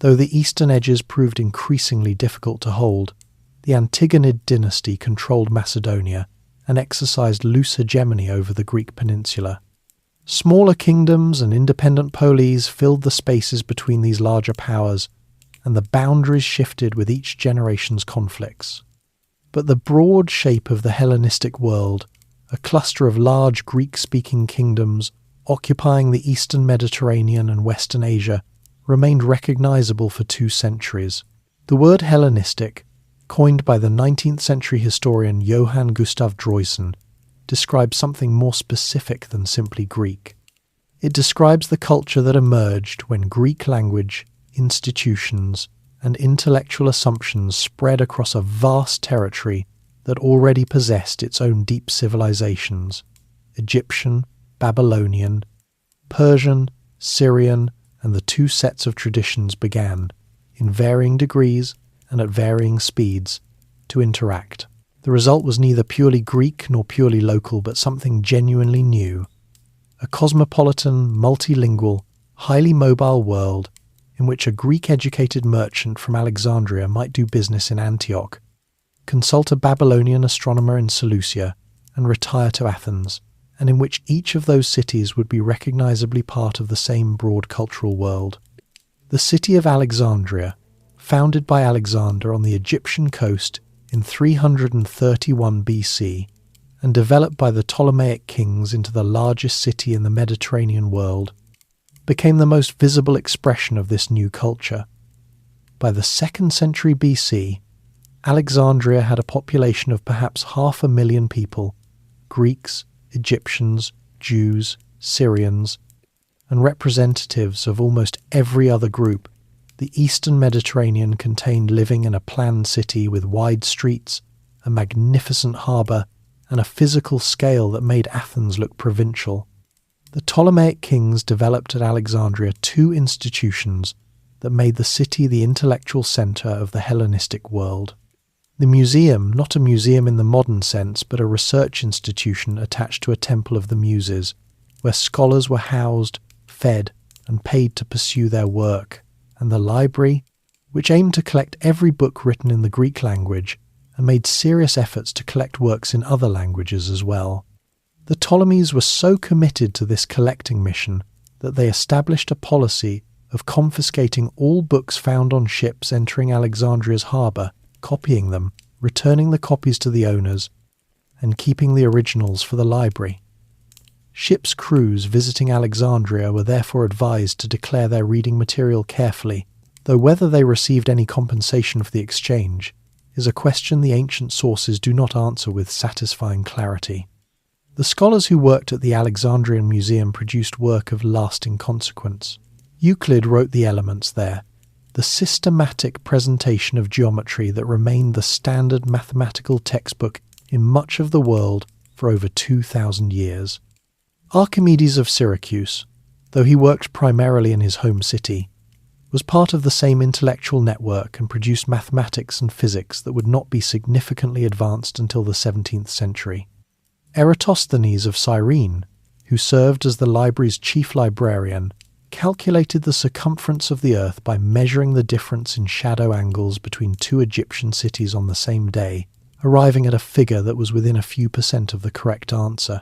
Though the eastern edges proved increasingly difficult to hold, the Antigonid dynasty controlled Macedonia and exercised loose hegemony over the Greek peninsula. Smaller kingdoms and independent polis filled the spaces between these larger powers, and the boundaries shifted with each generation's conflicts. But the broad shape of the Hellenistic world, a cluster of large Greek-speaking kingdoms occupying the eastern Mediterranean and western Asia, remained recognizable for 2 centuries. The word Hellenistic, coined by the 19th century historian Johann Gustav Droysen, describes something more specific than simply Greek. It describes the culture that emerged when Greek language, institutions, and intellectual assumptions spread across a vast territory that already possessed its own deep civilizations: Egyptian, Babylonian, Persian, Syrian, and the 2 sets of traditions began, in varying degrees and at varying speeds, to interact. The result was neither purely Greek nor purely local, but something genuinely new. A cosmopolitan, multilingual, highly mobile world in which a Greek-educated merchant from Alexandria might do business in Antioch, consult a Babylonian astronomer in Seleucia, and retire to Athens, and in which each of those cities would be recognizably part of the same broad cultural world. The city of Alexandria, founded by Alexander on the Egyptian coast in 331 BC, and developed by the Ptolemaic kings into the largest city in the Mediterranean world, became the most visible expression of this new culture. By the 2nd century BC, Alexandria had a population of perhaps 500,000 people, Greeks, Egyptians, Jews, Syrians, and representatives of almost every other group, the Eastern Mediterranean contained living in a planned city with wide streets, a magnificent harbour, and a physical scale that made Athens look provincial. The Ptolemaic kings developed at Alexandria two institutions that made the city the intellectual centre of the Hellenistic world. The museum, not a museum in the modern sense, but a research institution attached to a temple of the Muses, where scholars were housed, fed, and paid to pursue their work, and the library, which aimed to collect every book written in the Greek language and made serious efforts to collect works in other languages as well. The Ptolemies were so committed to this collecting mission that they established a policy of confiscating all books found on ships entering Alexandria's harbour, copying them, returning the copies to the owners, and keeping the originals for the library. Ships' crews visiting Alexandria were therefore advised to declare their reading material carefully, though whether they received any compensation for the exchange is a question the ancient sources do not answer with satisfying clarity. The scholars who worked at the Alexandrian Museum produced work of lasting consequence. Euclid wrote the Elements there, the systematic presentation of geometry that remained the standard mathematical textbook in much of the world for over 2,000 years. Archimedes of Syracuse, though he worked primarily in his home city, was part of the same intellectual network and produced mathematics and physics that would not be significantly advanced until the 17th century. Eratosthenes of Cyrene, who served as the library's chief librarian, calculated the circumference of the earth by measuring the difference in shadow angles between two Egyptian cities on the same day, arriving at a figure that was within a few % of the correct answer.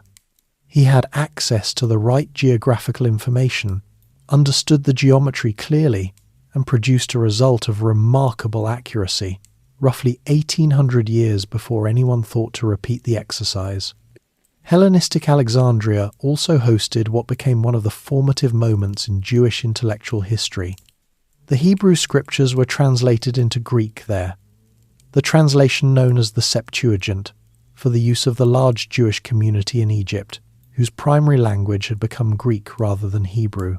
He had access to the right geographical information, understood the geometry clearly, and produced a result of remarkable accuracy, roughly 1800 years before anyone thought to repeat the exercise. Hellenistic Alexandria also hosted what became one of the formative moments in Jewish intellectual history. The Hebrew scriptures were translated into Greek there, the translation known as the Septuagint, for the use of the large Jewish community in Egypt, whose primary language had become Greek rather than Hebrew.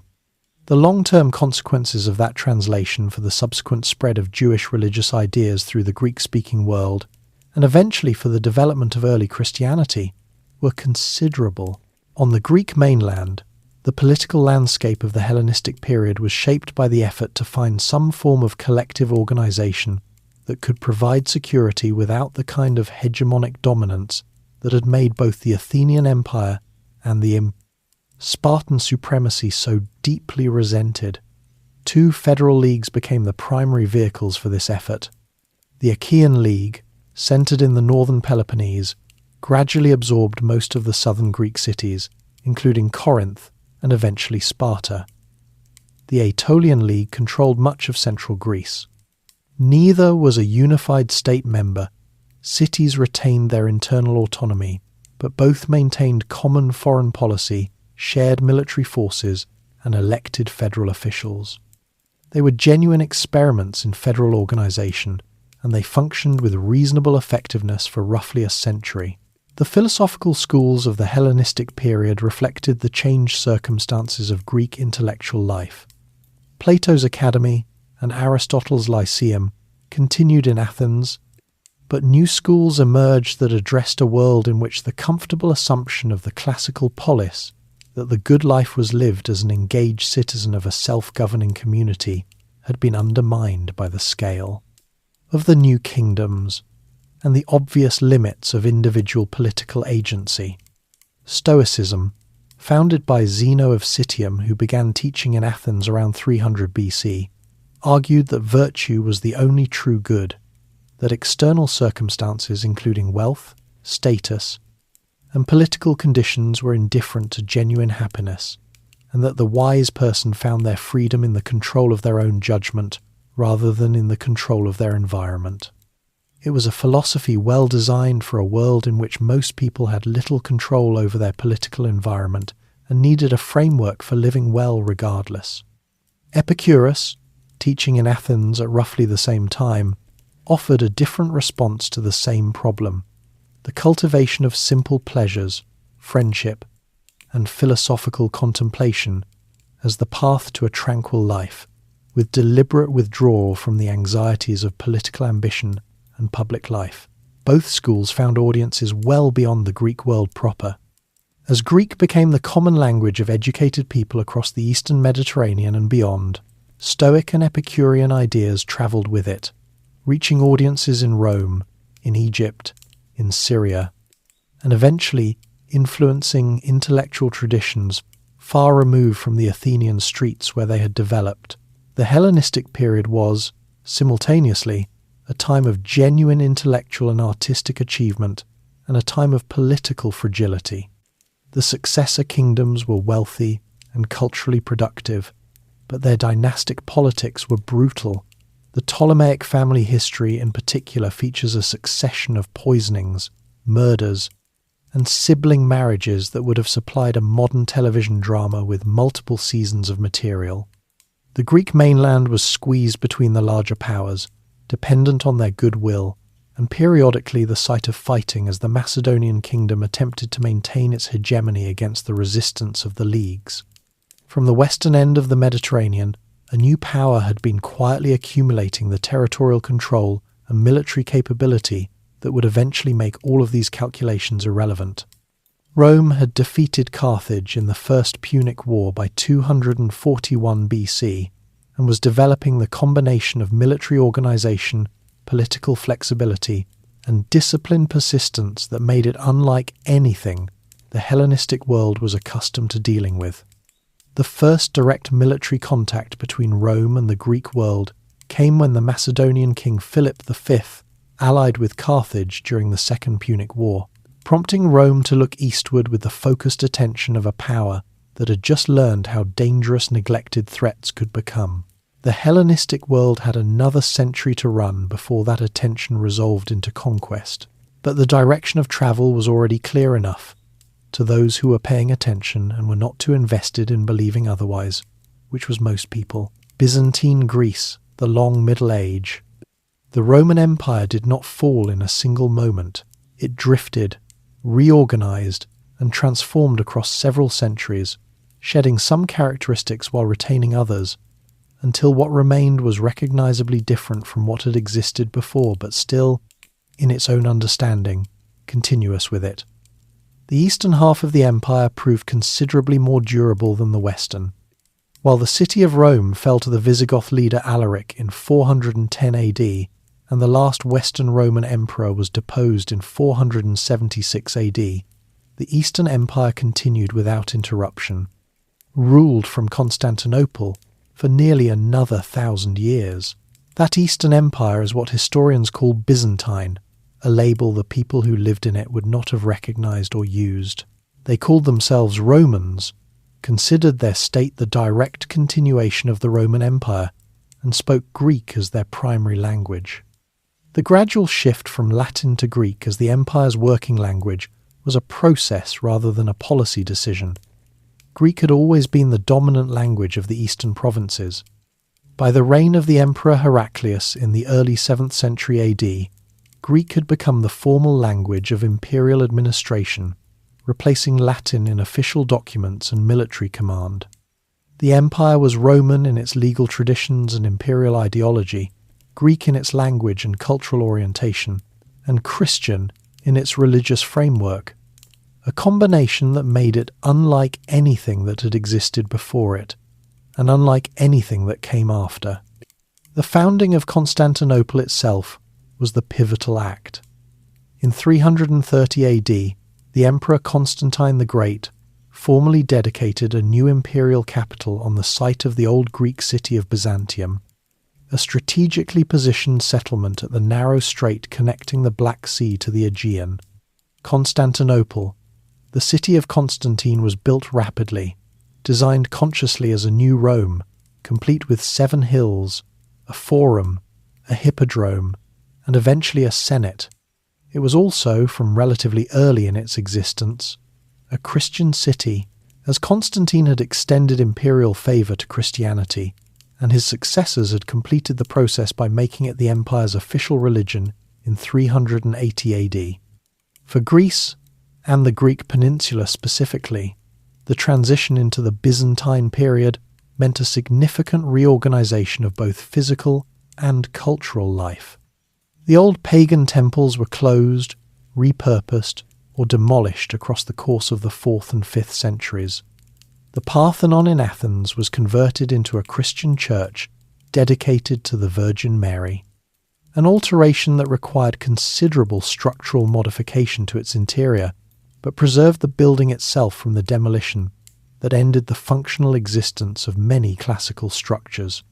The long-term consequences of that translation for the subsequent spread of Jewish religious ideas through the Greek-speaking world, and eventually for the development of early Christianity, were considerable. On the Greek mainland, the political landscape of the Hellenistic period was shaped by the effort to find some form of collective organization that could provide security without the kind of hegemonic dominance that had made both the Athenian Empire and the Spartan supremacy so deeply resented. Two federal leagues became the primary vehicles for this effort. The Achaean League, centered in the northern Peloponnese, gradually absorbed most of the southern Greek cities, including Corinth and eventually Sparta. The Aetolian League controlled much of central Greece. Neither was a unified state member. Cities retained their internal autonomy, but both maintained common foreign policy, shared military forces, and elected federal officials. They were genuine experiments in federal organization, and they functioned with reasonable effectiveness for roughly a century. The philosophical schools of the Hellenistic period reflected the changed circumstances of Greek intellectual life. Plato's Academy and Aristotle's Lyceum continued in Athens, but new schools emerged that addressed a world in which the comfortable assumption of the classical polis, that the good life was lived as an engaged citizen of a self-governing community, had been undermined by the scale of the new kingdoms and the obvious limits of individual political agency. Stoicism, founded by Zeno of Citium, who began teaching in Athens around 300 BC, argued that virtue was the only true good, that external circumstances including wealth, status, and political conditions were indifferent to genuine happiness, and that the wise person found their freedom in the control of their own judgment rather than in the control of their environment. It was a philosophy well designed for a world in which most people had little control over their political environment and needed a framework for living well regardless. Epicurus, teaching in Athens at roughly the same time, offered a different response to the same problem. the cultivation of simple pleasures, friendship, and philosophical contemplation as the path to a tranquil life, with deliberate withdrawal from the anxieties of political ambition and public life. Both schools found audiences well beyond the Greek world proper. As Greek became the common language of educated people across the eastern Mediterranean and beyond, Stoic and Epicurean ideas travelled with it, reaching audiences in Rome, in Egypt, in Syria, and eventually influencing intellectual traditions far removed from the Athenian streets where they had developed. The Hellenistic period was, simultaneously, a time of genuine intellectual and artistic achievement and a time of political fragility. The successor kingdoms were wealthy and culturally productive, but their dynastic politics were brutal. The Ptolemaic family history in particular features a succession of poisonings, murders, and sibling marriages that would have supplied a modern television drama with multiple seasons of material. The Greek mainland was squeezed between the larger powers, dependent on their goodwill, and periodically the site of fighting as the Macedonian kingdom attempted to maintain its hegemony against the resistance of the leagues. From the western end of the Mediterranean, a new power had been quietly accumulating the territorial control and military capability that would eventually make all of these calculations irrelevant. Rome had defeated Carthage in the First Punic War by 241 BC and was developing the combination of military organization, political flexibility, and disciplined persistence that made it unlike anything the Hellenistic world was accustomed to dealing with. The first direct military contact between Rome and the Greek world came when the Macedonian king Philip V allied with Carthage during the Second Punic War, prompting Rome to look eastward with the focused attention of a power that had just learned how dangerous neglected threats could become. The Hellenistic world had another century to run before that attention resolved into conquest, but the direction of travel was already clear enough to those who were paying attention and were not too invested in believing otherwise, which was most people. Byzantine Greece, the long Middle Age. The Roman Empire did not fall in a single moment. It drifted, reorganized, and transformed across several centuries, shedding some characteristics while retaining others, until what remained was recognizably different from what had existed before, but still, in its own understanding, continuous with it. The eastern half of the empire proved considerably more durable than the western. While the city of Rome fell to the Visigoth leader Alaric in 410 AD, and the last Western Roman emperor was deposed in 476 AD, the Eastern Empire continued without interruption, ruled from Constantinople for nearly another 1,000 years. That Eastern Empire is what historians call Byzantine, a label the people who lived in it would not have recognized or used. They called themselves Romans, considered their state the direct continuation of the Roman Empire, and spoke Greek as their primary language. The gradual shift from Latin to Greek as the empire's working language was a process rather than a policy decision. Greek had always been the dominant language of the eastern provinces. By the reign of the Emperor Heraclius in the early 7th century AD, Greek had become the formal language of imperial administration, replacing Latin in official documents and military command. The empire was Roman in its legal traditions and imperial ideology, Greek in its language and cultural orientation, and Christian in its religious framework, a combination that made it unlike anything that had existed before it, and unlike anything that came after. The founding of Constantinople itself was the pivotal act. In 330 AD, the Emperor Constantine the Great formally dedicated a new imperial capital on the site of the old Greek city of Byzantium, a strategically positioned settlement at the narrow strait connecting the Black Sea to the Aegean. Constantinople, the city of Constantine, was built rapidly, designed consciously as a new Rome, complete with 7 hills, a forum, a hippodrome, and eventually a senate. It was also, from relatively early in its existence, a Christian city, as Constantine had extended imperial favour to Christianity, and his successors had completed the process by making it the empire's official religion in 380 AD. For Greece, and the Greek peninsula specifically, the transition into the Byzantine period meant a significant reorganization of both physical and cultural life. The old pagan temples were closed, repurposed, or demolished across the course of the 4th and 5th centuries. The Parthenon in Athens was converted into a Christian church dedicated to the Virgin Mary, an alteration that required considerable structural modification to its interior, but preserved the building itself from the demolition that ended the functional existence of many classical structures.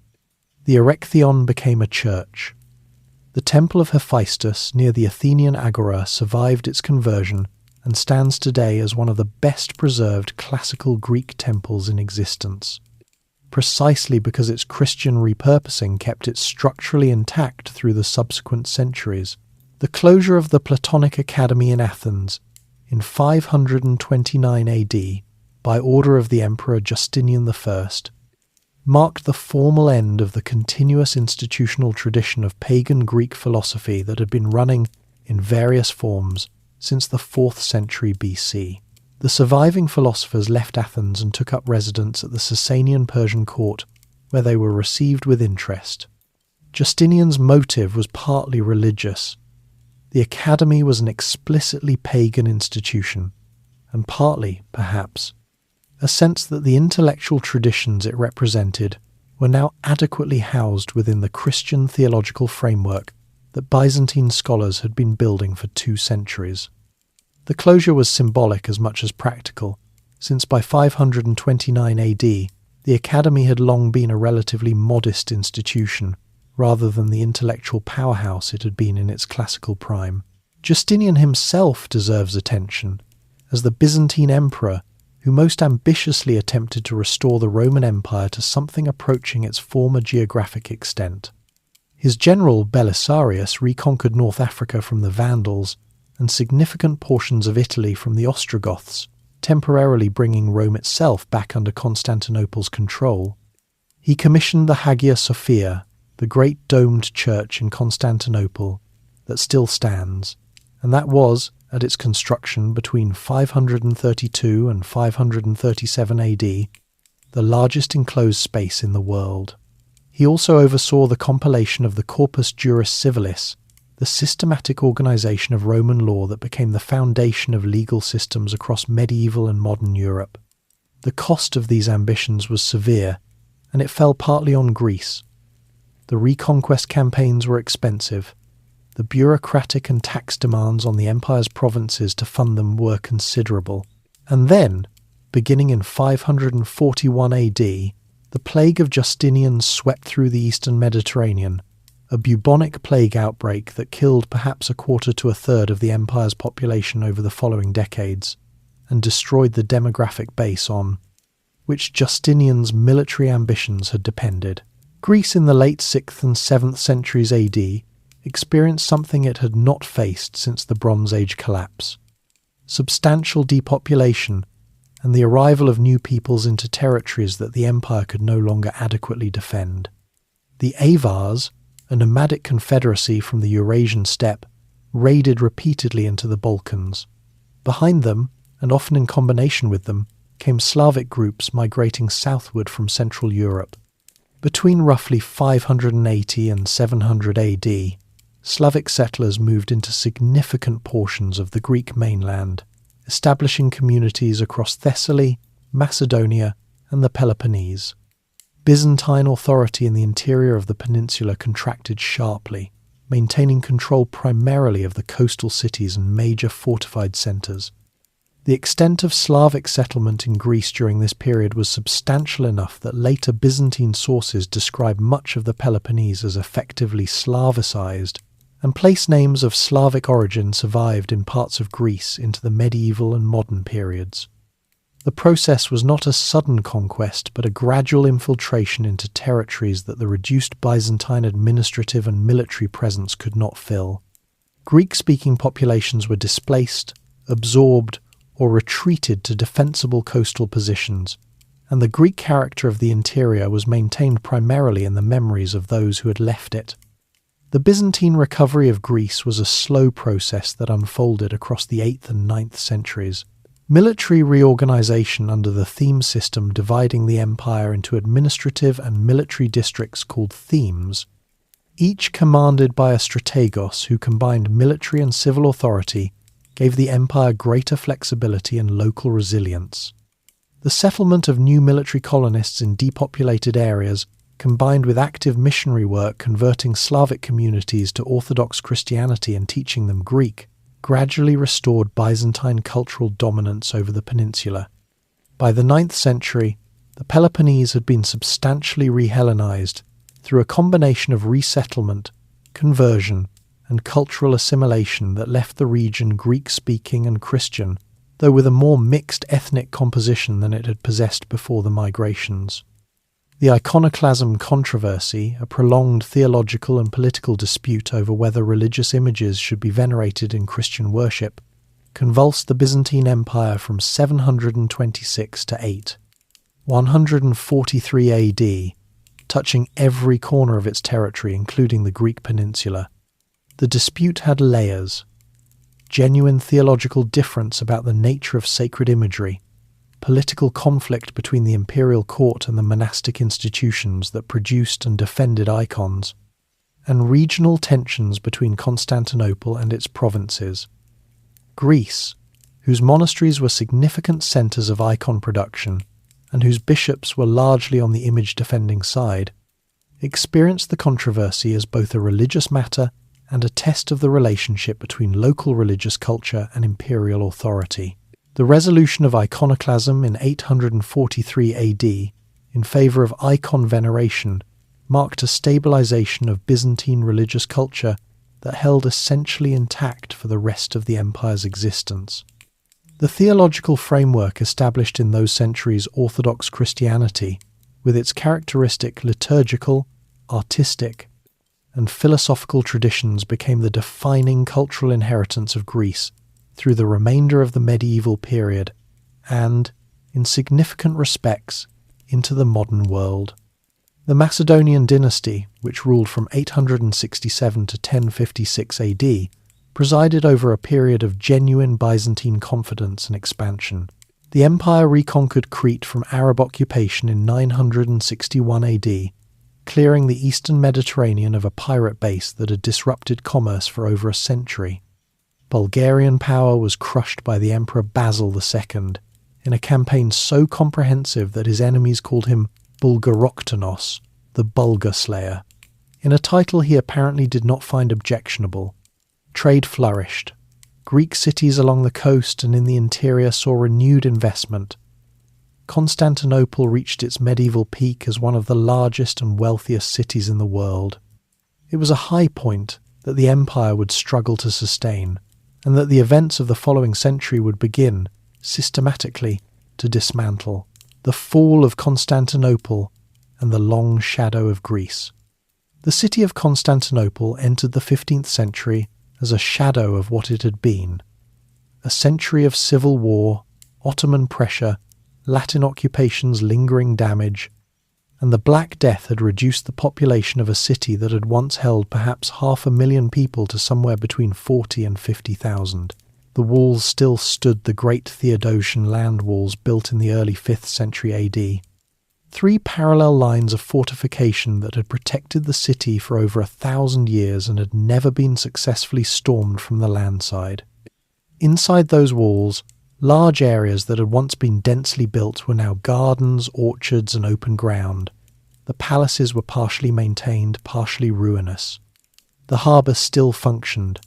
The Erechtheion became a church. The Temple of Hephaestus near the Athenian Agora survived its conversion and stands today as one of the best preserved classical Greek temples in existence, precisely because its Christian repurposing kept it structurally intact through the subsequent centuries. The closure of the Platonic Academy in Athens in 529 AD by order of the Emperor Justinian I marked the formal end of the continuous institutional tradition of pagan Greek philosophy that had been running in various forms since the 4th century BC. The surviving philosophers left Athens and took up residence at the Sasanian Persian court, where they were received with interest. Justinian's motive was partly religious. The academy was an explicitly pagan institution, and partly, perhaps, a sense that the intellectual traditions it represented were now adequately housed within the Christian theological framework that Byzantine scholars had been building for 2 centuries. The closure was symbolic as much as practical, since by 529 AD the academy had long been a relatively modest institution, rather than the intellectual powerhouse it had been in its classical prime. Justinian himself deserves attention, as the Byzantine emperor who most ambitiously attempted to restore the Roman Empire to something approaching its former geographic extent. His general Belisarius reconquered North Africa from the Vandals and significant portions of Italy from the Ostrogoths, temporarily bringing Rome itself back under Constantinople's control. He commissioned the Hagia Sophia, the great domed church in Constantinople that still stands, and that was, at its construction between 532 and 537 AD, the largest enclosed space in the world. He also oversaw the compilation of the Corpus Juris Civilis, the systematic organization of Roman law that became the foundation of legal systems across medieval and modern Europe. The cost of these ambitions was severe, and it fell partly on Greece. The reconquest campaigns were expensive. The bureaucratic and tax demands on the empire's provinces to fund them were considerable. And then, beginning in 541 AD, the plague of Justinian swept through the eastern Mediterranean, a bubonic plague outbreak that killed perhaps 1/4 to 1/3 of the empire's population over the following decades, and destroyed the demographic base on which Justinian's military ambitions had depended. Greece in the late 6th and 7th centuries AD experienced something it had not faced since the Bronze Age collapse: substantial depopulation and the arrival of new peoples into territories that the empire could no longer adequately defend. The Avars, a nomadic confederacy from the Eurasian steppe, raided repeatedly into the Balkans. Behind them, and often in combination with them, came Slavic groups migrating southward from Central Europe. Between roughly 580 and 700 AD, Slavic settlers moved into significant portions of the Greek mainland, establishing communities across Thessaly, Macedonia, and the Peloponnese. Byzantine authority in the interior of the peninsula contracted sharply, maintaining control primarily of the coastal cities and major fortified centres. The extent of Slavic settlement in Greece during this period was substantial enough that later Byzantine sources describe much of the Peloponnese as effectively Slavicized, and place names of Slavic origin survived in parts of Greece into the medieval and modern periods. The process was not a sudden conquest, but a gradual infiltration into territories that the reduced Byzantine administrative and military presence could not fill. Greek-speaking populations were displaced, absorbed, or retreated to defensible coastal positions, and the Greek character of the interior was maintained primarily in the memories of those who had left it. The Byzantine recovery of Greece was a slow process that unfolded across the 8th and 9th centuries. Military reorganization under the theme system, dividing the empire into administrative and military districts called themes, each commanded by a strategos who combined military and civil authority, gave the empire greater flexibility and local resilience. The settlement of new military colonists in depopulated areas, combined with active missionary work converting Slavic communities to Orthodox Christianity and teaching them Greek, gradually restored Byzantine cultural dominance over the peninsula. By the 9th century, the Peloponnese had been substantially re-Hellenized through a combination of resettlement, conversion, and cultural assimilation that left the region Greek-speaking and Christian, though with a more mixed ethnic composition than it had possessed before the migrations. The iconoclasm controversy, a prolonged theological and political dispute over whether religious images should be venerated in Christian worship, convulsed the Byzantine Empire from 726 to 143 AD, touching every corner of its territory, including the Greek peninsula. The dispute had layers: genuine theological difference about the nature of sacred imagery, political conflict between the imperial court and the monastic institutions that produced and defended icons, and regional tensions between Constantinople and its provinces. Greece, whose monasteries were significant centres of icon production, and whose bishops were largely on the image-defending side, experienced the controversy as both a religious matter and a test of the relationship between local religious culture and imperial authority. The resolution of iconoclasm in 843 AD in favour of icon veneration marked a stabilisation of Byzantine religious culture that held essentially intact for the rest of the empire's existence. The theological framework established in those centuries Orthodox Christianity, with its characteristic liturgical, artistic, and philosophical traditions, became the defining cultural inheritance of Greece through the remainder of the medieval period and, in significant respects, into the modern world. The Macedonian dynasty, which ruled from 867 to 1056 AD, presided over a period of genuine Byzantine confidence and expansion. The empire reconquered Crete from Arab occupation in 961 AD, clearing the eastern Mediterranean of a pirate base that had disrupted commerce for over a century. Bulgarian power was crushed by the Emperor Basil II in a campaign so comprehensive that his enemies called him Bulgaroktonos, the Bulgar Slayer, in a title he apparently did not find objectionable. Trade flourished. Greek cities along the coast and in the interior saw renewed investment. Constantinople reached its medieval peak as one of the largest and wealthiest cities in the world. It was a high point that the empire would struggle to sustain, and that the events of the following century would begin, systematically, to dismantle. The fall of Constantinople and the long shadow of Greece. The city of Constantinople entered the 15th century as a shadow of what it had been. A century of civil war, Ottoman pressure, Latin occupation's lingering damage, and the Black Death had reduced the population of a city that had once held perhaps 500,000 people to somewhere between 40 and 50,000. The walls still stood, the great Theodosian land walls built in the early 5th century AD. 3 parallel lines of fortification that had protected the city for over 1,000 years and had never been successfully stormed from the land side. Inside those walls, large areas that had once been densely built were now gardens, orchards, and open ground. The palaces were partially maintained, partially ruinous. The harbour still functioned,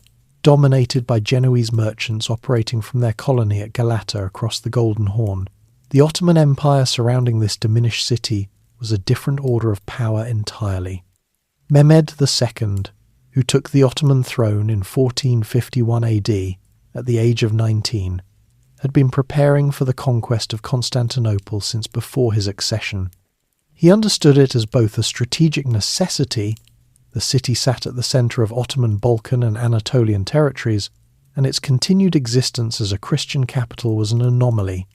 dominated by Genoese merchants operating from their colony at Galata across the Golden Horn. The Ottoman Empire surrounding this diminished city was a different order of power entirely. Mehmed II, who took the Ottoman throne in 1451 AD at the age of 19, had been preparing for the conquest of Constantinople since before his accession. He understood it as both a strategic necessity — the city sat at the centre of Ottoman Balkan and Anatolian territories, and its continued existence as a Christian capital was an anomaly.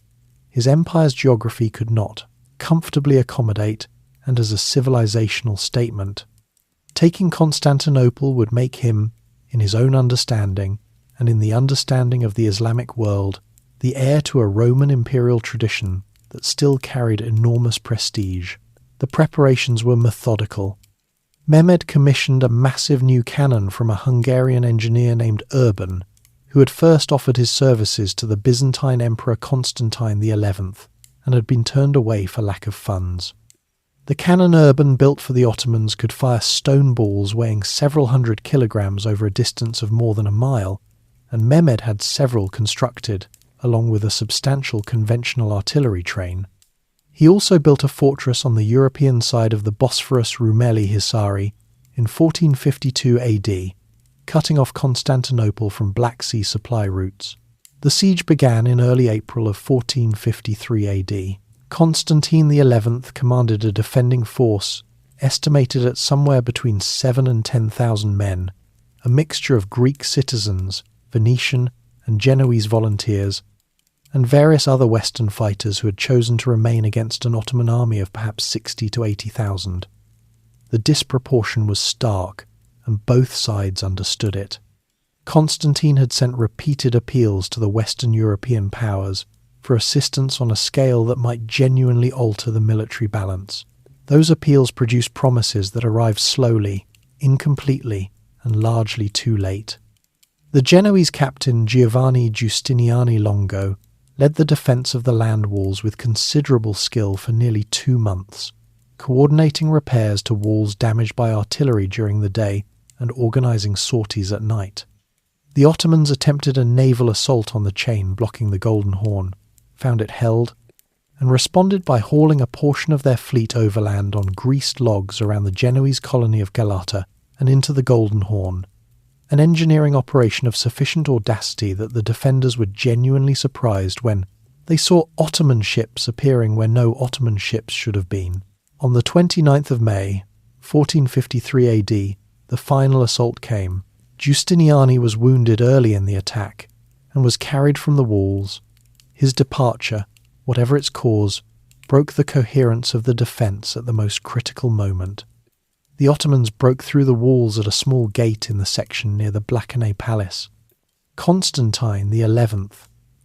His empire's geography could not comfortably accommodate, and as a civilizational statement. Taking Constantinople would make him, in his own understanding, and in the understanding of the Islamic world, the heir to a Roman imperial tradition that still carried enormous prestige. The preparations were methodical. Mehmed commissioned a massive new cannon from a Hungarian engineer named Urban, who had first offered his services to the Byzantine Emperor Constantine XI and had been turned away for lack of funds. The cannon Urban built for the Ottomans could fire stone balls weighing several hundred kilograms over a distance of more than a mile, and Mehmed had several constructed, along with a substantial conventional artillery train. He also built a fortress on the European side of the Bosphorus Rumeli Hisari in 1452 AD, cutting off Constantinople from Black Sea supply routes. The siege began in early April of 1453 AD. Constantine XI commanded a defending force estimated at somewhere between 7,000 and 10,000 men, a mixture of Greek citizens, Venetian and Genoese volunteers, and various other Western fighters who had chosen to remain against an Ottoman army of perhaps 60 to 80,000. The disproportion was stark, and both sides understood it. Constantine had sent repeated appeals to the Western European powers for assistance on a scale that might genuinely alter the military balance. Those appeals produced promises that arrived slowly, incompletely, and largely too late. The Genoese captain Giovanni Giustiniani Longo led the defence of the land walls with considerable skill for nearly 2 months, coordinating repairs to walls damaged by artillery during the day and organising sorties at night. The Ottomans attempted a naval assault on the chain blocking the Golden Horn, found it held, and responded by hauling a portion of their fleet overland on greased logs around the Genoese colony of Galata and into the Golden Horn, an engineering operation of sufficient audacity that the defenders were genuinely surprised when they saw Ottoman ships appearing where no Ottoman ships should have been. On the 29th of May, 1453 AD, the final assault came. Giustiniani was wounded early in the attack and was carried from the walls. His departure, whatever its cause, broke the coherence of the defence at the most critical moment. The Ottomans broke through the walls at a small gate in the section near the Blackenay Palace. Constantine XI,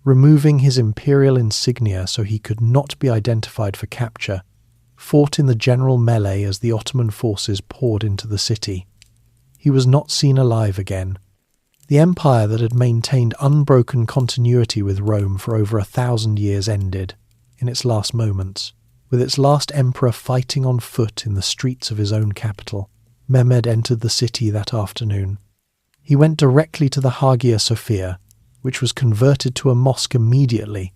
removing his imperial insignia so he could not be identified for capture, fought in the general melee as the Ottoman forces poured into the city. He was not seen alive again. The empire that had maintained unbroken continuity with Rome for over 1,000 years ended, in its last moments, with its last emperor fighting on foot in the streets of his own capital. Mehmed entered the city that afternoon. He went directly to the Hagia Sophia, which was converted to a mosque immediately,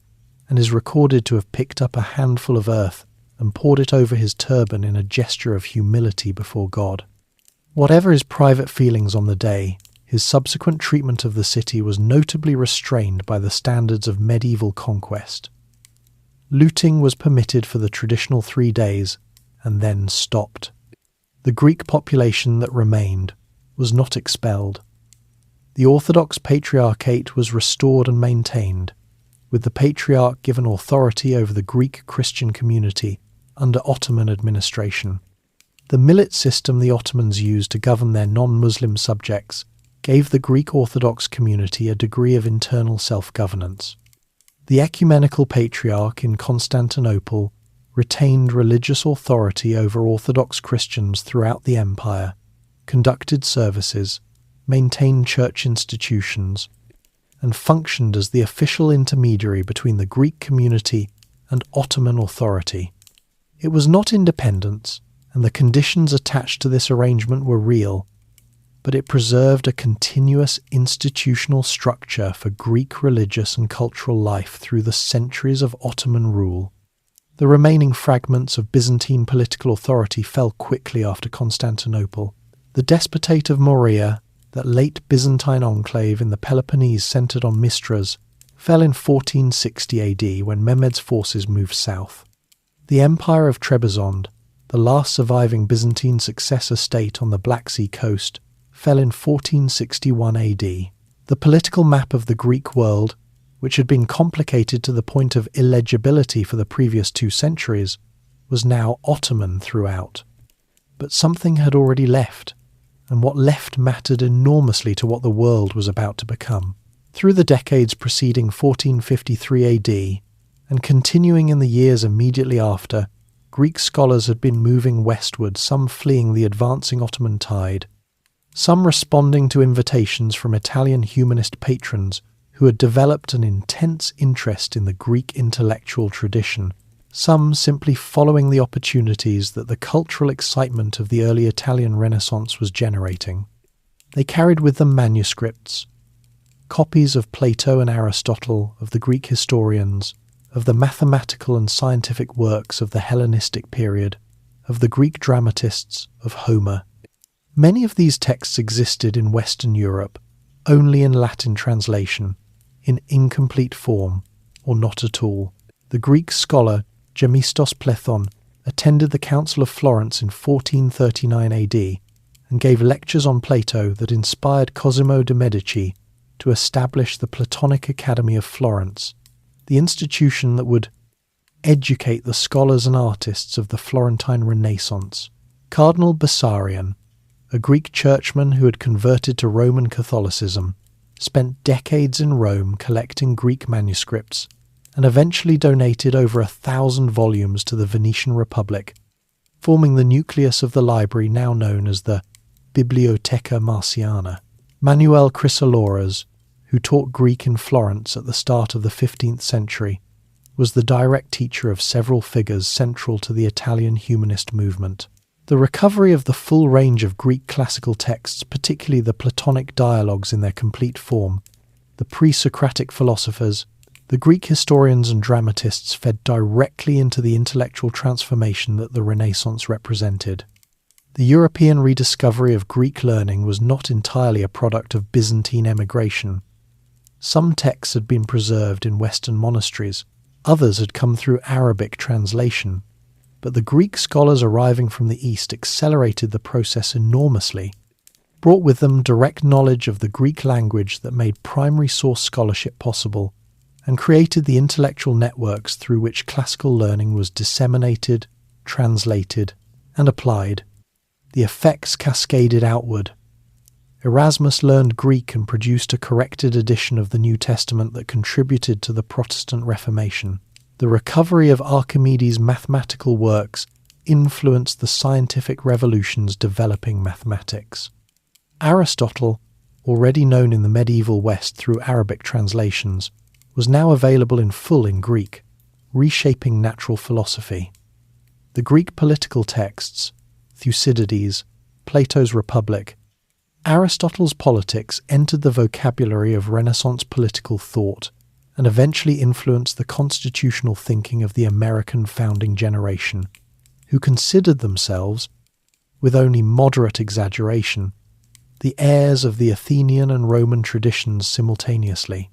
and is recorded to have picked up a handful of earth and poured it over his turban in a gesture of humility before God. Whatever his private feelings on the day, his subsequent treatment of the city was notably restrained by the standards of medieval conquest. Looting was permitted for the traditional 3 days, and then stopped. The Greek population that remained was not expelled. The Orthodox Patriarchate was restored and maintained, with the Patriarch given authority over the Greek Christian community under Ottoman administration. The millet system the Ottomans used to govern their non-Muslim subjects gave the Greek Orthodox community a degree of internal self-governance. The ecumenical patriarch in Constantinople retained religious authority over Orthodox Christians throughout the empire, conducted services, maintained church institutions, and functioned as the official intermediary between the Greek community and Ottoman authority. It was not independence, and the conditions attached to this arrangement were real, but it preserved a continuous institutional structure for Greek religious and cultural life through the centuries of Ottoman rule. The remaining fragments of Byzantine political authority fell quickly after Constantinople. The Despotate of Morea, that late Byzantine enclave in the Peloponnese centred on Mistras, fell in 1460 AD when Mehmed's forces moved south. The Empire of Trebizond, the last surviving Byzantine successor state on the Black Sea coast, fell in 1461 AD. The political map of the Greek world, which had been complicated to the point of illegibility for the previous 2 centuries, was now Ottoman throughout. But something had already left. and what left mattered enormously to what the world was about to become. Through the decades preceding 1453 AD, and continuing in the years immediately after, Greek scholars had been moving westward, some fleeing the advancing Ottoman tide, some responding to invitations from Italian humanist patrons who had developed an intense interest in the Greek intellectual tradition, some simply following the opportunities that the cultural excitement of the early Italian Renaissance was generating. They carried with them manuscripts, copies of Plato and Aristotle, of the Greek historians, of the mathematical and scientific works of the Hellenistic period, of the Greek dramatists, of Homer. Many of these texts existed in Western Europe only in Latin translation, in incomplete form, or not at all. The Greek scholar Gemistos Plethon attended the Council of Florence in 1439 AD and gave lectures on Plato that inspired Cosimo de' Medici to establish the Platonic Academy of Florence, the institution that would educate the scholars and artists of the Florentine Renaissance. Cardinal Bessarion, a Greek churchman who had converted to Roman Catholicism, spent decades in Rome collecting Greek manuscripts and eventually donated over 1,000 volumes to the Venetian Republic, forming the nucleus of the library now known as the Bibliotheca Marciana. Manuel Chrysoloras, who taught Greek in Florence at the start of the 15th century, was the direct teacher of several figures central to the Italian humanist movement. The recovery of the full range of Greek classical texts, particularly the Platonic dialogues in their complete form, the pre-Socratic philosophers, the Greek historians and dramatists, fed directly into the intellectual transformation that the Renaissance represented. The European rediscovery of Greek learning was not entirely a product of Byzantine emigration. Some texts had been preserved in Western monasteries, others had come through Arabic translation, but the Greek scholars arriving from the East accelerated the process enormously, brought with them direct knowledge of the Greek language that made primary source scholarship possible, and created the intellectual networks through which classical learning was disseminated, translated, and applied. The effects cascaded outward. Erasmus learned Greek and produced a corrected edition of the New Testament that contributed to the Protestant Reformation. The recovery of Archimedes' mathematical works influenced the scientific revolutions developing mathematics. Aristotle, already known in the medieval West through Arabic translations, was now available in full in Greek, reshaping natural philosophy. The Greek political texts, Thucydides, Plato's Republic, Aristotle's Politics entered the vocabulary of Renaissance political thought and eventually influenced the constitutional thinking of the American founding generation, who considered themselves, with only moderate exaggeration, the heirs of the Athenian and Roman traditions simultaneously.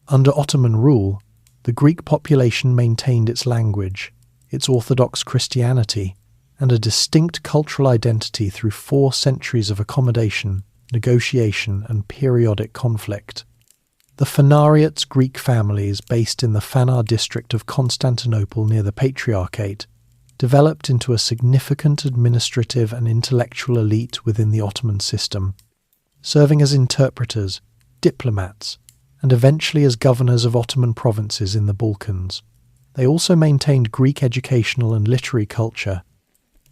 Under Ottoman rule, the Greek population maintained its language, its Orthodox Christianity, and a distinct cultural identity through 4 centuries of accommodation, negotiation, and periodic conflict. The Phanariates Greek families based in the Phanar district of Constantinople near the Patriarchate developed into a significant administrative and intellectual elite within the Ottoman system, serving as interpreters, diplomats, and eventually as governors of Ottoman provinces in the Balkans. They also maintained Greek educational and literary culture,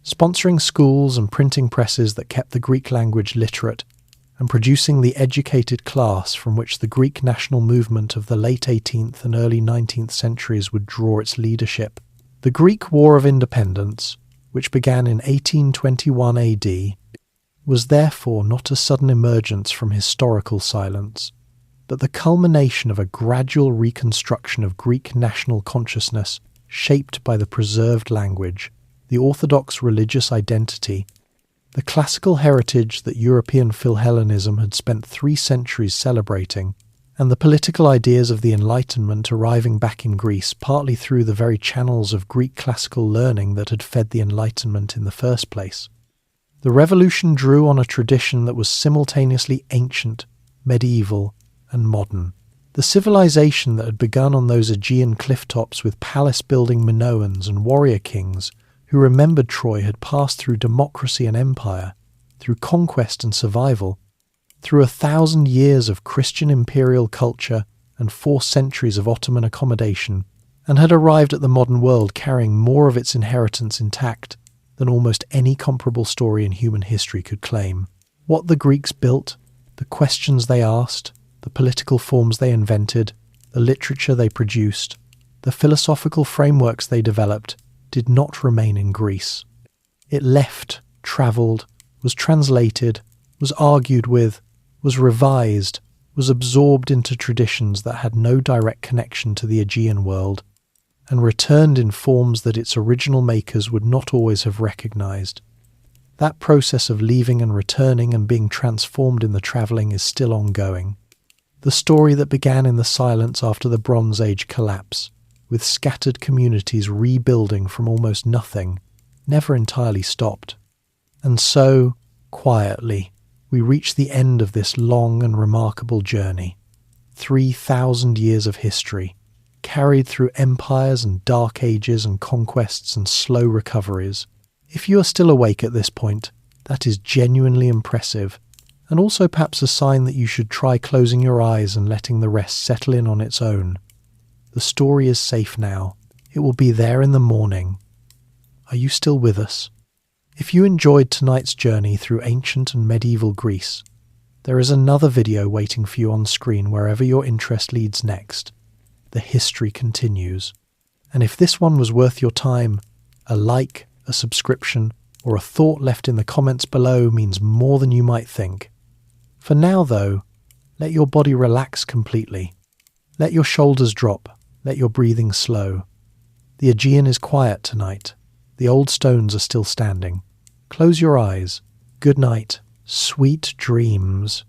sponsoring schools and printing presses that kept the Greek language literate and producing the educated class from which the Greek national movement of the late 18th and early 19th centuries would draw its leadership. The Greek War of Independence, which began in 1821 AD, was therefore not a sudden emergence from historical silence, but the culmination of a gradual reconstruction of Greek national consciousness shaped by the preserved language, the Orthodox religious identity, the classical heritage that European Philhellenism had spent 3 centuries celebrating, and the political ideas of the Enlightenment arriving back in Greece partly through the very channels of Greek classical learning that had fed the Enlightenment in the first place. The revolution drew on a tradition that was simultaneously ancient, medieval, and modern. The civilization that had begun on those Aegean cliff-tops with palace-building Minoans and warrior kings who remembered Troy had passed through democracy and empire, through conquest and survival, through 1,000 years of Christian imperial culture and 4 centuries of Ottoman accommodation, and had arrived at the modern world carrying more of its inheritance intact than almost any comparable story in human history could claim. What the Greeks built, the questions they asked, the political forms they invented, the literature they produced, the philosophical frameworks they developed, did not remain in Greece. It left, travelled, was translated, was argued with, was revised, was absorbed into traditions that had no direct connection to the Aegean world, and returned in forms that its original makers would not always have recognised. That process of leaving and returning and being transformed in the travelling is still ongoing. The story that began in the silence after the Bronze Age collapse, with scattered communities rebuilding from almost nothing, never entirely stopped. And so, quietly, we reach the end of this long and remarkable journey. 3,000 years of history, carried through empires and dark ages and conquests and slow recoveries. If you are still awake at this point, that is genuinely impressive, and also perhaps a sign that you should try closing your eyes and letting the rest settle in on its own. The story is safe now. It will be there in the morning. Are you still with us? If you enjoyed tonight's journey through ancient and medieval Greece, there is another video waiting for you on screen wherever your interest leads next. The history continues. And if this one was worth your time, a like, a subscription, or a thought left in the comments below means more than you might think. For now, though, let your body relax completely. Let your shoulders drop. Let your breathing slow. The Aegean is quiet tonight. The old stones are still standing. Close your eyes. Good night. Sweet dreams.